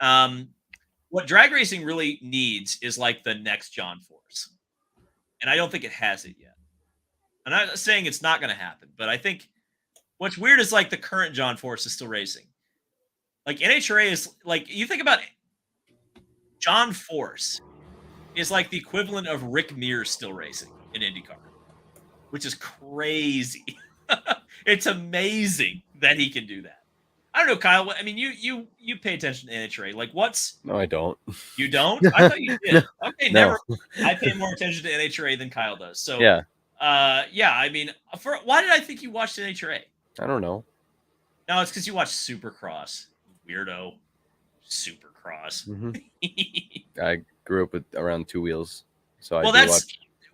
What drag racing really needs is like the next John Force. And I don't think it has it yet. I'm not saying it's not going to happen, but I think what's weird is like the current John Force is still racing. Like NHRA is like, you think about it, John Force is like the equivalent of Rick Mears still racing in IndyCar, which is crazy. It's amazing that he can do that. I don't know, Kyle. I mean, you pay attention to NHRA. Like, what's No, I don't. you don't? I thought you No, did. Okay, no. never. I pay more attention to NHRA than Kyle does. So, Yeah, yeah. I mean, for why did I think you watched NHRA? I don't know. No, it's because you watched Supercross, weirdo. Supercross. Hmm. I grew up with around two wheels, so I Well, do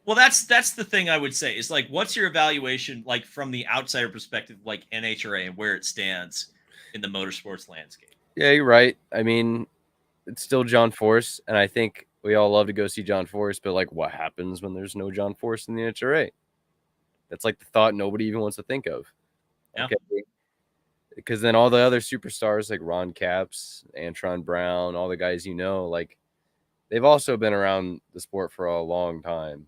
watch. that's the thing I would say is like, what's your evaluation like from the outsider perspective, like NHRA and where it stands in the motorsports landscape? Yeah, you're right. I mean, it's still John Force, and I think we all love to go see John Force, but like, what happens when there's no John Force in the NHRA? That's like the thought nobody even wants to think of. Yeah. Okay, because then all the other superstars like Ron Capps, Antron Brown, all the guys like they've also been around the sport for a long time.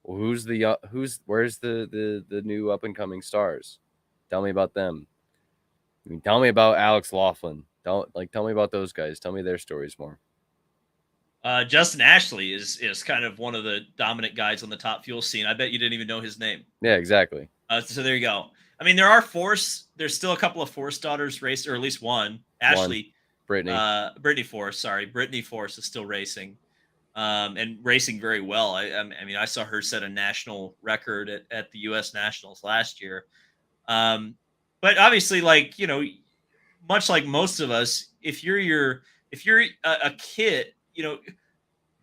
Well, where's the new up and coming stars? Tell me about them. I mean, tell me about Alex Laughlin. Tell me about those guys. Tell me their stories more. Justin Ashley is kind of one of the dominant guys on the top fuel scene. I bet you didn't even know his name. Yeah, exactly. So there you go. I mean, there's still a couple of Force daughters race, or at least one. One, Ashley, Brittany. Brittany Force. Sorry, Brittany Force is still racing, and racing very well. I mean, I saw her set a national record at the U.S. Nationals last year. Um, but obviously, like much like most of us, if you're a kid,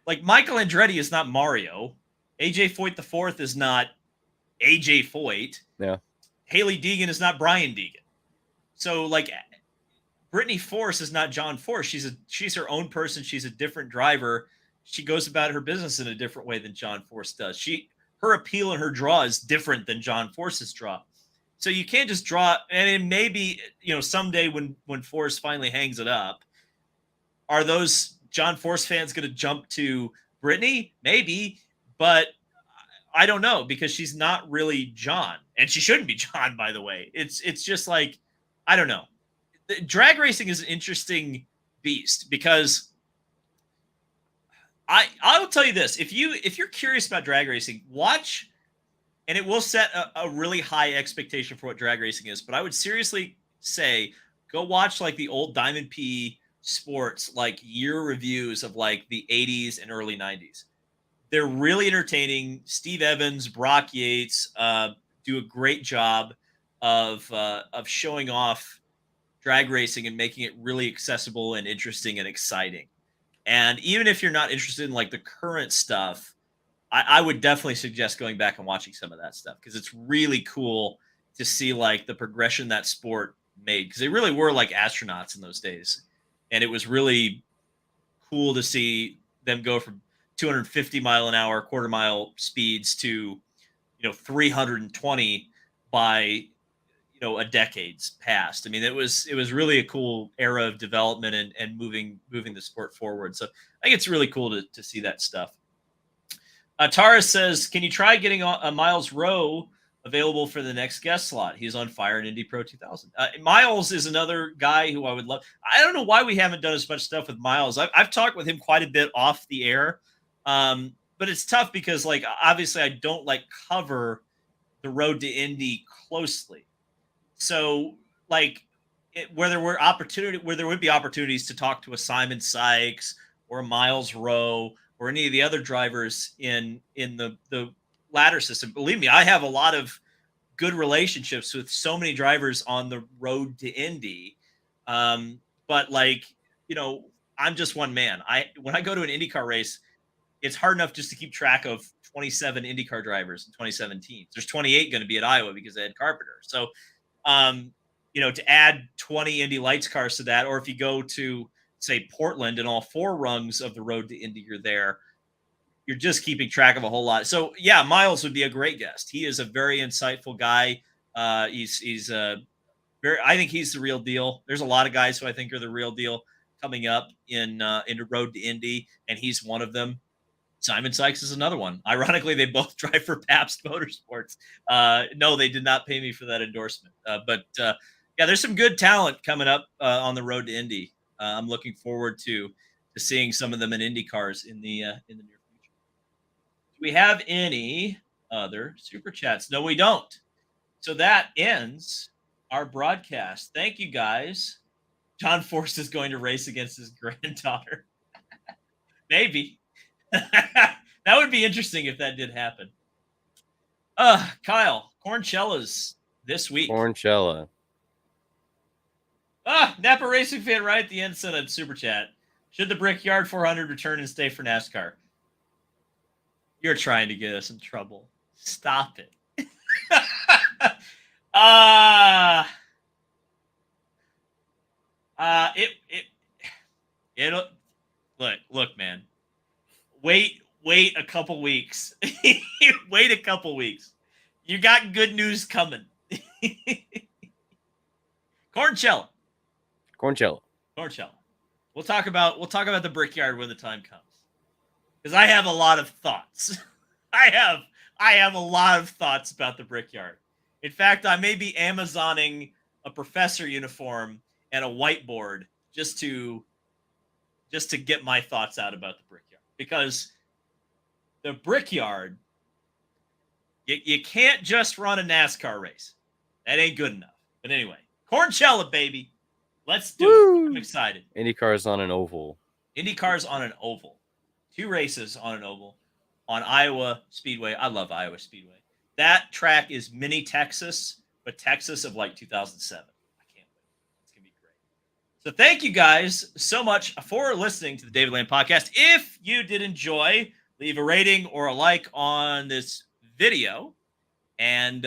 like Michael Andretti is not Mario. AJ Foyt the fourth is not AJ Foyt. Yeah. Haley Deegan is not Brian Deegan. So like Brittany Force is not John Force. She's her own person. She's a different driver. She goes about her business in a different way than John Force does. Her appeal and her draw is different than John Force's draw. So you can't just draw, and maybe someday when Force finally hangs it up, are those John Force fans going to jump to Brittany? Maybe, but I don't know because she's not really John, and she shouldn't be John. By the way, it's just like I don't know. Drag racing is an interesting beast because I will tell you this: if you're curious about drag racing, watch, and it will set a really high expectation for what drag racing is. But I would seriously say go watch like the old Diamond P Sports like year reviews of like the 80s and early 90s. They're really entertaining. Steve Evans, Brock Yates do a great job of showing off drag racing and making it really accessible and interesting and exciting. And even if you're not interested in like the current stuff, I would definitely suggest going back and watching some of that stuff because it's really cool to see like the progression that sport made because they really were like astronauts in those days. And it was really cool to see them go from 250 mile an hour quarter mile speeds to 320 by a decade's past. I mean, it was really a cool era of development and moving the sport forward. So I think it's really cool to see that stuff. Tara says, can you try getting a Miles Rowe available for the next guest slot? He's on fire in Indy Pro 2000. Miles is another guy who I would love. I don't know why we haven't done as much stuff with Miles. I've talked with him quite a bit off the air, but it's tough because like obviously I don't like cover the road to Indy closely. So like where there would be opportunities to talk to a Simon Sykes or a Miles Rowe or any of the other drivers in the ladder system. Believe me, I have a lot of good relationships with so many drivers on the road to Indy. But like, I'm just one man. When I go to an IndyCar race, it's hard enough just to keep track of 27 IndyCar drivers in 2017. There's 28 going to be at Iowa because they had Carpenter. So, to add 20 Indy Lights cars to that, or if you go to say Portland and all four rungs of the road to Indy, you're just keeping track of a whole lot. So yeah, Miles would be a great guest. He is a very insightful guy. He's I think he's the real deal. There's a lot of guys who I think are the real deal coming up in the road to Indy, and he's one of them. Simon Sykes is another one. Ironically, they both drive for Pabst Motorsports. No, they did not pay me for that endorsement. But yeah, there's some good talent coming up on the road to Indy. I'm looking forward to seeing some of them in Indy cars in the near future. Do we have any other super chats? No, we don't. So that ends our broadcast. Thank you, guys. John Force is going to race against his granddaughter. Maybe. That would be interesting if that did happen. Kyle, Corncella's this week. Corncella. Napa Racing fan right at the end sent a super chat. Should the Brickyard 400 return and stay for NASCAR? You're trying to get us in trouble. Stop it. It'll look, man. Wait a couple weeks. Wait a couple weeks. You got good news coming. Corncella. We'll talk about the Brickyard when the time comes. Because I have a lot of thoughts. I have a lot of thoughts about the Brickyard. In fact, I may be Amazoning a professor uniform and a whiteboard just to get my thoughts out about the Brickyard. Because the Brickyard, you can't just run a NASCAR race. That ain't good enough. But anyway, Corncella, baby. Let's do it. I'm excited. IndyCar's on an oval. IndyCar's on an oval. 2 races on an oval. On Iowa Speedway. I love Iowa Speedway. That track is mini Texas, but Texas of like 2007. I can't wait. It's going to be great. So thank you guys so much for listening to the David Land Podcast. If you did enjoy, leave a rating or a like on this video. And